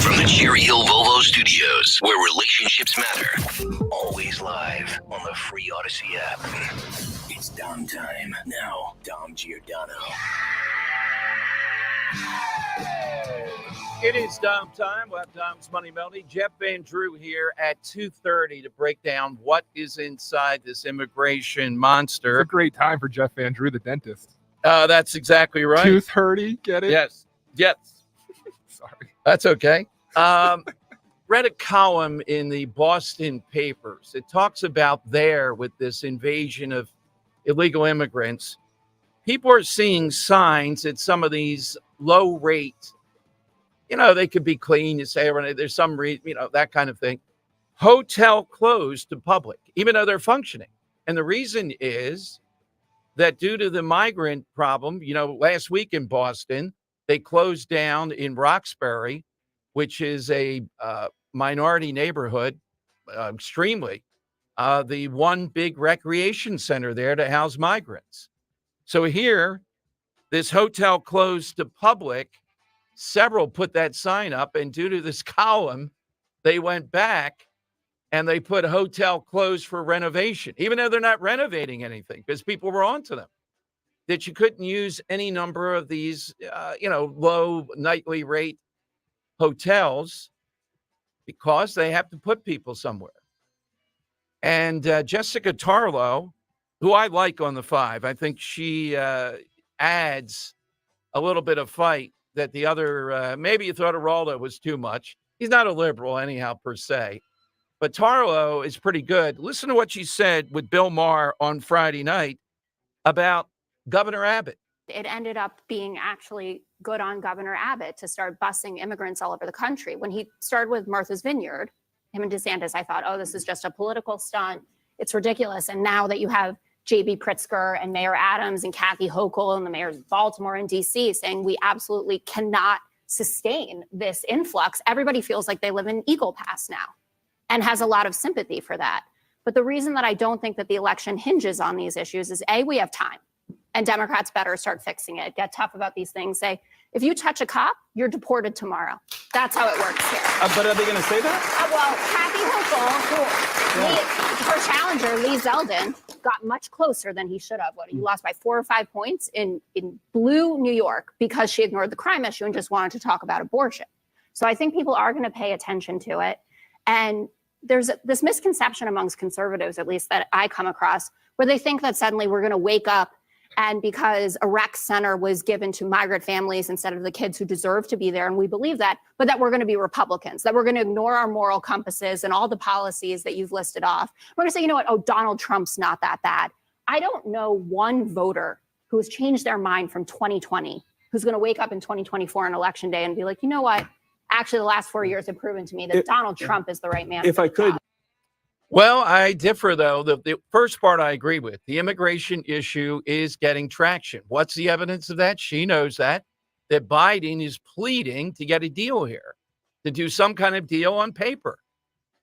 From the Cherry Hill Volvo Studios, where relationships matter. Always live on the free Odyssey app. It's Dom time. Now, Dom Giordano. It is Dom time. We'll have Dom's Money Melody. Jeff Van Drew here at 2:30 to break down what is inside this immigration monster. It's a great time for Jeff Van Drew, the dentist. That's exactly right. 2:30, get it? Yes. Sorry. That's okay. Read a column in the Boston papers. It talks about there with this invasion of illegal immigrants. People are seeing signs at some of these low rate, they could be clean. You say there's some reason, that kind of thing. Hotel closed to public, even though they're functioning. And the reason is that due to the migrant problem, last week in Boston, they closed down in Roxbury, which is a minority neighborhood, extremely, the one big recreation center there to house migrants. So here, this hotel closed to public. Several put that sign up, and due to this column, they went back and they put hotel closed for renovation, even though they're not renovating anything, because people were onto them, that you couldn't use any number of these, low nightly rate hotels because they have to put people somewhere. And Jessica Tarlow, who I like on the 5, I think she adds a little bit of fight that the other, maybe you thought Araldo was too much. He's not a liberal anyhow, per se. But Tarlow is pretty good. Listen to what she said with Bill Maher on Friday night about Governor Abbott. It ended up being actually good on Governor Abbott to start busing immigrants all over the country. When he started with Martha's Vineyard, him and DeSantis, I thought, oh, this is just a political stunt. It's ridiculous. And now that you have J.B. Pritzker and Mayor Adams and Kathy Hochul and the mayors of Baltimore and D.C. saying we absolutely cannot sustain this influx, everybody feels like they live in Eagle Pass now and has a lot of sympathy for that. But the reason that I don't think that the election hinges on these issues is, A, we have time. And Democrats better start fixing it. Get tough about these things. Say, if you touch a cop, you're deported tomorrow. That's how it works here. But are they going to say that? Well, Kathy Hochul, her challenger, Lee Zeldin, got much closer than he should have. He lost by 4 or 5 points in blue New York because she ignored the crime issue and just wanted to talk about abortion. So I think people are going to pay attention to it. And there's this misconception amongst conservatives, at least that I come across, where they think that suddenly we're going to wake up and because a rec center was given to migrant families instead of the kids who deserve to be there, and we believe that, but that we're going to be Republicans, that we're going to ignore our moral compasses and all the policies that you've listed off. We're going to say, you know what, oh, Donald Trump's not that bad. I don't know one voter who has changed their mind from 2020, who's going to wake up in 2024 on election day and be like, you know what, actually the last 4 years have proven to me that Donald Trump is the right man. If I could. Well, I differ, though. The first part I agree with. The immigration issue is getting traction. What's the evidence of that? She knows that Biden is pleading to get a deal here, to do some kind of deal on paper.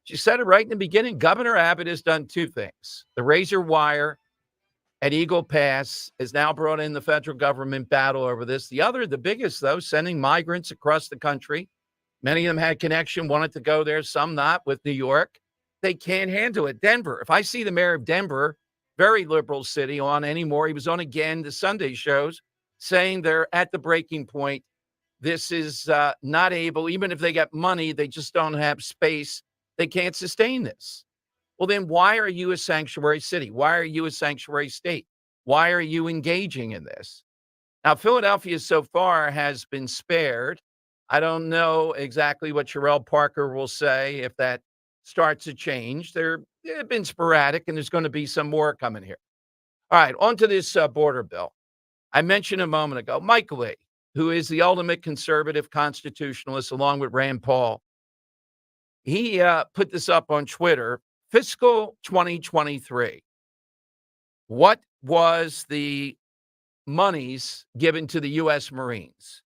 She said it right in the beginning. Governor Abbott has done two things. The razor wire at Eagle Pass has now brought in the federal government battle over this. The other, the biggest, though, sending migrants across the country. Many of them had connection, wanted to go there, some not, with New York. They can't handle it. Denver, if I see the mayor of Denver, very liberal city, on anymore, he was on again the Sunday shows, saying they're at the breaking point. This is not able, even if they get money, they just don't have space. They can't sustain this. Well, then why are you a sanctuary city? Why are you a sanctuary state? Why are you engaging in this? Now, Philadelphia so far has been spared. I don't know exactly what Sherelle Parker will say if that starts to change. They've been sporadic, and there's going to be some more coming here. All right, on to this border bill. I mentioned a moment ago, Mike Lee, who is the ultimate conservative constitutionalist along with Rand Paul. He put this up on Twitter, fiscal 2023. What was the monies given to the U.S. Marines?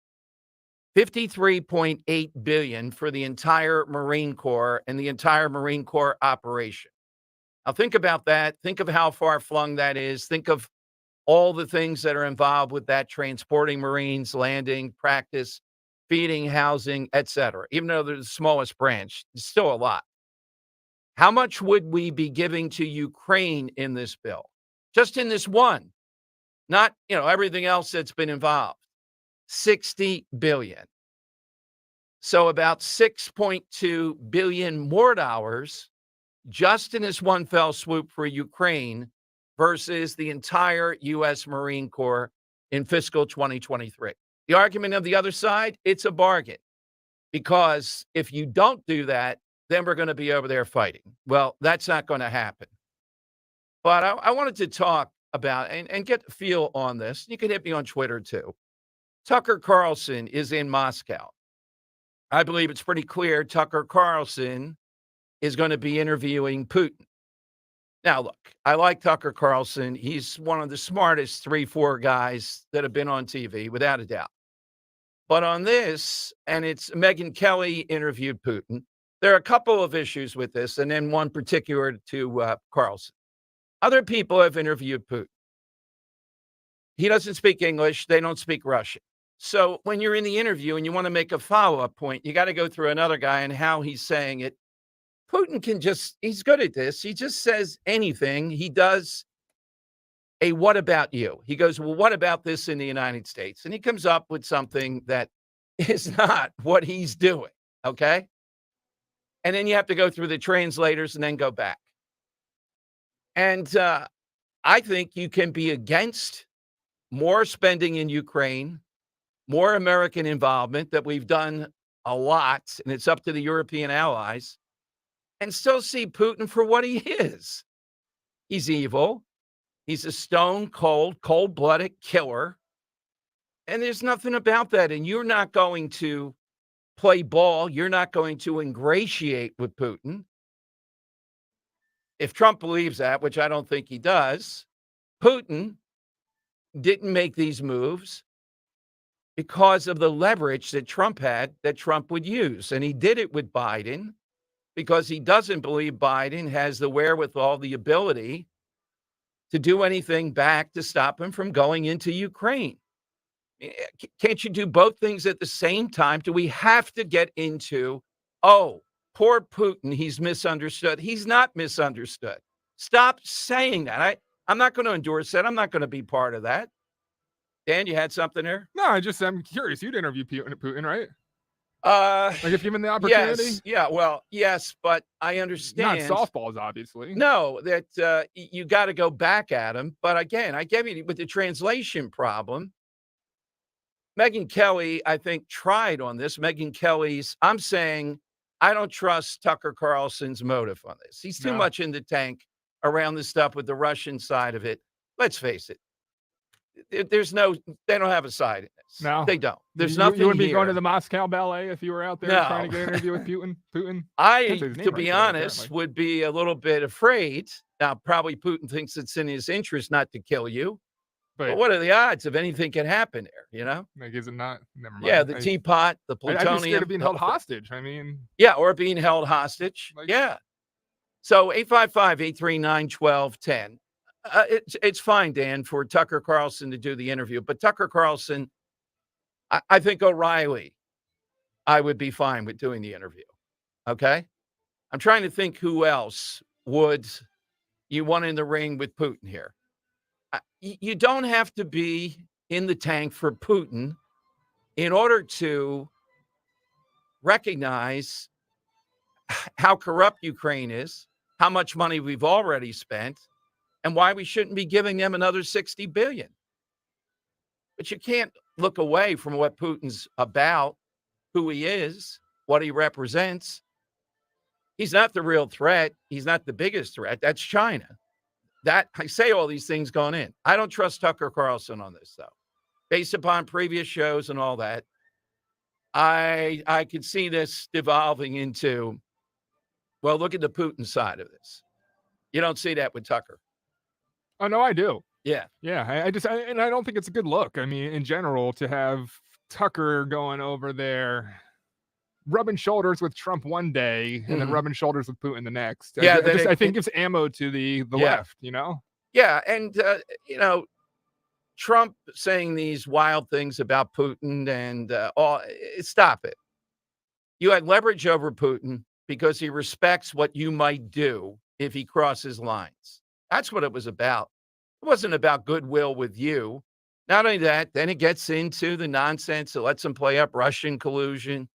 $53.8 billion for the entire Marine Corps and the entire Marine Corps operation. Now think about that. Think of how far flung that is. Think of all the things that are involved with that: transporting Marines, landing, practice, feeding, housing, etc. Even though they're the smallest branch, it's still a lot. How much would we be giving to Ukraine in this bill? Just in this one, not, everything else that's been involved. 60 billion. So about 6.2 billion more dollars just in this one fell swoop for Ukraine versus the entire U.S. Marine Corps in fiscal 2023. The argument of the other side, it's a bargain, because if you don't do that, then we're going to be over there fighting. Well, that's not going to happen. But I wanted to talk about and get a feel on this. You can hit me on Twitter too. Tucker Carlson is in Moscow. I believe it's pretty clear Tucker Carlson is going to be interviewing Putin. Now, look, I like Tucker Carlson. He's one of the smartest 3-4 guys that have been on TV, without a doubt. But on this, and it's Megyn Kelly interviewed Putin, there are a couple of issues with this, and then one particular to Carlson. Other people have interviewed Putin. He doesn't speak English. They don't speak Russian. So when you're in the interview and you want to make a follow-up point, you got to go through another guy and how he's saying it. Putin he's good at this. He just says anything. He does a what about you? He goes, well, what about this in the United States? And he comes up with something that is not what he's doing, okay? And then you have to go through the translators and then go back. And I think you can be against more spending in Ukraine, more American involvement that we've done a lot, and it's up to the European allies, and still see Putin for what he is. He's evil. He's a stone cold, cold-blooded killer. And there's nothing about that. And you're not going to play ball. You're not going to ingratiate with Putin. If Trump believes that, which I don't think he does, Putin didn't make these moves because of the leverage that Trump had, that Trump would use. And he did it with Biden because he doesn't believe Biden has the wherewithal, the ability to do anything back to stop him from going into Ukraine. Can't you do both things at the same time? Do we have to get into, oh, poor Putin, he's misunderstood? He's not misunderstood. Stop saying that. I'm not going to endorse that. I'm not going to be part of that. Dan, you had something there? No, I'm curious. You'd interview Putin, right? Like if given the opportunity? Yes. Yeah, well, yes, but I understand. Not softballs, obviously. No, that you got to go back at him. But again, I get you with the translation problem. Megyn Kelly, I think, tried on this. Megyn Kelly's, I'm saying, I don't trust Tucker Carlson's motive on this. He's too much in the tank around this stuff with the Russian side of it. Let's face it. They don't have a side in this. No, they don't. There's you nothing wouldn't here. be going to the Moscow Ballet if you were out there trying to get an interview with Putin. To be honest, would be a little bit afraid. Now, probably Putin thinks it's in his interest not to kill you. But what are the odds of anything can happen there, you know? Like, is it not? Never mind. Yeah, the teapot, the plutonium. I'd be scared of being held hostage. I mean. Yeah, or being held hostage. Yeah. So 855-839-1210. It's fine, Dan, for Tucker Carlson to do the interview. But Tucker Carlson, I think O'Reilly, I would be fine with doing the interview. Okay? I'm trying to think who else would you want in the ring with Putin here. You don't have to be in the tank for Putin in order to recognize how corrupt Ukraine is, how much money we've already spent, and why we shouldn't be giving them another $60 billion. But you can't look away from what Putin's about, who he is, what he represents. He's not the real threat. He's not the biggest threat. That's China. That I say all these things going in. I don't trust Tucker Carlson on this, though. Based upon previous shows and all that, I could see this devolving into, well, look at the Putin side of this. You don't see that with Tucker. Oh, no, I do. Yeah. Yeah. I don't think it's a good look. I mean, in general, to have Tucker going over there, rubbing shoulders with Trump one day and then rubbing shoulders with Putin the next. Yeah. I think gives ammo to the left, you know? Yeah. And, Trump saying these wild things about Putin and stop it. You had leverage over Putin because he respects what you might do if he crosses lines. That's what it was about. It wasn't about goodwill with you. Not only that, then it gets into the nonsense that lets him play up Russian collusion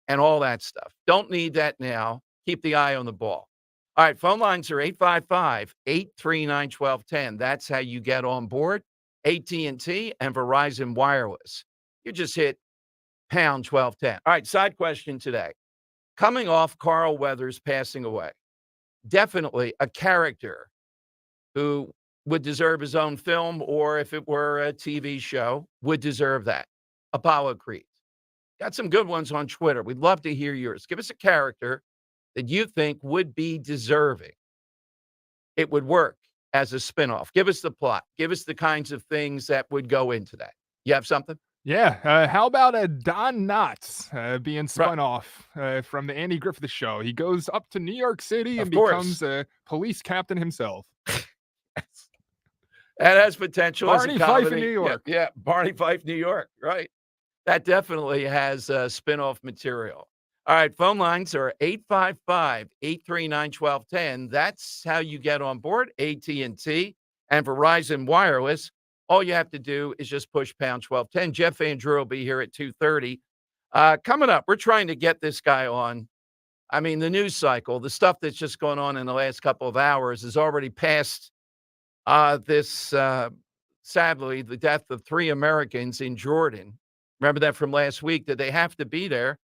and all that stuff. Don't need that now. Keep the eye on the ball. All right, phone lines are 855-839-1210. That's how you get on board. AT&T and Verizon Wireless. You just hit pound 1210. All right, side question today. Coming off Carl Weathers passing away, definitely a character who would deserve his own film, or if it were a TV show, would deserve that. Apollo Creed. Got some good ones on Twitter. We'd love to hear yours. Give us a character that you think would be deserving. It would work as a spinoff. Give us the plot. Give us the kinds of things that would go into that. You have something? Yeah. How about a Don Knotts being spun off from the Andy Griffith Show? He goes up to New York City and becomes a police captain himself. That has potential. Barney Fife in New York. Yeah, Barney Fife, New York. Right. That definitely has spinoff material. All right, phone lines are 855-839-1210. That's how you get on board. AT&T and Verizon Wireless. All you have to do is just push pound 1210. Jeff Andrew will be here at 2:30. Coming up, we're trying to get this guy on. I mean, the news cycle, the stuff that's just going on in the last couple of hours is already past sadly, the death of 3 Americans in Jordan. Remember that from last week, that they have to be there.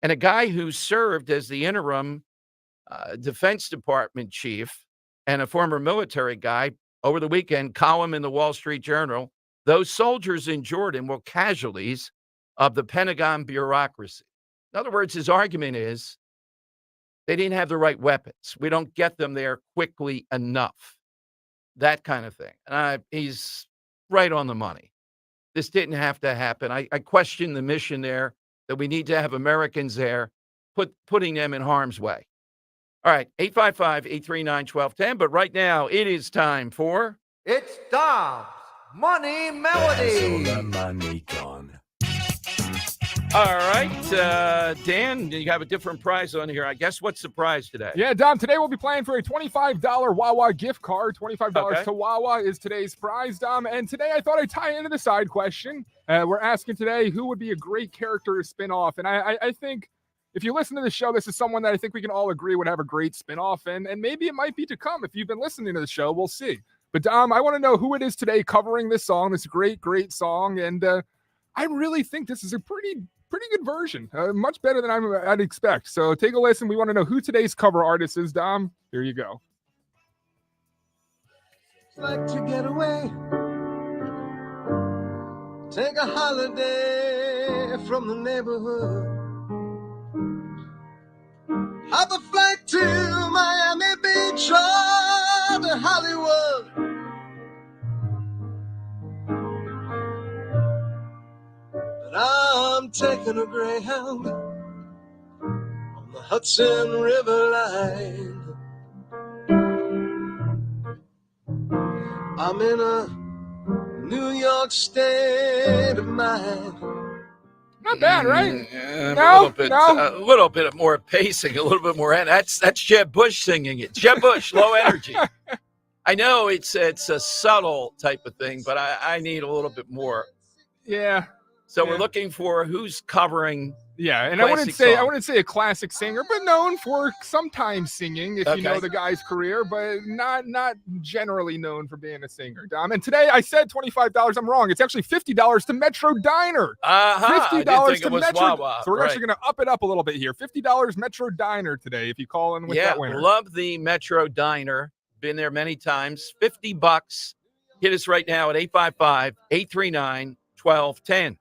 And a guy who served as the interim Defense Department chief and a former military guy over the weekend, column in the Wall Street Journal, those soldiers in Jordan were casualties of the Pentagon bureaucracy. In other words, his argument is they didn't have the right weapons. We don't get them there quickly enough. That kind of thing. He's right on the money. This didn't have to happen. I question the mission there, that we need to have Americans there, putting them in harm's way. All right, 855-839-1210. But right now, it is time for... It's Dom's Money Melody. That's all that money gone. All right, Dan, you have a different prize on here. I guess what's the prize today? Yeah, Dom, today we'll be playing for a $25 Wawa gift card. $25 Okay. to Wawa is today's prize, Dom. And today I thought I'd tie into the side question. We're asking today who would be a great character to spin off. And I think if you listen to the show, this is someone that I think we can all agree would have a great spin-off. And maybe it might be to come. If you've been listening to the show, we'll see. But, Dom, I want to know who it is today covering this song, this great, great song. And I really think this is a pretty good version, much better than I'd expect. So take a listen. We want to know who today's cover artist is, Dom. Here you go. Like to get away, take a holiday from the neighborhood, hop a flight to Miami Beach or to Hollywood. But I'm taking a Greyhound on the Hudson River line. I'm in a New York state of mind. Not bad, right? Yeah, No? a little bit more pacing, a little bit more. That's Jeb Bush singing it. Jeb Bush, low energy. I know it's a subtle type of thing, but I need a little bit more. Yeah. So we're looking for who's covering. Yeah, and I wouldn't say a classic singer, but known for sometimes singing, if you know the guy's career, but not generally known for being a singer, Dom. And today I said $25. I'm wrong. It's actually $50 to Metro Diner. $50 to Metro. Wawa. So we're actually going to up it up a little bit here. $50 Metro Diner today if you call in with that winner. Love the Metro Diner. Been there many times. $50. Hit us right now at 855-839-1210.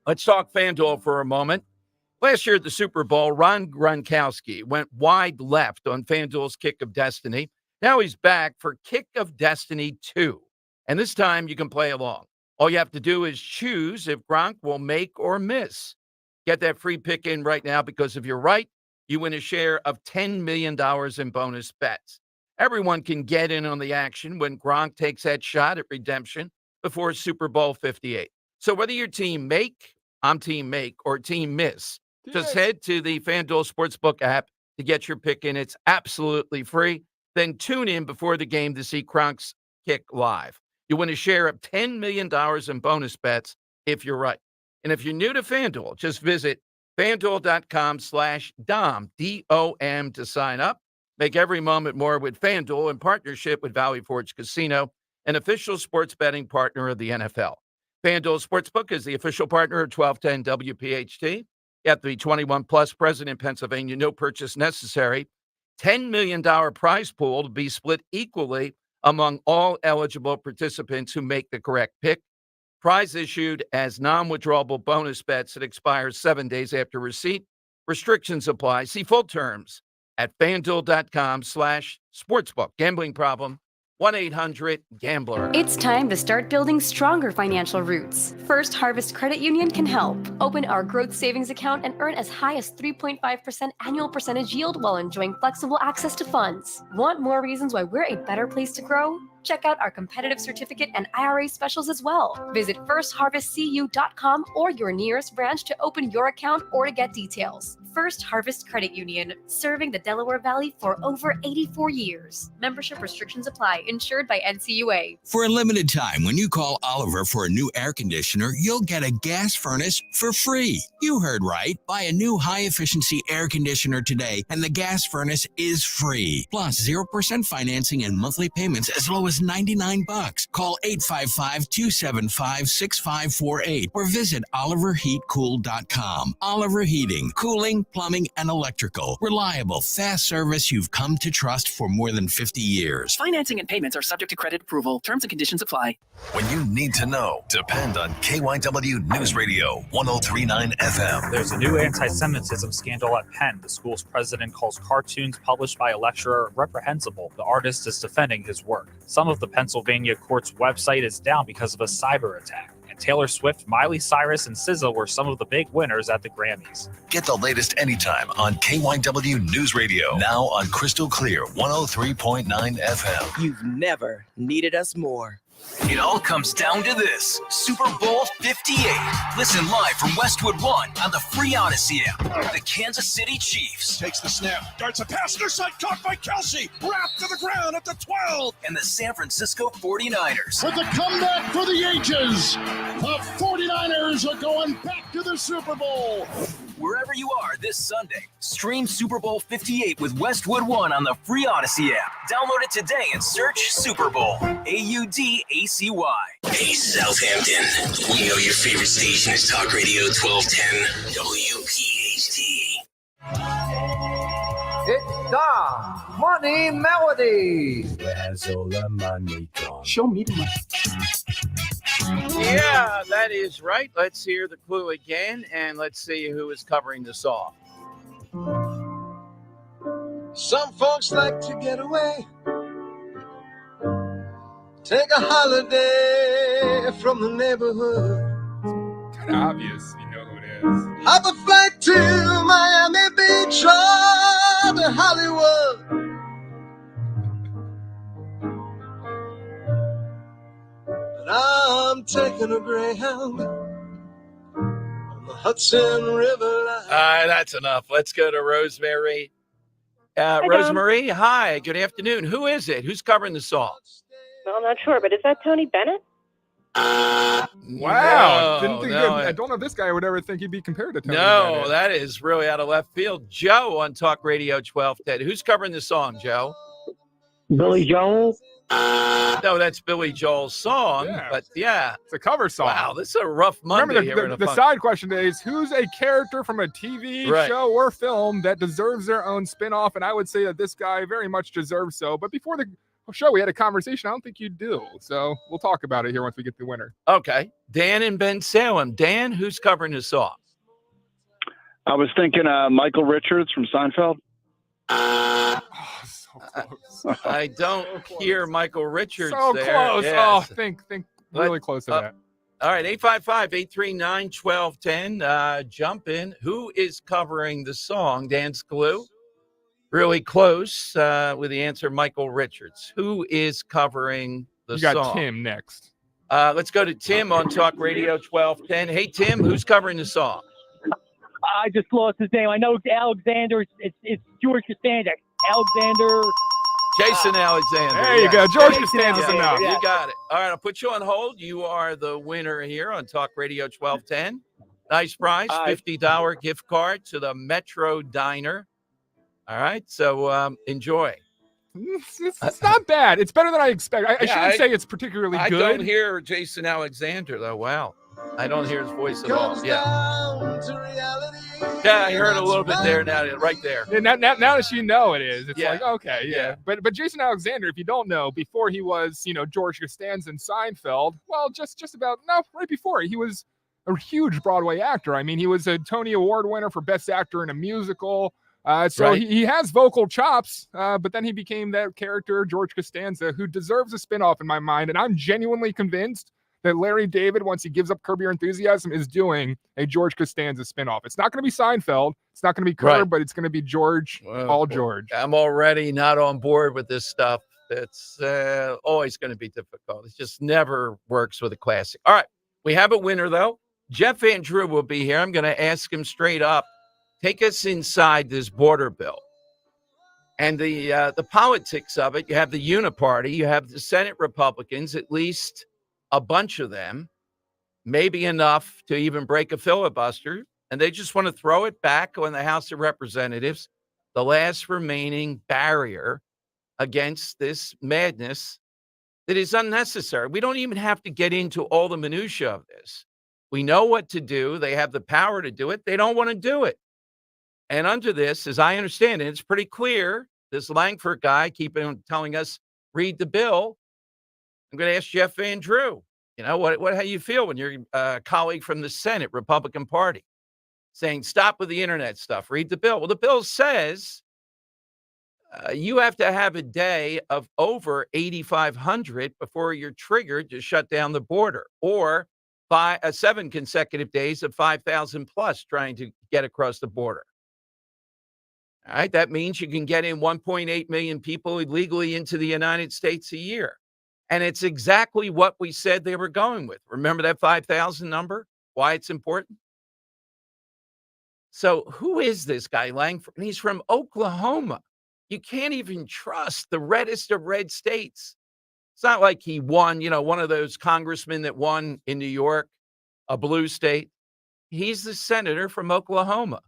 Let's talk FanDuel for a moment. Last year at the Super Bowl, Ron Gronkowski went wide left on FanDuel's Kick of Destiny. Now he's back for Kick of Destiny 2. And this time you can play along. All you have to do is choose if Gronk will make or miss. Get that free pick in right now because if you're right, you win a share of $10 million in bonus bets. Everyone can get in on the action when Gronk takes that shot at redemption before Super Bowl 58. So whether your team make, I'm team make, or team miss, just head to the FanDuel Sportsbook app to get your pick in. It's absolutely free. Then tune in before the game to see Gronk's kick live. You win a share of $10 million in bonus bets if you're right. And if you're new to FanDuel, just visit FanDuel.com/Dom, D-O-M, to sign up. Make every moment more with FanDuel in partnership with Valley Forge Casino, an official sports betting partner of the NFL. FanDuel Sportsbook is the official partner of 1210 WPHT. You have to be 21 plus, present in Pennsylvania, no purchase necessary. $10 million prize pool to be split equally among all eligible participants who make the correct pick. Prize issued as non-withdrawable bonus bets that expires 7 days after receipt. Restrictions apply. See full terms at FanDuel.com/sportsbook. Gambling problem? 1-800-GAMBLER. It's time to start building stronger financial roots. First Harvest Credit Union can help. Open our growth savings account and earn as high as 3.5% annual percentage yield while enjoying flexible access to funds. Want more reasons why we're a better place to grow? Check out our competitive certificate and IRA specials as well. Visit firstharvestcu.com or your nearest branch to open your account or to get details. First Harvest Credit Union, serving the Delaware Valley for over 84 years. Membership restrictions apply. Insured by NCUA. For a limited time, when you call Oliver for a new air conditioner, you'll get a gas furnace for free. You heard right. Buy a new high-efficiency air conditioner today, and the gas furnace is free. Plus 0% financing and monthly payments as low as $99. Call 855-275-6548 or visit oliverheatcool.com. Oliver Heating, cooling, plumbing, and electrical. Reliable, fast service you've come to trust for more than 50 years. Financing and payments are subject to credit approval. Terms and conditions apply. When you need to know, depend on KYW News Radio 103.9 FM. There's a new anti-Semitism scandal at Penn. The school's president calls cartoons published by a lecturer reprehensible. The artist is defending his work. Some of the Pennsylvania court's website is down because of a cyber attack. And Taylor Swift, Miley Cyrus, and SZA were some of the big winners at the Grammys. Get the latest anytime on KYW News Radio. Now on Crystal Clear 103.9 FM. You've never needed us more. It all comes down to this. Super Bowl 58. Listen live from Westwood One on the free Odyssey app. The Kansas City Chiefs. Takes the snap. Darts a pass near side. Caught by Kelsey. Wrapped to the ground at the 12. And the San Francisco 49ers. With a comeback for the ages. The 49ers are going back to the Super Bowl. Wherever you are this Sunday, stream Super Bowl 58 with Westwood One on the free Odyssey app. Download it today and search Super Bowl. AUDACY. Hey, Southampton. We know your favorite station is Talk Radio 1210 WPHT. It's the Money Melody. Where's all the money gone? Show me the money. Yeah, that is right. Let's hear the clue again, and let's see who is covering the song. Some folks like to get away, take a holiday from the neighborhood. Kind of obvious, you know who it is. Hop a flight to Miami Beach or to Hollywood. But I'm taking a Greyhound on the Hudson River line. All right, that's enough. Let's go to Rosemary. Rosemary, hi. Good afternoon. Who is it? Who's covering the song? Well, I'm not sure, but is that Tony Bennett? Wow. I don't know if this guy would ever think he'd be compared to Tony Bennett. That is really out of left field. Joe on Talk Radio 1210. Who's covering the song, Joe? Billy Joel? No, that's Billy Joel's song, but yeah. It's a cover song. Wow, this is a rough Monday. Remember, the side question is, who's a character from a TV show or film that deserves their own spin-off? And I would say that this guy very much deserves so. But before the show, we had a conversation. I don't think you do. So we'll talk about it here once we get the winner. Okay. Dan and Ben Salem. Dan, who's covering the song? I was thinking Michael Richards from Seinfeld. I don't hear Michael Richards so there. Close. Yes. Oh, think really close to that. All right, 855-839-1210. Jump in. Who is covering the song? Dan's clue. Really close with the answer, Michael Richards. Who is covering the song? You got Tim next. Let's go to Tim on Talk Radio 1210. Hey, Tim, who's covering the song? I just lost his name. I know Alexander. It's George Costanza. Alexander. Jason Alexander. There you go. George Costanza's enough. You got it. All right, I'll put you on hold. You are the winner here on Talk Radio 1210. Nice prize, $50 gift card to the Metro Diner. All right, so enjoy. It's not bad. It's better than I expect. I shouldn't say it's particularly good. I don't hear Jason Alexander, though. Wow. I don't hear his voice at all. Yeah, I heard a little bit there now, right there. Yeah, now that you know it is, it's like, okay, yeah. But Jason Alexander, if you don't know, before he was, George Costanza in Seinfeld, well, just about, right before, he was a huge Broadway actor. I mean, he was a Tony Award winner for Best Actor in a Musical. He has vocal chops, but then he became that character, George Costanza, who deserves a spinoff in my mind. And I'm genuinely convinced that Larry David, once he gives up Curb Your Enthusiasm, is doing a George Costanza spinoff. It's not going to be Seinfeld. It's not going to be Curb, but it's going to be George, all George. I'm already not on board with this stuff. It's always going to be difficult. It just never works with a classic. All right. We have a winner, though. Jeff Andrew will be here. I'm going to ask him straight up. Take us inside this border bill and the politics of it. You have the Uniparty. You have the Senate Republicans, at least a bunch of them, maybe enough to even break a filibuster. And they just want to throw it back on the House of Representatives, the last remaining barrier against this madness that is unnecessary. We don't even have to get into all the minutia of this. We know what to do. They have the power to do it. They don't want to do it. And under this, as I understand it, it's pretty clear, this Langford guy keeping on telling us, read the bill. I'm going to ask Jeff Andrew, how you feel when your colleague from the Senate Republican Party saying, stop with the internet stuff, read the bill. Well, the bill says you have to have a day of over 8,500 before you're triggered to shut down the border, or 7 consecutive days of 5,000 plus trying to get across the border. All right, that means you can get in 1.8 million people illegally into the United States a year. And it's exactly what we said they were going with. Remember that 5,000 number? Why it's important? So who is this guy, Langford? And he's from Oklahoma. You can't even trust the reddest of red states. It's not like he won, one of those congressmen that won in New York, a blue state. He's the senator from Oklahoma.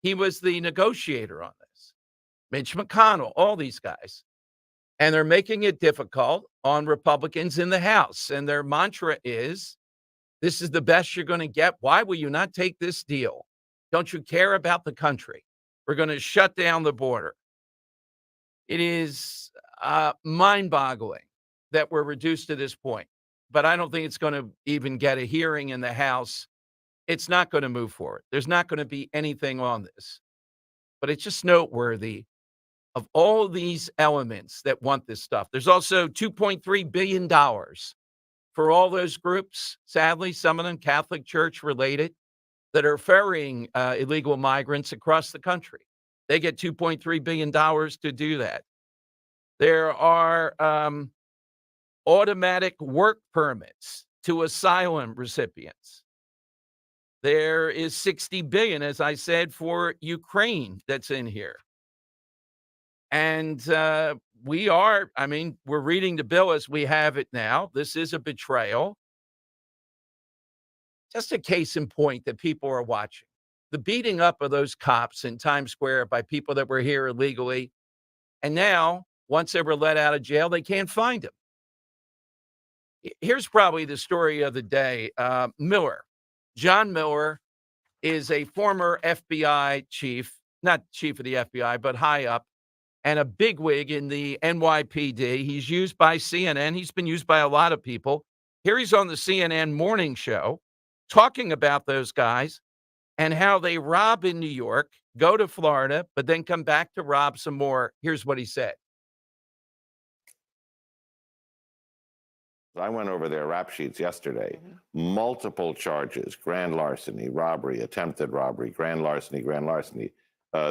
He was the negotiator on this. Mitch McConnell, all these guys. And they're making it difficult on Republicans in the House. And their mantra is, this is the best you're going to get. Why will you not take this deal? Don't you care about the country? We're going to shut down the border. It is mind-boggling that we're reduced to this point. But I don't think it's going to even get a hearing in the House. It's not going to move forward. There's not going to be anything on this. But it's just noteworthy of all these elements that want this stuff. There's also $2.3 billion for all those groups, sadly, some of them Catholic Church related, that are ferrying illegal migrants across the country. They get $2.3 billion to do that. There are automatic work permits to asylum recipients. There is $60 billion, as I said, for Ukraine that's in here. And we're reading the bill as we have it now. This is a betrayal. Just a case in point that people are watching. The beating up of those cops in Times Square by people that were here illegally. And now, once they were let out of jail, they can't find them. Here's probably the story of the day. Miller. John Miller is a former FBI chief, not chief of the FBI, but high up, and a bigwig in the NYPD. He's used by CNN. He's been used by a lot of people. Here he's on the CNN morning show talking about those guys and how they rob in New York, go to Florida, but then come back to rob some more. Here's what he said. I went over their rap sheets yesterday. Multiple charges: grand larceny, robbery, attempted robbery, grand larceny, grand larceny.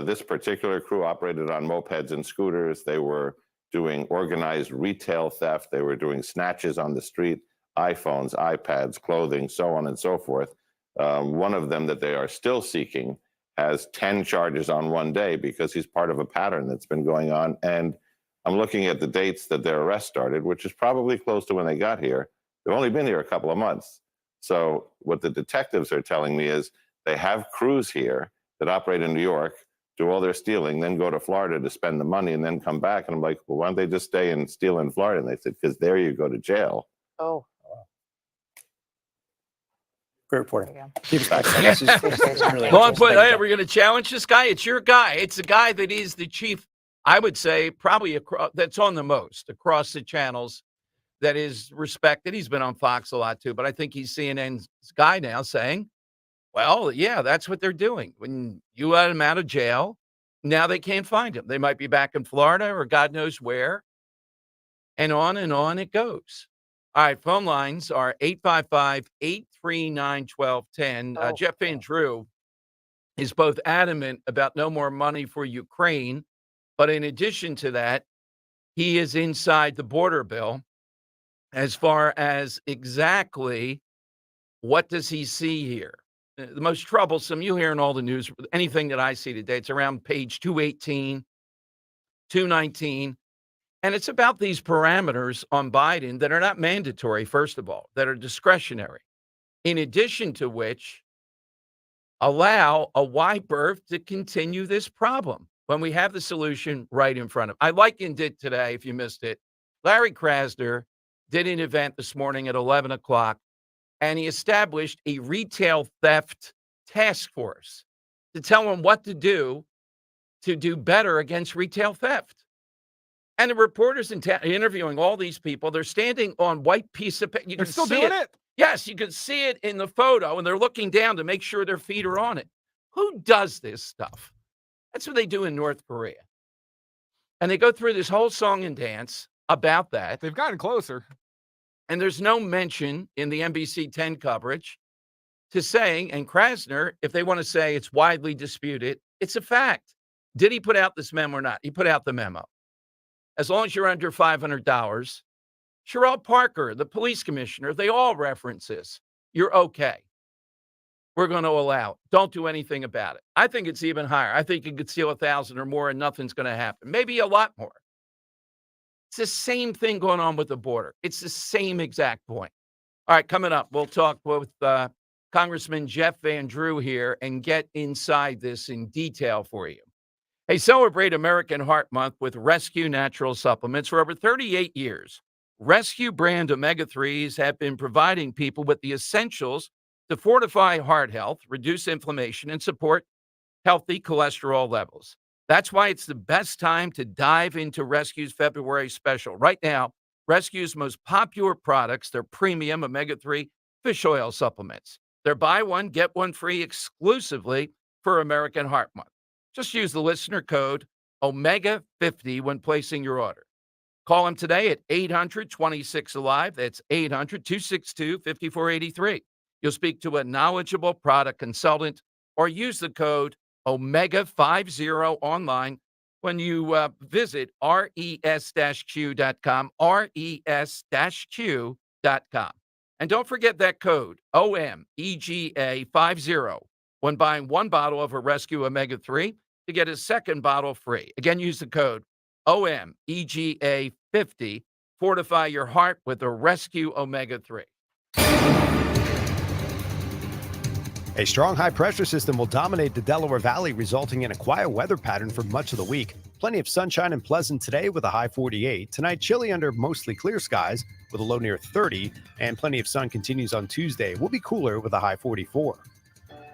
This particular crew operated on mopeds and scooters. They were doing organized retail theft. They were doing snatches on the street, iPhones, iPads, clothing, so on and so forth. One of them that they are still seeking has 10 charges on one day because he's part of a pattern that's been going on. And I'm looking at the dates that their arrest started, which is probably close to when they got here. They've only been here a couple of months. So what the detectives are telling me is they have crews here that operate in New York, do all their stealing, then go to Florida to spend the money and then come back. And I'm like, well, why don't they just stay and steal in Florida? And they said, because there you go to jail. Oh. Great reporting. Keep us back. Hey, we're going to challenge this guy. It's your guy. It's the guy that is the chief, I would say, probably that's on the most across the channels, that is respected. He's been on Fox a lot too, but I think he's CNN's guy now saying, well, yeah, that's what they're doing. When you let them out of jail, now they can't find him. They might be back in Florida or God knows where. And on it goes. All right, phone lines are 855-839-1210. Jeff Van Drew is both adamant about no more money for Ukraine, but in addition to that, he is inside the border bill as far as exactly what does he see here. The most troublesome, you hear in all the news, anything that I see today, it's around page 218, 219. And it's about these parameters on Biden that are not mandatory, first of all, that are discretionary. In addition to which, allow a wide berth to continue this problem when we have the solution right in front of. I likened it today, if you missed it. Larry Krasner did an event this morning at 11 o'clock, and he established a retail theft task force to tell them what to do better against retail theft. And the reporters interviewing all these people, they're standing on white piece of paper. They're still doing it? Yes, you can see it in the photo, and they're looking down to make sure their feet are on it. Who does this stuff? That's what they do in North Korea. And they go through this whole song and dance about that. They've gotten closer. And there's no mention in the NBC 10 coverage to saying, and Krasner, if they want to say it's widely disputed, it's a fact. Did he put out this memo or not? He put out the memo. As long as you're under $500, Sherelle Parker, the police commissioner, they all reference this. You're okay. We're going to allow it. Don't do anything about it. I think it's even higher. I think you could steal 1,000 or more and nothing's going to happen. Maybe a lot more. It's the same thing going on with the border. It's the same exact point. All right, coming up, we'll talk with Congressman Jeff Van Drew here and get inside this in detail for you. Hey, celebrate American Heart Month with Rescue Natural Supplements. For over 38 years, Rescue brand omega-3s have been providing people with the essentials to fortify heart health, reduce inflammation, and support healthy cholesterol levels. That's why it's the best time to dive into Rescue's February special. Right now, Rescue's most popular products, their premium omega-3 fish oil supplements. They're buy one, get one free exclusively for American Heart Month. Just use the listener code OMEGA50 when placing your order. Call them today at 800-26-ALIVE. That's 800-262-5483. You'll speak to a knowledgeable product consultant or use the code OMEGA50 online when you visit res-q.com, res-q.com. And don't forget that code, OMEGA50, when buying one bottle of a Rescue Omega-3 to get a second bottle free. Again, use the code OMEGA50. Fortify your heart with a Rescue Omega-3. A strong high-pressure system will dominate the Delaware Valley, resulting in a quiet weather pattern for much of the week. Plenty of sunshine and pleasant today with a high 48. Tonight, chilly under mostly clear skies with a low near 30. And plenty of sun continues on Tuesday. We'll be cooler with a high 44.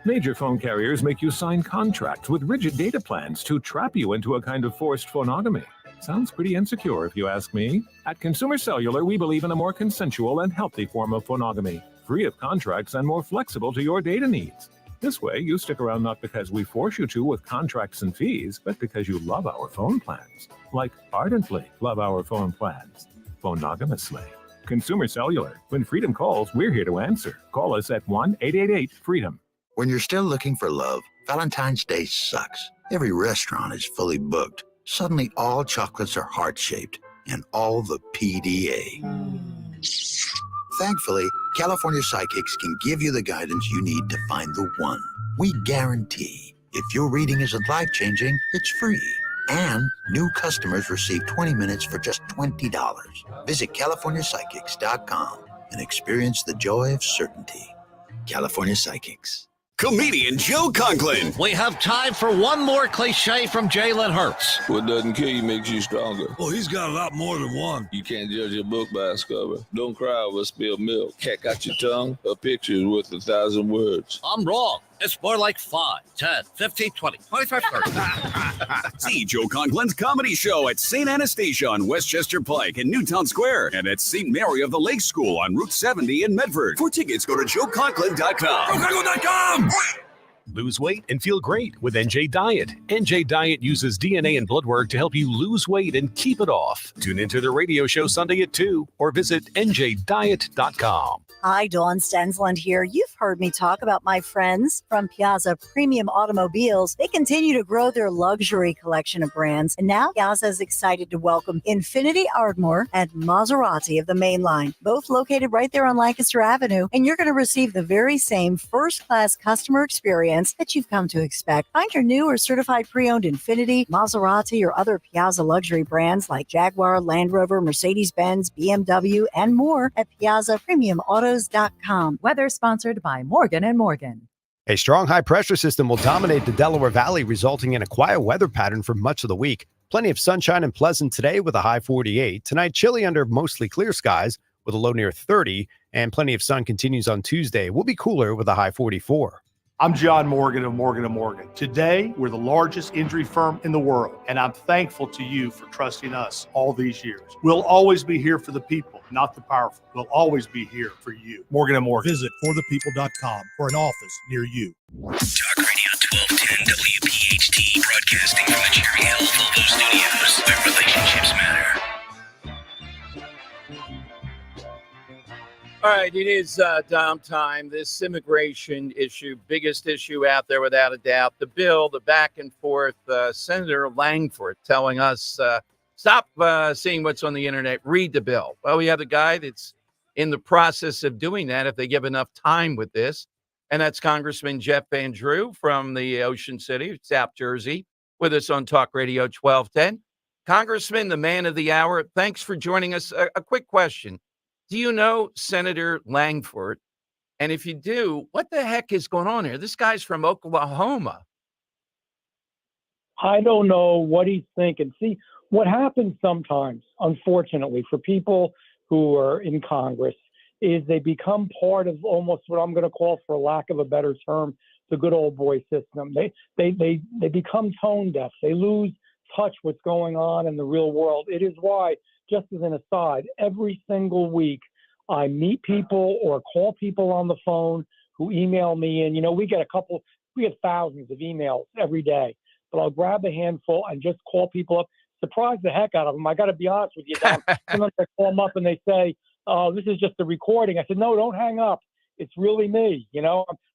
Major phone carriers make you sign contracts with rigid data plans to trap you into a kind of forced phonogamy. Sounds pretty insecure if you ask me. At Consumer Cellular, we believe in a more consensual and healthy form of phonogamy, free of contracts and more flexible to your data needs. This way, you stick around not because we force you to with contracts and fees, but because you love our phone plans. Like ardently love our phone plans. Phonogamously. Consumer Cellular. When freedom calls, we're here to answer. Call us at 1-888-FREEDOM. When you're still looking for love, Valentine's Day sucks. Every restaurant is fully booked. Suddenly, all chocolates are heart-shaped, and all the PDA. Thankfully, California Psychics can give you the guidance you need to find the one. We guarantee if your reading isn't life-changing, it's free. And new customers receive 20 minutes for just $20. Visit CaliforniaPsychics.com and experience the joy of certainty. California Psychics. Comedian Joe Conklin. We have time for one more cliche from Jalen Hurts. What doesn't kill you makes you stronger. Well, he's got a lot more than one. You can't judge a book by its cover. Don't cry over spilled milk. Cat got your tongue. A picture is worth 1,000 words. I'm wrong. It's more like 5, 10, 15, 20, 25, 30. See Joe Conklin's comedy show at St. Anastasia on Westchester Pike in Newtown Square and at St. Mary of the Lake School on Route 70 in Medford. For tickets, go to joeconklin.com. JoeConklin.com! Lose weight and feel great with NJ Diet. NJ Diet uses DNA and blood work to help you lose weight and keep it off. Tune into the radio show Sunday at 2 or visit njdiet.com. Hi, Dawn Stensland here. You've heard me talk about my friends from Piazza Premium Automobiles. They continue to grow their luxury collection of brands. And now Piazza is excited to welcome Infiniti Ardmore and Maserati of the main line, both located right there on Lancaster Avenue. And you're going to receive the very same first-class customer experience that you've come to expect. Find your new or certified pre-owned Infiniti, Maserati, or other Piazza luxury brands like Jaguar, Land Rover, Mercedes-Benz, BMW, and more at PiazzaPremiumAutos.com. Weather sponsored by Morgan & Morgan. A strong high-pressure system will dominate the Delaware Valley, resulting in a quiet weather pattern for much of the week. Plenty of sunshine and pleasant today with a high 48. Tonight, chilly under mostly clear skies with a low near 30. And plenty of sun continues on Tuesday. We'll be cooler with a high 44. I'm John Morgan of Morgan & Morgan. Today, we're the largest injury firm in the world, and I'm thankful to you for trusting us all these years. We'll always be here for the people, not the powerful. We'll always be here for you. Morgan & Morgan. Visit forthepeople.com for an office near you. Talk Radio 1210 WPHT, broadcasting from the Cherry Hill Volvo Studios, where relationships matter. All right, it is downtime. This immigration issue, biggest issue out there without a doubt. The bill, the back and forth, Senator Langford telling us Stop seeing what's on the internet. Read the bill. Well, we have a guy that's in the process of doing that if they give enough time with this. And that's Congressman Jeff Van Drew from the Ocean City, South Jersey, with us on Talk Radio 1210. Congressman, the man of the hour, thanks for joining us. A quick question. Do you know Senator Langford? And if you do, what the heck is going on here? This guy's from Oklahoma. I don't know what he's thinking. See, what happens sometimes, unfortunately, for people who are in Congress is they become part of almost what I'm going to call, for lack of a better term, the good old boy system. They become tone deaf. They lose touch what's going on in the real world. It is why, just as an aside, every single week I meet people or call people on the phone who email me, and we get thousands of emails every day. But I'll grab a handful and just call people up, surprise the heck out of them. I got to be honest with you, Dom. Sometimes I call them up and they say, "Oh, this is just a recording." I said, "No, don't hang up. It's really me.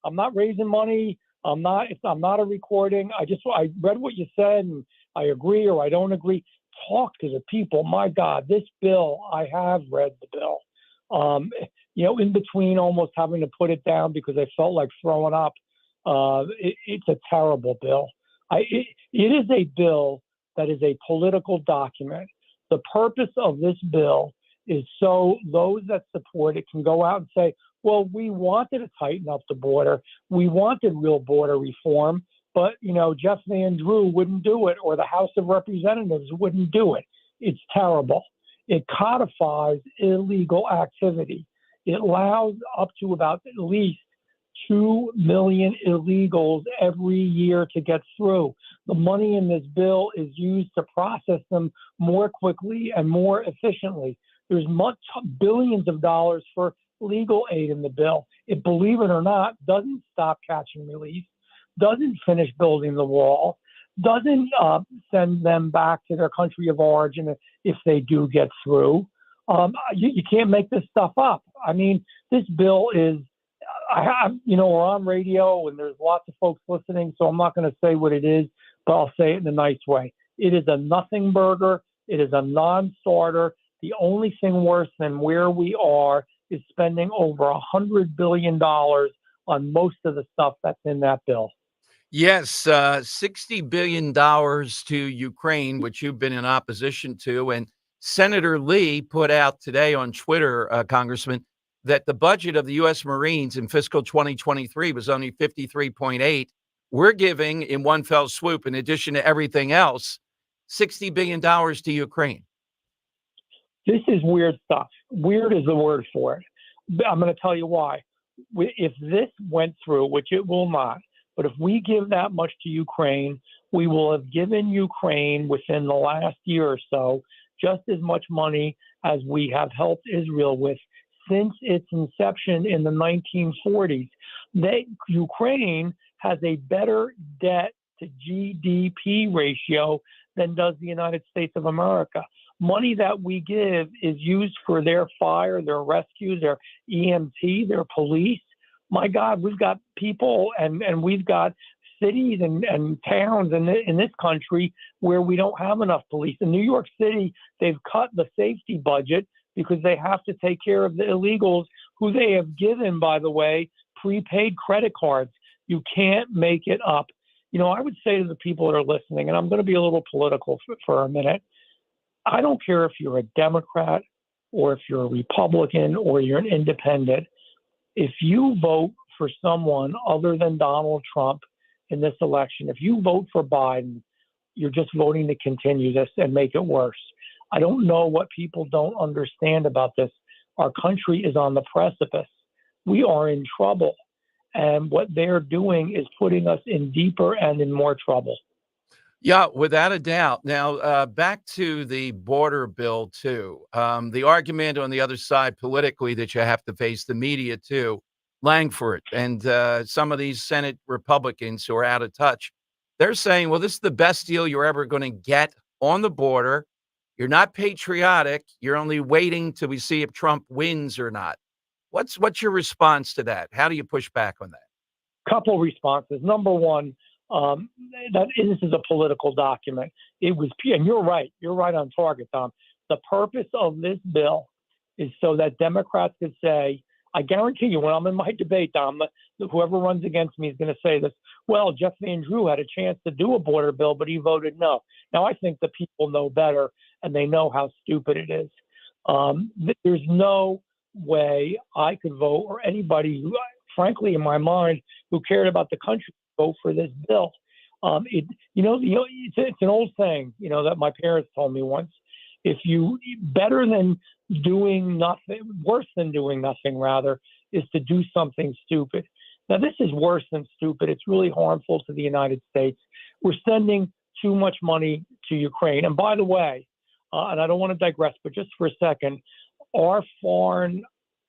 I'm not raising money. I'm not a recording. I read what you said and I agree or I don't agree." Talk to the people. My God, this bill, I have read the bill. In between almost having to put it down because I felt like throwing up. It's a terrible bill. It is a bill that is a political document. The purpose of this bill is so those that support it can go out and say, well, we wanted to tighten up the border. We wanted real border reform, but, Jeff Van Drew wouldn't do it, or the House of Representatives wouldn't do it. It's terrible. It codifies illegal activity. It allows up to about at least 2 million illegals every year to get through. The money in this bill is used to process them more quickly and more efficiently. There's billions of dollars for legal aid in the bill. It, believe it or not, doesn't stop catch and release, doesn't finish building the wall, doesn't send them back to their country of origin if they do get through. You can't make this stuff up. I mean, this bill is, we're on radio and there's lots of folks listening, so I'm not going to say what it is, but I'll say it in a nice way. It is a nothing burger. It is a non-starter. The only thing worse than where we are is spending over $100 billion on most of the stuff that's in that bill. Yes, $60 billion to Ukraine, which you've been in opposition to. And Senator Lee put out today on Twitter, Congressman, that the budget of the U.S. Marines in fiscal 2023 was only 53.8. We're giving, in one fell swoop, in addition to everything else, $60 billion to Ukraine. This is weird stuff. Weird is the word for it. I'm going to tell you why. If this went through, which it will not, but if we give that much to Ukraine, we will have given Ukraine within the last year or so just as much money as we have helped Israel with since its inception in the 1940s. Ukraine has a better debt to GDP ratio than does the United States of America. Money that we give is used for their fire, their rescue, their EMT, their police. My God, we've got people and we've got cities and towns in this country where we don't have enough police. In New York City, they've cut the safety budget because they have to take care of the illegals who they have given, by the way, prepaid credit cards. You can't make it up. I would say to the people that are listening, and I'm going to be a little political for a minute, I don't care if you're a Democrat or if you're a Republican or you're an independent. If you vote for someone other than Donald Trump in this election, if you vote for Biden, you're just voting to continue this and make it worse. I don't know what people don't understand about this. Our country is on the precipice. We are in trouble. And what they're doing is putting us in deeper and in more trouble. Yeah, without a doubt. Now, back to the border bill, too. The argument on the other side politically that you have to face the media, too, Langford and some of these Senate Republicans who are out of touch, they're saying, well, this is the best deal you're ever going to get on the border. You're not patriotic. You're only waiting till we see if Trump wins or not. What's your response to that? How do you push back on that? Couple responses. Number one, Um, this is a political document. It was, and you're right on target, Tom. The purpose of this bill is so that Democrats could say, I guarantee you, when I'm in my debate, Tom, whoever runs against me is going to say this. Well, Jeff Van Drew had a chance to do a border bill, but he voted no. Now, I think the people know better, and they know how stupid it is. There's no way I could vote, or anybody who, frankly, in my mind, who cared about the country, vote for this bill. It's an old saying, that my parents told me once. If you better than doing nothing, worse than doing nothing, rather, is to do something stupid. Now, this is worse than stupid. It's really harmful to the United States. We're sending too much money to Ukraine. And by the way, and I don't want to digress, but just for a second, our foreign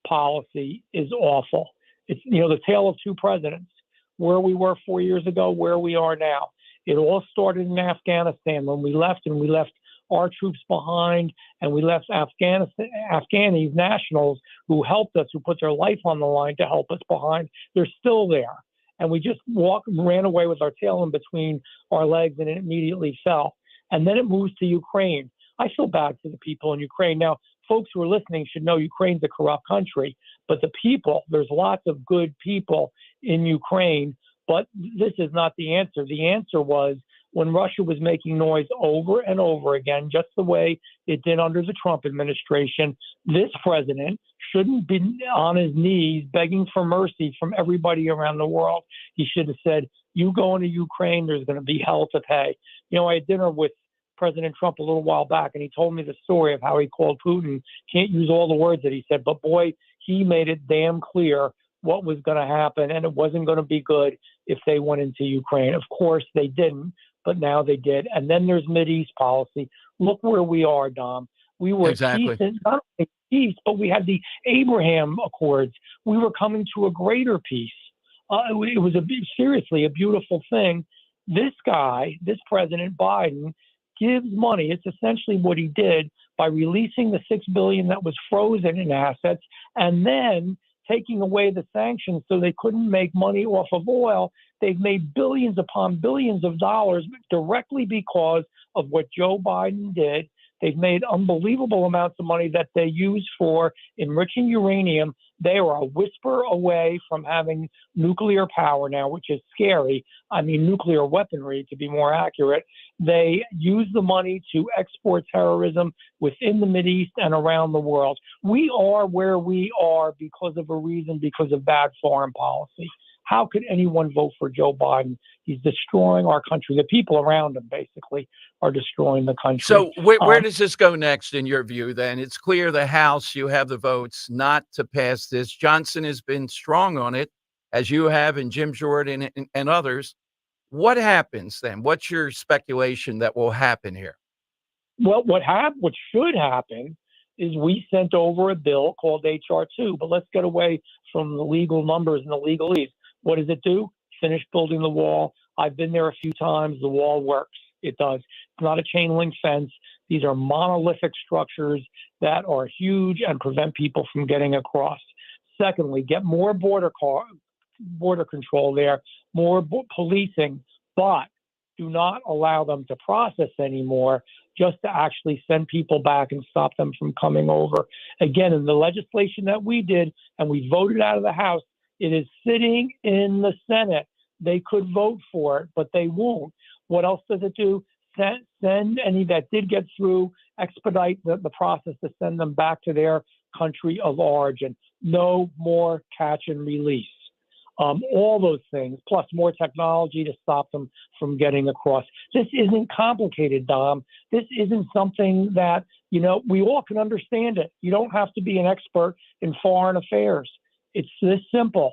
policy is awful. It's, the tale of two presidents, where we were 4 years ago, where we are now. It all started in Afghanistan when we left, and we left our troops behind, and we left Afghani nationals who helped us, who put their life on the line to help us behind. They're still there. And we just ran away with our tail in between our legs, and it immediately fell. And then it moves to Ukraine. I feel bad for the people in Ukraine. Now, folks who are listening should know Ukraine's a corrupt country, but the people, there's lots of good people in Ukraine, but this is not the answer. The answer was when Russia was making noise over and over again, just the way it did under the Trump administration, this president shouldn't be on his knees begging for mercy from everybody around the world. He should have said, you go into Ukraine, there's going to be hell to pay. I had dinner with President Trump a little while back, and he told me the story of how he called Putin. Can't use all the words that he said, but boy, he made it damn clear what was going to happen, and it wasn't going to be good if they went into Ukraine. Of course, they didn't, but now they did. And then there's Mideast policy. Look where we are, Dom. We were Exactly. at peace, not only peace, but we had the Abraham Accords. We were coming to a greater peace. It was seriously a beautiful thing. This guy, this President Biden, gives money. It's essentially what he did by releasing the $6 billion that was frozen in assets, and then taking away the sanctions so they couldn't make money off of oil. They've made billions upon billions of dollars directly because of what Joe Biden did. They've made unbelievable amounts of money that they use for enriching uranium. They are a whisper away from having nuclear power now, which is scary. I mean, nuclear weaponry, to be more accurate. They use the money to export terrorism within the Mideast and around the world. We are where we are because of a reason, because of bad foreign policy. How could anyone vote for Joe Biden? He's destroying our country. The people around him, basically, are destroying the country. So where does this go next, in your view, then? It's clear the House, you have the votes not to pass this. Johnson has been strong on it, as you have, and Jim Jordan and others. What happens then? What's your speculation that will happen here? Well, what should happen is we sent over a bill called H.R. 2, but let's get away from the legal numbers and the legalese. What does it do? Finish building the wall. I've been there a few times. The wall works. It does. It's not a chain link fence. These are monolithic structures that are huge and prevent people from getting across. Secondly, get more border control there, more policing, but do not allow them to process anymore, just to actually send people back and stop them from coming over. Again, in the legislation that we did and we voted out of the House, it is sitting in the Senate. They could vote for it, but they won't. What else does it do? Send any that did get through, expedite the process to send them back to their country of origin. No more catch and release. All those things, plus more technology to stop them from getting across. This isn't complicated, Dom. This isn't something that, we all can understand it. You don't have to be an expert in foreign affairs. It's this simple.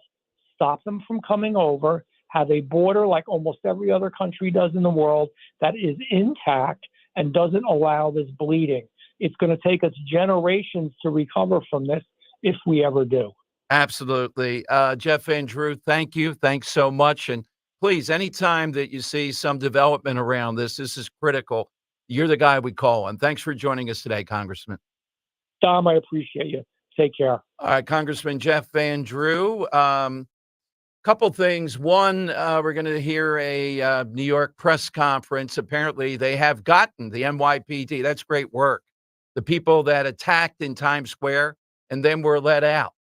Stop them from coming over, have a border like almost every other country does in the world that is intact and doesn't allow this bleeding. It's going to take us generations to recover from this if we ever do. Absolutely. Jeff Van Drew, thank you. Thanks so much. And please, anytime that you see some development around this is critical. You're the guy we call on. Thanks for joining us today, Congressman. Dom, I appreciate you. Take care. All right, Congressman Jeff Van Drew. Couple things. One, we're going to hear a New York press conference. Apparently, they have gotten the NYPD. That's great work. The people that attacked in Times Square and then were let out.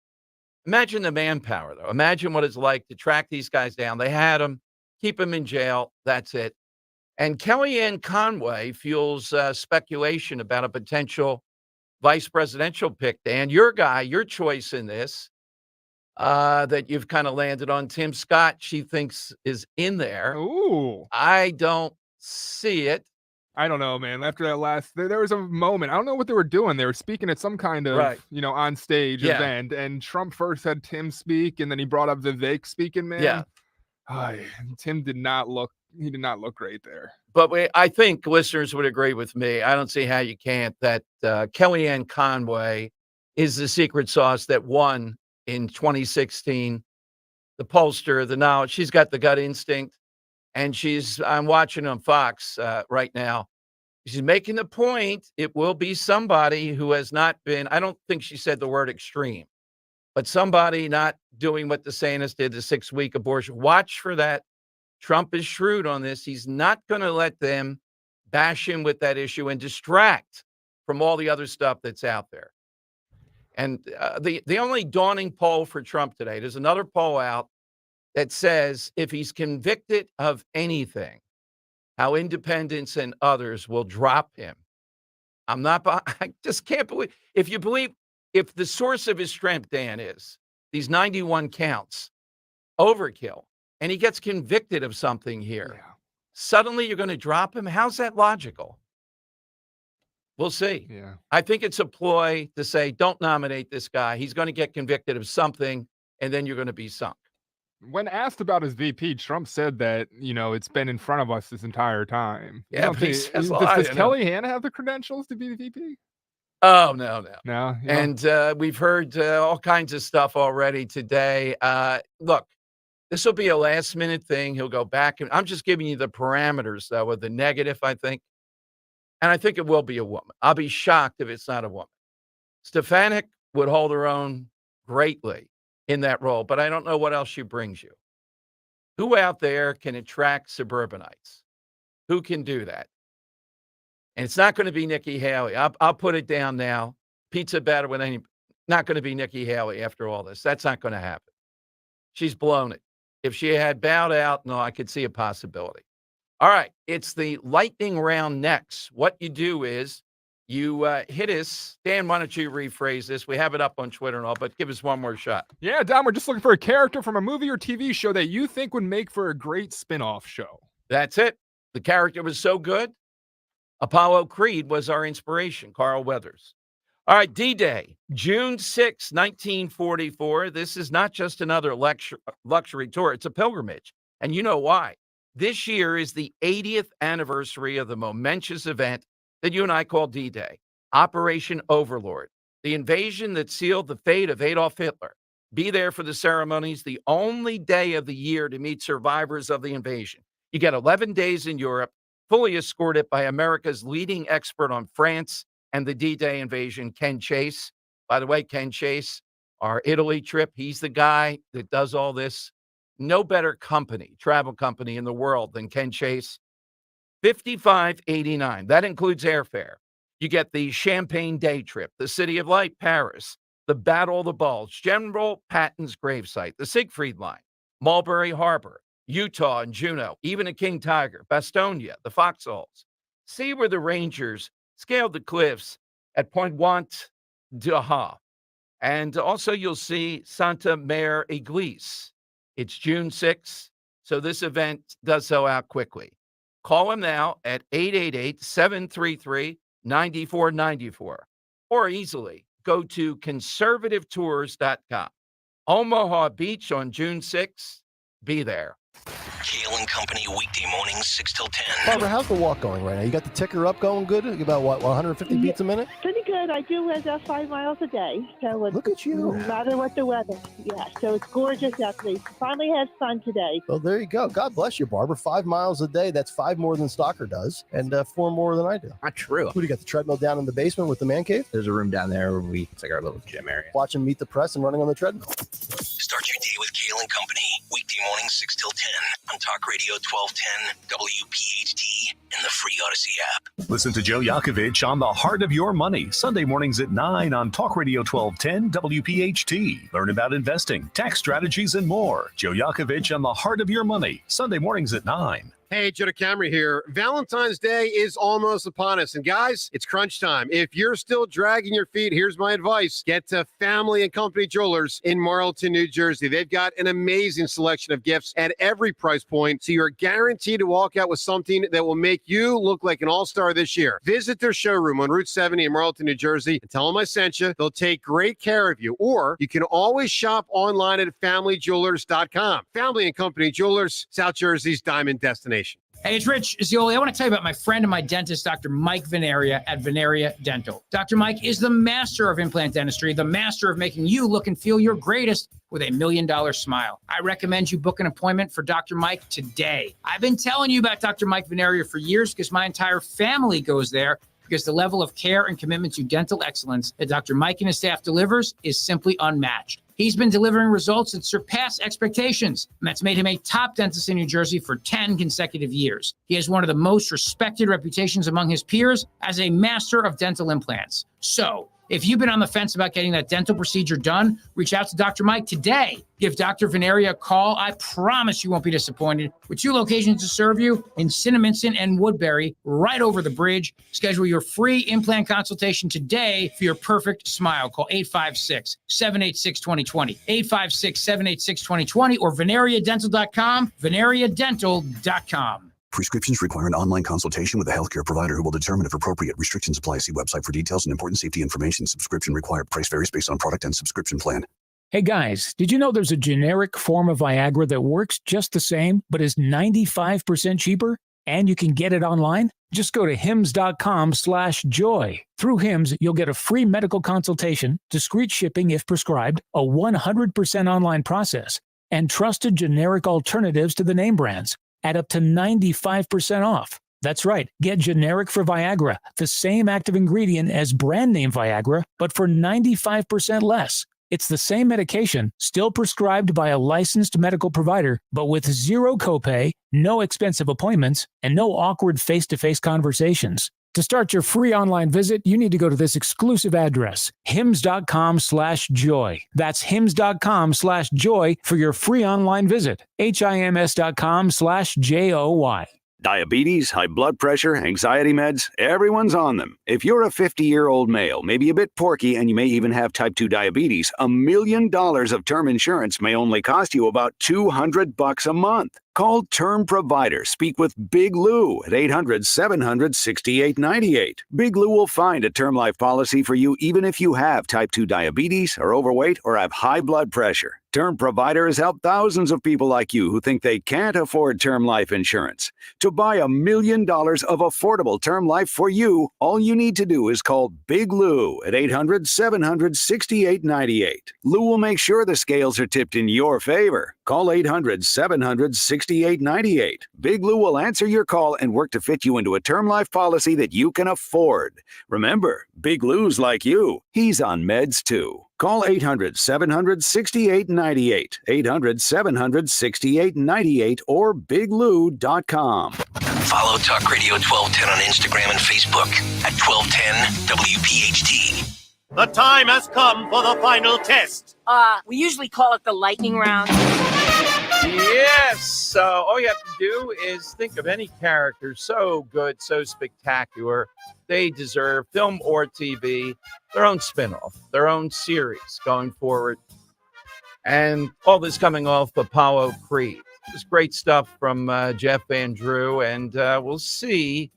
Imagine the manpower, though. Imagine what it's like to track these guys down. They had them, keep them in jail. That's it. And Kellyanne Conway fuels speculation about a potential vice presidential pick. Dan, your guy, your choice in this, that you've kind of landed on, Tim Scott, she thinks is in there. Ooh. I don't see it. I don't know, man. After that there was a moment. I don't know what they were doing. They were speaking at some kind of, on stage event, and Trump first had Tim speak, and then he brought up Vivek speaking, man. Yeah. Tim did not look great there. But I think listeners would agree with me. I don't see how you can't, that Kellyanne Conway is the secret sauce that won in 2016. The pollster, the knowledge, she's got the gut instinct. And I'm watching on Fox right now. She's making the point it will be somebody who has not been, I don't think she said the word extreme, but somebody not doing what DeSantis did, the 6-week abortion. Watch for that. Trump is shrewd on this. He's not going to let them bash him with that issue and distract from all the other stuff that's out there. And the only dawning poll for Trump today, there's another poll out that says if he's convicted of anything, how independents and others will drop him. I just can't believe, if the source of his strength, Dan, is these 91 counts, overkill, and he gets convicted of something here, suddenly you're going to drop him? How's that logical? We'll see. Yeah. I think it's a ploy to say, don't nominate this guy. He's going to get convicted of something, and then you're going to be sunk. When asked about his VP, Trump said that, it's been in front of us this entire time. Yeah, does Kellyanne have the credentials to be the VP? Oh, no. No. And we've heard all kinds of stuff already today. Look, this will be a last-minute thing. He'll go back. And I'm just giving you the parameters, though, of the negative, I think. And I think it will be a woman. I'll be shocked if it's not a woman. Stefanik would hold her own greatly in that role, but I don't know what else she brings you. Who out there can attract suburbanites? Who can do that? And it's not going to be Nikki Haley. I'll put it down now. Pizza batter with any. Not going to be Nikki Haley after all this. That's not going to happen. She's blown it. If she had bowed out, no, I could see a possibility. All right, it's the lightning round next. What you do is you hit us. Dan, why don't you rephrase this? We have it up on Twitter and all, but give us one more shot. Yeah, Don, we're just looking for a character from a movie or TV show that you think would make for a great spin-off show. That's it. The character was so good. Apollo Creed was our inspiration, Carl Weathers. All right, D-Day, June 6, 1944. This is not just another luxury tour. It's a pilgrimage, and you know why. This year is the 80th anniversary of the momentous event that you and I call D-Day, Operation Overlord, the invasion that sealed the fate of Adolf Hitler. Be there for the ceremonies, the only day of the year to meet survivors of the invasion. You get 11 days in Europe, fully escorted by America's leading expert on France and the D-Day invasion, Ken Chase. By the way, Ken Chase, our Italy trip, he's the guy that does all this. No better travel company in the world than Ken Chase. $55.89. That includes airfare. You get the Champagne day trip, the City of Light, Paris, the Battle of the Bulge, General Patton's gravesite, the Siegfried Line, Mulberry Harbor, Utah and Juneau, even a King Tiger, Bastonia, the Foxholes. See where the Rangers scaled the cliffs at Pointe d'Arrêt. And also you'll see Santa Mare Église. It's June 6th, so this event does sell out quickly. Call them now at 888-733-9494 or easily go to conservativetours.com. Omaha Beach on June 6th. Be there. Kale and Company weekday mornings 6 till 10. Barbara, how's the walk going right now? You got the ticker up going good? About what, 150 beats a minute? Pretty good. I do about 5 miles a day. So look at you. No matter what the weather. Yeah, so it's gorgeous out today. Finally had sun today. Well, there you go. God bless you, Barbara. 5 miles a day. That's 5 more than Stalker does and 4 more than I do. Not true. Who do you got, the treadmill down in the basement with the man cave? There's a room down there where it's like our little gym area. Watch him meet the press and running on the treadmill. Start your day with Kale and Company. Weekday 6 till 10 on Talk Radio 1210, WPHT, and the free Odyssey app. Listen to Joe Yakovich on The Heart of Your Money, Sunday mornings at 9 on Talk Radio 1210 WPHT. Learn about investing, tax strategies, and more. Joe Yakovich on The Heart of Your Money, Sunday mornings at 9. Hey, Joe Camry here. Valentine's Day is almost upon us. And guys, it's crunch time. If you're still dragging your feet, here's my advice. Get to Family and Company Jewelers in Marlton, New Jersey. They've got an amazing selection of gifts at every price point. So you're guaranteed to walk out with something that will make you look like an all-star this year. Visit their showroom on Route 70 in Marlton, New Jersey, and tell them I sent you. They'll take great care of you. Or you can always shop online at FamilyJewelers.com. Family and Company Jewelers, South Jersey's diamond destination. Hey, it's Rich Zioli. I want to tell you about my friend and my dentist, Dr. Mike Veneria at Veneria Dental. Dr. Mike is the master of implant dentistry, the master of making you look and feel your greatest with $1 million smile. I recommend you book an appointment for Dr. Mike today. I've been telling you about Dr. Mike Veneria for years because my entire family goes there, because the level of care and commitment to dental excellence that Dr. Mike and his staff delivers is simply unmatched. He's been delivering results that surpass expectations, and that's made him a top dentist in New Jersey for 10 consecutive years. He has one of the most respected reputations among his peers as a master of dental implants. So, if you've been on the fence about getting that dental procedure done, reach out to Dr. Mike today. Give Dr. Veneria a call. I promise you won't be disappointed. With 2 locations to serve you in Cinnaminson and Woodbury, right over the bridge. Schedule your free implant consultation today for your perfect smile. Call 856-786-2020, 856-786-2020, or veneriadental.com, veneriadental.com. Prescriptions require an online consultation with a healthcare provider who will determine if appropriate. Restrictions apply. See website for details and important safety information. Subscription required. Price varies based on product and subscription plan. Hey guys, did you know there's a generic form of Viagra that works just the same, but is 95% cheaper? And you can get it online? Just go to hims.com/joy. Through Hims, you'll get a free medical consultation, discreet shipping if prescribed, a 100% online process, and trusted generic alternatives to the name brands at up to 95% off. That's right. Get generic for Viagra, the same active ingredient as brand name Viagra, but for 95% less. It's the same medication, still prescribed by a licensed medical provider, but with zero copay, no expensive appointments, and no awkward face-to-face conversations. To start your free online visit, you need to go to this exclusive address, hims.com/joy. That's hims.com/joy for your free online visit, hims.com/joy. Diabetes, high blood pressure, anxiety meds, everyone's on them. If you're a 50-year-old male, maybe a bit porky, and you may even have type 2 diabetes, $1 million of term insurance may only cost you about $200 a month. Call Term Provider. Speak with Big Lou at 800-700-6898. Big Lou will find a term life policy for you even if you have type 2 diabetes, are overweight, or have high blood pressure. Term Provider has helped thousands of people like you who think they can't afford term life insurance. To buy $1 million of affordable term life for you, all you need to do is call Big Lou at 800-700-6898. Lou will make sure the scales are tipped in your favor. Call 800-700-6898. Big Lou will answer your call and work to fit you into a term life policy that you can afford. Remember, Big Lou's like you. He's on meds too. Call 800-700-6898, 800-700-6898, or biglou.com. Follow Talk Radio 1210 on Instagram and Facebook at 1210 WPHT. The time has come for the final test. We usually call it the lightning round. Yes. So all you have to do is think of any character so good, so spectacular. They deserve, film or TV, their own spinoff, their own series going forward. And all this coming off Apollo Creed. Just great stuff from Jeff Van Drew. And we'll see.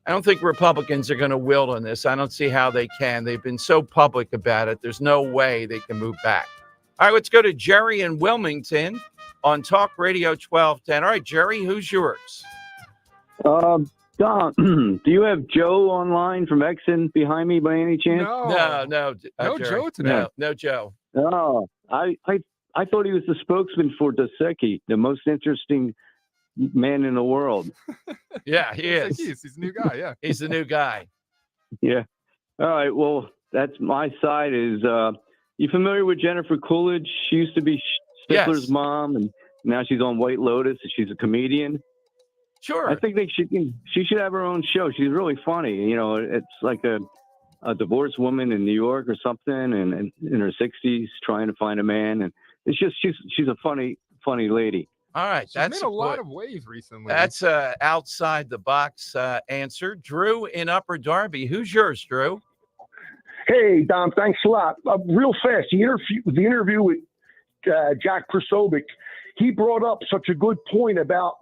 I don't think Republicans are going to wilt on this. I don't see how they can. They've been so public about it. There's no way they can move back. All right, let's go to Jerry in Wilmington on Talk Radio 1210. All right, Jerry, who's yours? Don, do you have Joe online from Exon behind me by any chance? No, No Jerry. Joe today. No Joe. Oh, I thought he was the spokesman for Dosecki, the most interesting man in the world. Yeah, he is. He's a new guy, yeah. He's the new guy. Yeah. All right. Well, that's my side. Is you familiar with Jennifer Coolidge? She used to be Stifler's Yes. mom, and Now she's on White Lotus. She's a comedian. Sure. I think she should have her own show. She's really funny. You know, it's like a divorced woman in New York or something, and in her 60s trying to find a man, and it's just she's a funny lady. All right, She's made a lot of waves recently. That's outside the box answer. Drew in Upper Darby. Who's yours, Drew? Hey, Dom, thanks a lot. Real fast, the interview with Jack Krasovic, he brought up such a good point about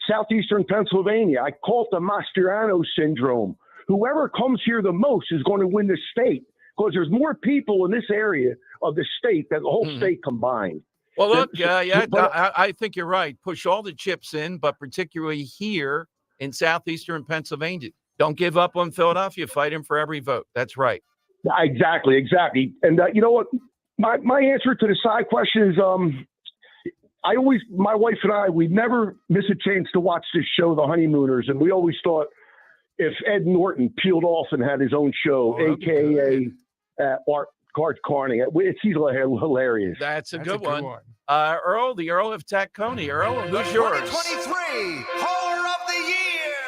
southeastern Pennsylvania. I call it the Mastriano syndrome. Whoever comes here the most is going to win the state because there's more people in this area of the state than the whole state combined. Well, look, I think you're right. Push all the chips in, but particularly here in southeastern Pennsylvania. Don't give up on Philadelphia. Fight him for every vote. That's right. Exactly. And you know what? My answer to the side question is my wife and I, we never miss a chance to watch this show, The Honeymooners, and we always thought if Ed Norton peeled off and had his own show, a.k.a. Art Carney, he's hilarious. That's a good one. Earl, the Earl of Tacony. Earl, who's yours? 2023 Caller of the Year.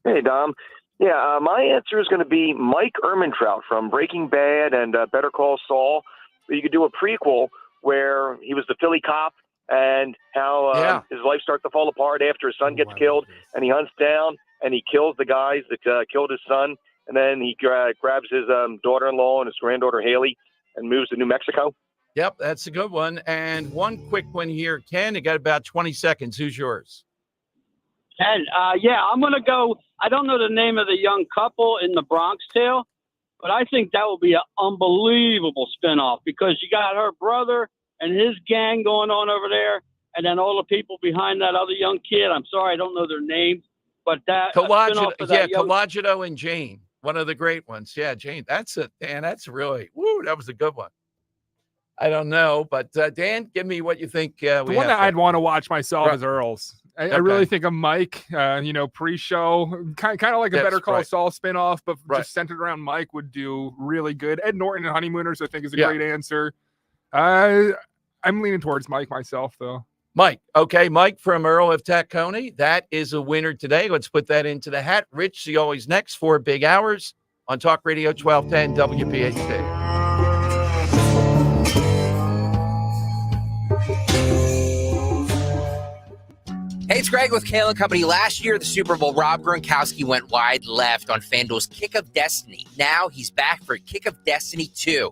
Hey, Dom. Yeah, my answer is going to be Mike Ehrmantraut from Breaking Bad and Better Call Saul. You could do a prequel where he was the Philly cop and how his life starts to fall apart after his son gets killed, and he hunts down and he kills the guys that killed his son, and then he grabs his daughter-in-law and his granddaughter Haley and moves to New Mexico. Yep, that's a good one. And one quick one here. Ken, you got about 20 seconds. Who's yours? And I'm going to go. I don't know the name of the young couple in the Bronx Tale, but I think that will be an unbelievable spinoff because you got her brother and his gang going on over there, and then all the people behind that other young kid. I'm sorry, I don't know their names, but that Colagito and Jane, one of the great ones. Yeah, Jane. That's really that was a good one. I don't know, but Dan, give me what you think. The one that I'd want to watch myself is Earl's. I really think of Mike, pre-show, kind of like a Better Call Saul spinoff, but just centered around Mike would do really good. Ed Norton and Honeymooners, I think, is a great answer. I'm leaning towards Mike myself, though. Mike. Okay, Mike from Earl of Tacony. That is a winner today. Let's put that into the hat. Rich, the always next 4 big hours on Talk Radio 1210 WPHT. Hey, it's Greg with Kale & Company. Last year at the Super Bowl, Rob Gronkowski went wide left on FanDuel's Kick of Destiny. Now he's back for Kick of Destiny 2.